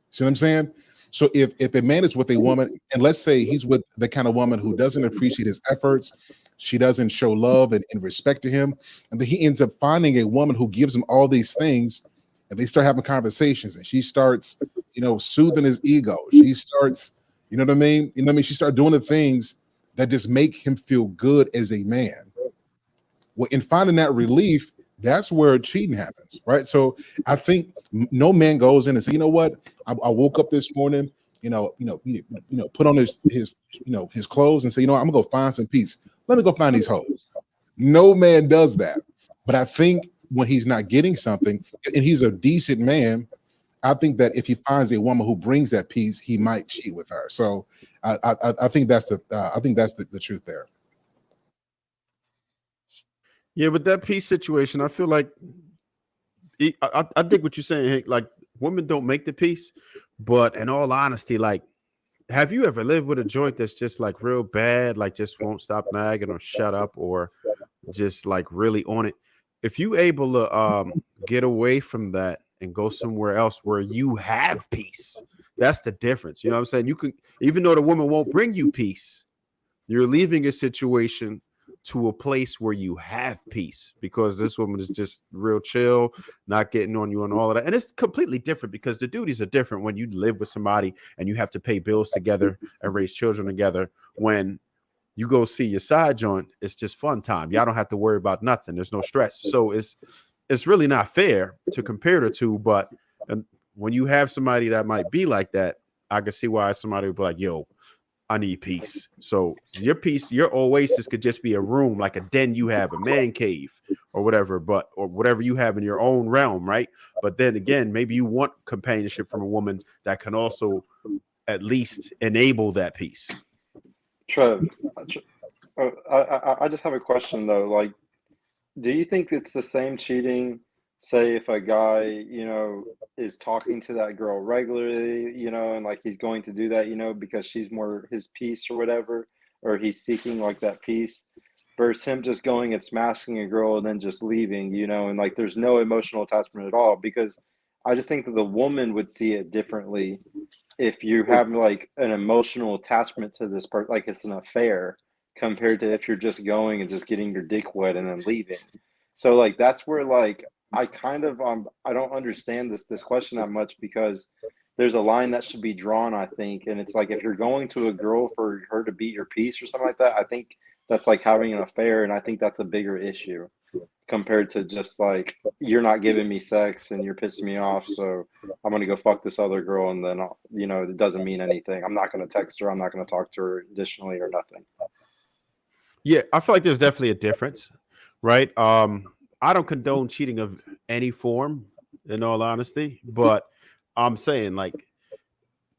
See what I'm saying? So if a man is with a woman, and let's say he's with the kind of woman who doesn't appreciate his efforts, she doesn't show love and respect to him, and then he ends up finding a woman who gives him all these things, and they start having conversations, and she starts, soothing his ego. She starts, you know what I mean? She starts doing the things that just make him feel good as a man. Well, in finding that relief, that's where cheating happens, right? So I think no man goes in and says, you know what? I woke up this morning, put on his clothes and say, I'm gonna go find some peace. Let me go find these hoes. No man does that. But I think when he's not getting something and he's a decent man, I think that if he finds a woman who brings that peace, he might cheat with her. So I think that's the truth there. Yeah, with that peace situation, I feel like I think what you're saying, Hank, like women don't make the peace, but in all honesty, like, have you ever lived with a joint that's just like real bad, like just won't stop nagging or shut up or just like really on it? If you able to get away from that and go somewhere else where you have peace, that's the difference. You know what I'm saying? You can, even though the woman won't bring you peace, you're leaving a situation to a place where you have peace because this woman is just real chill, not getting on you and all of that. And it's completely different because the duties are different when you live with somebody and you have to pay bills together and raise children together. When you go see your side joint, it's just fun time. Y'all don't have to worry about nothing. There's no stress. So it's really not fair to compare the two. But when you have somebody that might be like that, I can see why somebody would be like, yo, I need peace. So your peace, your oasis could just be a room, like a den you have, a man cave or whatever, or whatever you have in your own realm, right? But then again, maybe you want companionship from a woman that can also at least enable that peace. Trev, I just have a question though. Like, do you think it's the same cheating? Say if a guy, is talking to that girl regularly, and like he's going to do that, because she's more his peace or whatever, or he's seeking like that peace, versus him just going and smashing a girl and then just leaving, and like there's no emotional attachment at all. Because I just think that the woman would see it differently if you have like an emotional attachment to this person, like it's an affair, compared to if you're just going and just getting your dick wet and then leaving. So like that's where like I kind of I don't understand this question that much, because there's a line that should be drawn, I think, and it's like if you're going to a girl for her to beat your peace or something like that, I think that's like having an affair, and I think that's a bigger issue compared to just like you're not giving me sex and you're pissing me off, so I'm gonna go fuck this other girl, and then it doesn't mean anything. I'm not gonna text her, I'm not gonna talk to her additionally or nothing. Yeah, I feel like there's definitely a difference, right? I don't condone cheating of any form, in all honesty, but I'm saying like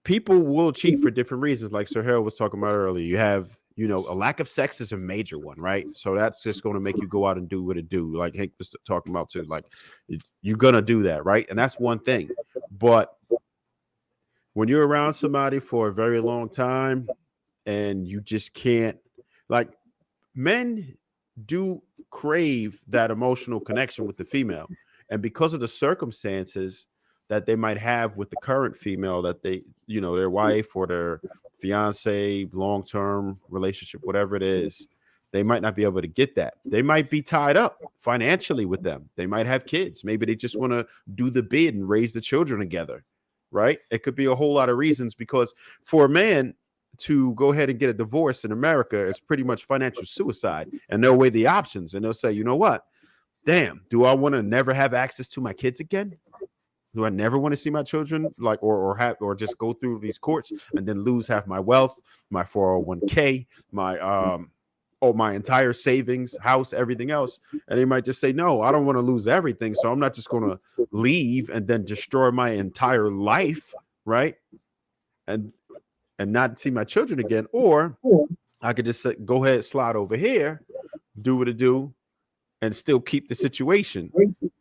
people will cheat for different reasons. Like Sir Harold was talking about earlier, you have, a lack of sex is a major one, right? So that's just going to make you go out and do what it do. Like Hank was talking about too, like you're going to do that, right? And that's one thing. But when you're around somebody for a very long time and you just can't, like, men do crave that emotional connection with the female, and because of the circumstances, that they might have with the current female that they, you know, their wife or their fiance, long-term relationship, whatever it is, they might not be able to get that. They might be tied up financially with them. They might have kids. Maybe they just want to do the bid and raise the children together, right? It could be a whole lot of reasons, because for a man to go ahead and get a divorce in America is pretty much financial suicide, and they'll weigh the options and they'll say, you know what? Damn, do I want to never have access to my kids again? Do I never want to see my children, like, or just go through these courts and then lose half my wealth, my 401k, my entire savings, house, everything else? And they might just say, no, I don't want to lose everything, so I'm not just going to leave and then destroy my entire life, right? And not see my children again. Or I could just go ahead, slide over here, do what it do, and still keep the situation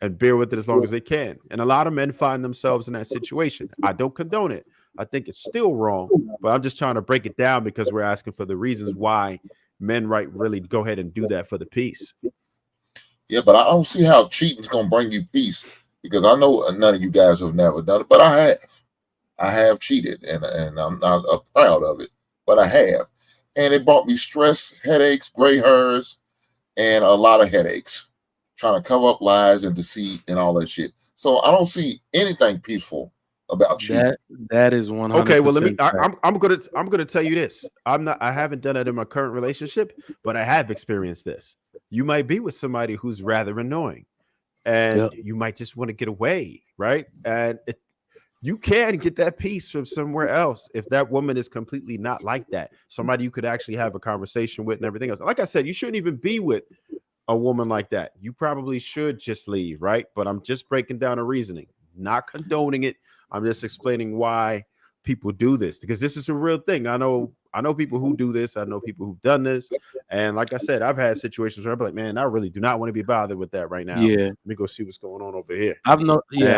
and bear with it as long as they can. And a lot of men find themselves in that situation. I don't condone it. I think it's still wrong, but I'm just trying to break it down because we're asking for the reasons why men really go ahead and do that for the peace. Yeah, but I don't see how cheating's gonna bring you peace, because I know none of you guys have never done it, but I have. I have cheated, and I'm not proud of it, but I have. And it brought me stress, headaches, gray hairs, and a lot of headaches, trying to cover up lies and deceit and all that shit. So I don't see anything peaceful about cheating. That is 100%. Okay, well, I'm gonna tell you this. I haven't done it in my current relationship, but I have experienced this. You might be with somebody who's rather annoying, and you might just want to get away, right? And you can get that peace from somewhere else if that woman is completely not like that. Somebody you could actually have a conversation with and everything else. Like I said, you shouldn't even be with a woman like that. You probably should just leave, right? But I'm just breaking down a reasoning, not condoning it. I'm just explaining why people do this, because this is a real thing. I know people who do this. I know people who've done this. And like I said, I've had situations where I'm like, man, I really do not want to be bothered with that right now. Yeah. Let me go see what's going on over here. I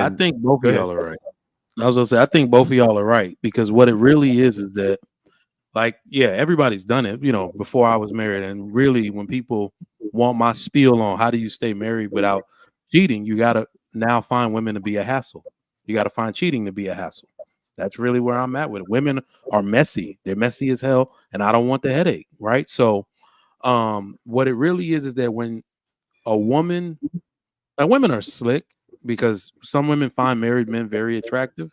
think both of y'all are right. I was gonna say, I think both of y'all are right, because what it really is that, like, yeah, everybody's done it, you know, before I was married. And really, when people want my spiel on how do you stay married without cheating, you got to now find women to be a hassle. You got to find cheating to be a hassle. That's really where I'm at with it. Women are messy. They're messy as hell, and I don't want the headache, right? So what it really is that when a woman, women are slick, because some women find married men very attractive,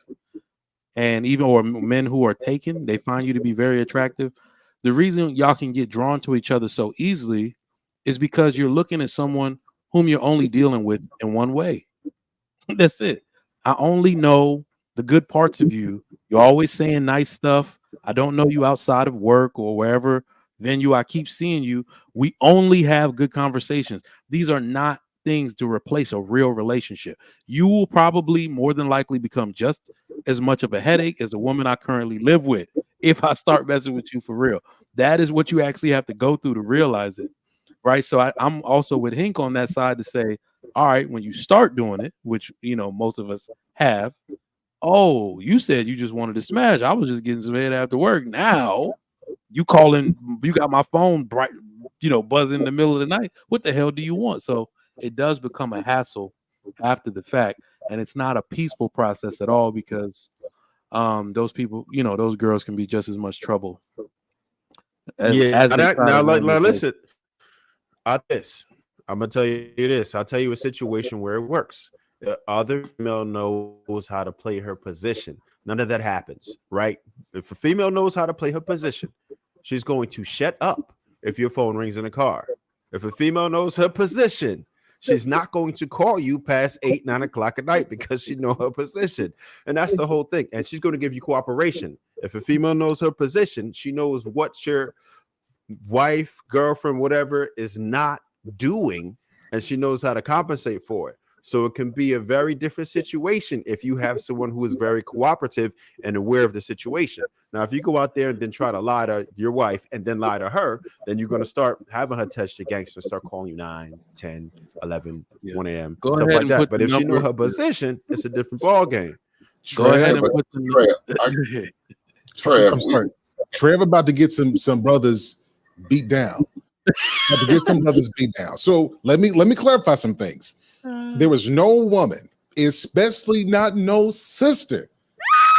and or men who are taken, they find you to be very attractive. The reason y'all can get drawn to each other so easily is because you're looking at someone whom you're only dealing with in one way. That's it. I only know the good parts of you. You're always saying nice stuff. I don't know you outside of work or wherever venue I keep seeing you. We only have good conversations. These are not things to replace a real relationship. You will probably more than likely become just as much of a headache as the woman I currently live with if I start messing with you for real. That is what you actually have to go through to realize it, right? So I'm also with Hink on that side to say, all right, when you start doing it, which, you know, most of us have, oh, you said you just wanted to smash. I was just getting some head after work. Now you calling, you got my phone bright, you know, buzzing in the middle of the night. What the hell do you want? So it does become a hassle after the fact, and it's not a peaceful process at all, because those people, you know, those girls can be just as much trouble. Listen, I'm gonna tell you this. I'll tell you a situation where it works. The other female knows how to play her position. None of that happens, right? If a female knows how to play her position, she's going to shut up if your phone rings in the car. If a female knows her position, she's not going to call you past 8, 9 o'clock at night, because she knows her position. And that's the whole thing. And she's going to give you cooperation. If a female knows her position, she knows what your wife, girlfriend, whatever is not doing, and she knows how to compensate for it. So it can be a very different situation if you have someone who is very cooperative and aware of the situation. Now, if you go out there and then try to lie to your wife and then lie to her, then you're going to start having her text your gangster, start calling you 9, 10, 11, 1 a.m., stuff like that. But if she know her position, it's a different ball game. Go ahead and put the Trev about to get some brothers beat down. About to get some brothers beat down. So let me clarify some things. There was no woman especially not no sister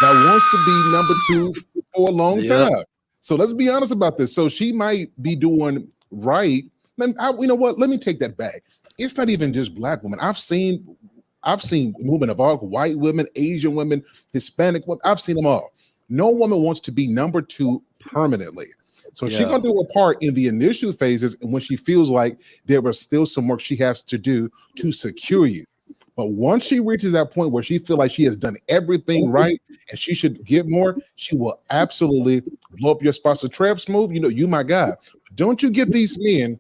that wants to be number 2 for a long time. So let's be honest about this. So she might be doing right. You know what? Let me take that back. It's not even just black women. I've seen women of all, white women, Asian women, Hispanic women. I've seen them all. No woman wants to be number 2 permanently. So she's gonna do her part in the initial phases, and when she feels like there was still some work she has to do to secure you. But once she reaches that point where she feels like she has done everything right and she should get more, she will absolutely blow up your spot. So Trev Smooth, you know, you my guy. Don't you get these men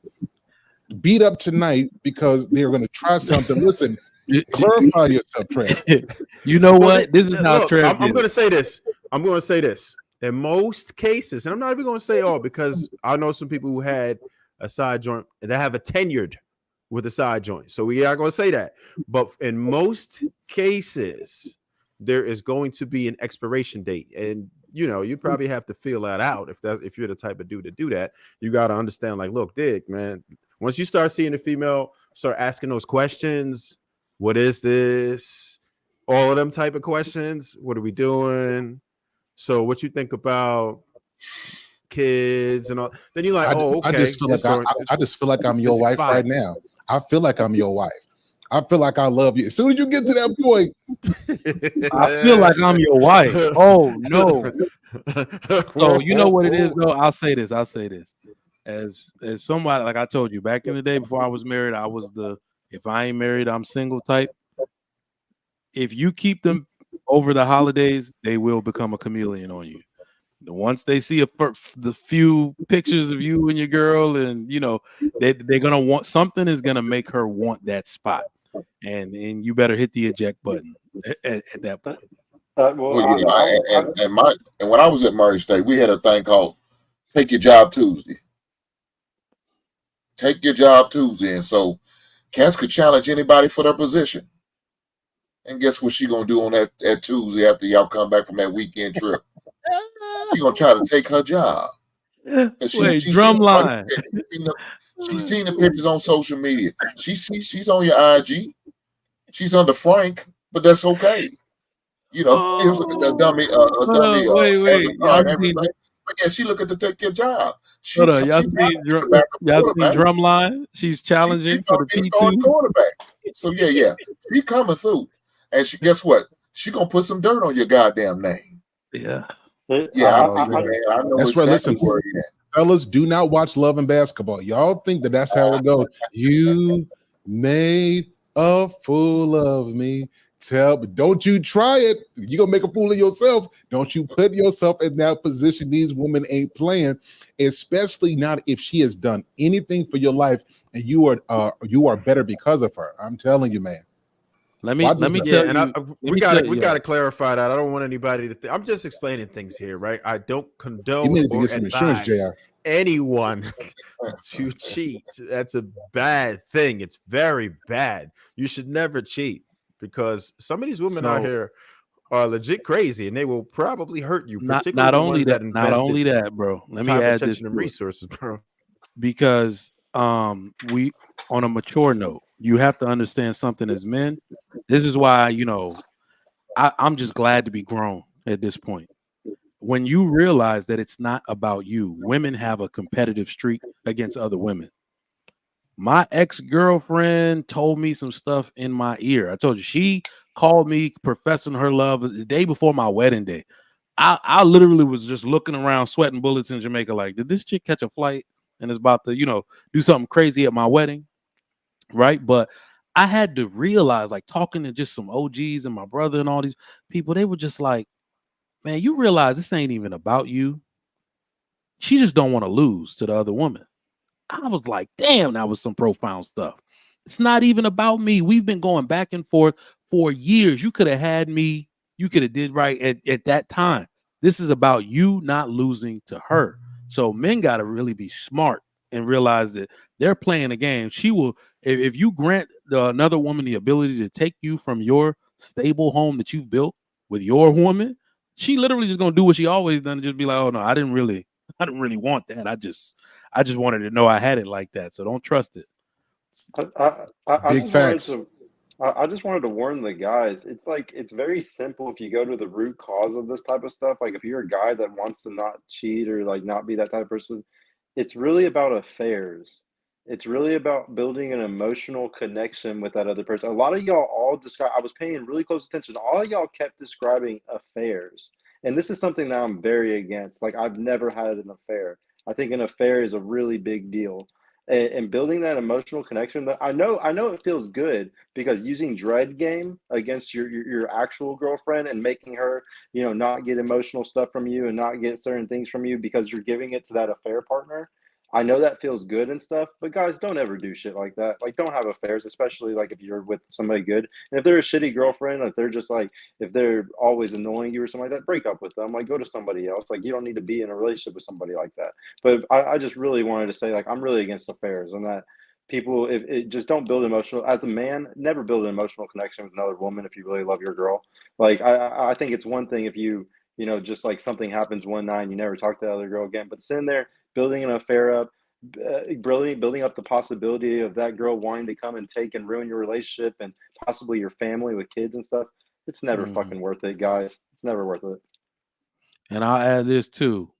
beat up tonight because they're going to try something. Listen, clarify yourself, Trev. You know what? This is how look, Trev. I'm going to say this. I'm going to say this. In most cases, and I'm not even going to say all, because I know some people who had a side joint that have a tenured with a side joint. So we are going to say that. But in most cases, there is going to be an expiration date. And you know, you probably have to feel that out if you're the type of dude to do that. You got to understand, like, look, Dick, man, once you start seeing a female start asking those questions, what is this? All of them type of questions. What are we doing? So what you think about kids and all? Then you're like, oh, okay. I just feel like I'm your wife right now. I feel like I'm your wife. I feel like I love you. As soon as you get to that point, I feel like I'm your wife. Oh no. So you know what it is, though. I'll say this. As somebody, like I told you back in the day before I was married, I was the if I ain't married, I'm single type. If you keep them over the holidays, they will become a chameleon on you. Once they see the few pictures of you and your girl, and you know they're gonna want something is gonna make her want that spot, and you better hit the eject button at that point. And when I was at Murray State, we had a thing called "Take Your Job Tuesday." Take your job Tuesday, and so cats could challenge anybody for their position. And guess what she gonna do on that Tuesday after y'all come back from that weekend trip? She gonna try to take her job. Wait, drumline. She's seen the pictures on social media. She's on your IG. She's under Frank, but that's okay. You know, it was a dummy. But yeah, she looking to take your job. Y'all seen drumline? She's challenging for the P2 quarterback. So yeah, she coming through, and guess what? She gonna put some dirt on your goddamn name. Yeah. Yeah, I know that's exactly right. Listen, where he at. Fellas, do not watch Love and Basketball. Y'all think that's how it goes. You made a fool of me. But don't you try it. You're gonna make a fool of yourself. Don't you put yourself in that position. These women ain't playing, especially not if she has done anything for your life and you are better because of her. I'm telling you, man. Let me tell you. And we got to clarify that. I don't want anybody to think. I'm just explaining things here, right? I don't condone or advise anyone to cheat. That's a bad thing. It's very bad. You should never cheat, because some of these women out here are legit crazy, and they will probably hurt you. Not only that, bro. Let me add this and resources, bro. Because we, on a mature note, you have to understand something as men. This is why, you know, I'm just glad to be grown at this point. When you realize that it's not about you, women have a competitive streak against other women. My ex-girlfriend told me some stuff in my ear. I told you, she called me professing her love the day before my wedding day. I literally was just looking around, sweating bullets in Jamaica, like, did this chick catch a flight and is about to, you know, do something crazy at my wedding? Right. But I had to realize, like, talking to just some OGs and my brother and all these people, they were just like, man, you realize this ain't even about you. She just don't want to lose to the other woman. I was like, damn, that was some profound stuff. It's not even about me. We've been going back and forth for years. You could have had me. You could have did right at that time. This is about you not losing to her. So men got to really be smart and realize that they're playing a game. She will, if you grant another woman the ability to take you from your stable home that you've built with your woman, she literally just gonna do what she always done and just be like, oh no, I didn't really want that. I just wanted to know I had it like that. So don't trust it. Big facts. I just wanted to warn the guys. It's like it's very simple if you go to the root cause of this type of stuff. Like if you're a guy that wants to not cheat or like not be that type of person, it's really about affairs. It's really about building an emotional connection with that other person. A lot of y'all all describe, I was paying really close attention. All of y'all kept describing affairs. And this is something that I'm very against. Like I've never had an affair. I think an affair is a really big deal. And building that emotional connection, that I know it feels good because using dread game against your actual girlfriend and making her, you know, not get emotional stuff from you and not get certain things from you because you're giving it to that affair partner. I know that feels good and stuff, but guys, don't ever do shit like that. Like, don't have affairs, especially like if you're with somebody good. And if they're a shitty girlfriend, if they're just like, if they're always annoying you or something like that, break up with them. Like, go to somebody else. Like, you don't need to be in a relationship with somebody like that. But I just really wanted to say, like, I'm really against affairs and that people, if it just don't build emotional, as a man, never build an emotional connection with another woman if you really love your girl. Like, I think it's one thing if you know, just like something happens one night and you never talk to the other girl again, but sitting there building an affair up, building up the possibility of that girl wanting to come and take and ruin your relationship and possibly your family with kids and stuff. It's never fucking worth it, guys. It's never worth it. And I'll add this too.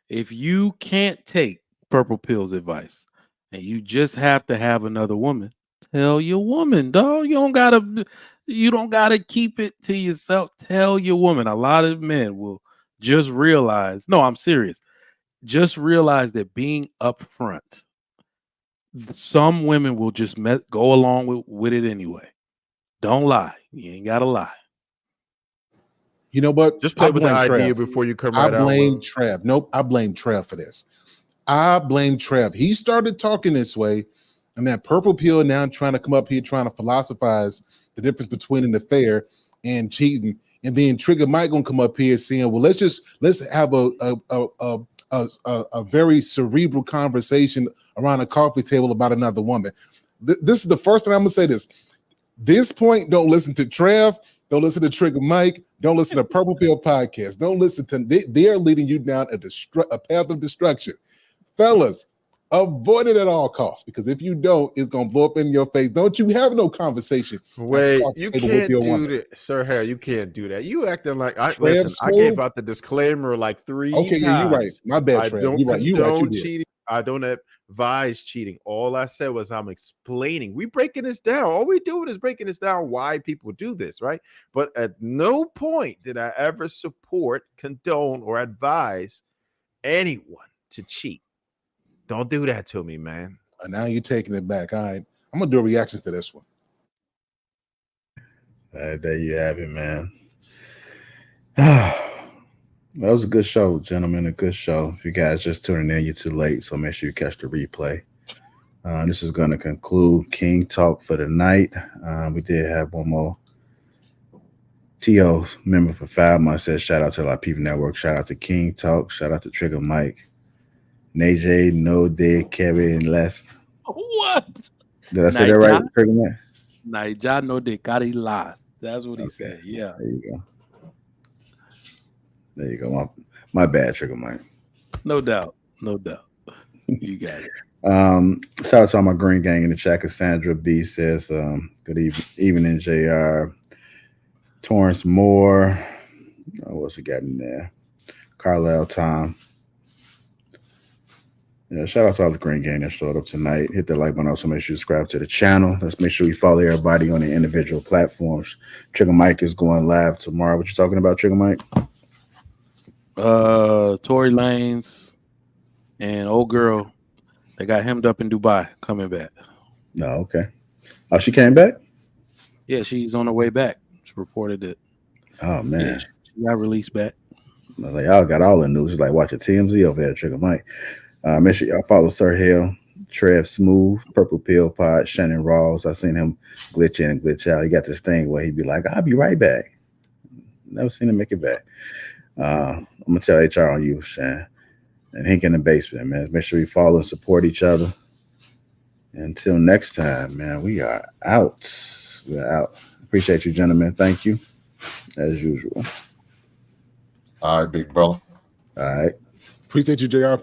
If you can't take purple pill's advice and you just have to have another woman, tell your woman, dog. You don't gotta keep it to yourself. Tell your woman. A lot of men will just realize, no, I'm serious. Just realize that being upfront, some women will just go along with it anyway. Don't lie. You ain't gotta lie. You know what? Just play with the idea before you come right out. I blame Trev. Nope, I blame Trev for this. I blame Trev. He started talking this way, and that purple pill now trying to come up here trying to philosophize the difference between an affair and cheating, and then Trigger Mike gonna come up here saying, "Well, let's have a very cerebral conversation around a coffee table about another woman." This is the first time I'm gonna say this. This point, don't listen to Trev. Don't listen to Trigger Mike. Don't listen to Purple Pill Podcast. Don't listen to they are leading you down a path of destruction. Fellas, avoid it at all costs, because if you don't, it's gonna blow up in your face. Don't you have no conversation. Wait, you can't do that, Sir Harry. You can't do that. You acting like I gave out the discllaimer like 3 times. Okay, yeah, you're right. My bad, Trev. You're right. You did. Cheating. I don't advise cheating. All I said was I'm explaining. We breaking this down. All we doing is breaking this down why people do this, right? But at no point did I ever support, condone, or advise anyone to cheat. Don't do that to me, man. Now you're taking it back. All right. I'm going to do a reaction to this one. There you have it, man. That was a good show, gentlemen. A good show. If you guys just tuning in, you're too late, so make sure you catch the replay. This is going to conclude King Talk for the night. We did have one more. T.O. member for 5 months says shout out to Lapeef Network. Shout out to King Talk. Shout out to Trigger Mike. Najay, No Day, Kevin, Les. What? Did I say that right, Trigger Mike? Naija no de Kari La. That's what he said. Yeah. There you go. There you go. My bad, Trigger Mike. No doubt. No doubt. You got it. Shout out to all my green gang in the chat. Cassandra B says, good evening, JR. Torrance Moore. What's we got in there? Carlisle Tom. Yeah, shout out to all the green gang that showed up tonight. Hit the like button. Also, make sure you subscribe to the channel. Let's make sure we follow everybody on the individual platforms. Trigger Mike is going live tomorrow. What you talking about, Trigger Mike? Tory Lanez and old girl, they got hemmed up in Dubai coming back. No, okay. Oh, she came back? Yeah, she's on her way back. She reported it. Oh man, yeah, she got released back. Like, y'all got all the news. It's like watching TMZ over there, Trigger Mike. Make sure y'all follow Sir Hale, Trev Smooth, Purple Pill Pod, Shannon Rawls. I seen him glitch in and glitch out. He got this thing where he'd be like, "I'll be right back." Never seen him make it back. I'm gonna tell HR on you, Shan, and Hink in the basement, man. Make sure we follow and support each other. Until next time, man, we are out. We're out. Appreciate you, gentlemen. Thank you, as usual. All right, big brother. All right. Appreciate you, JR.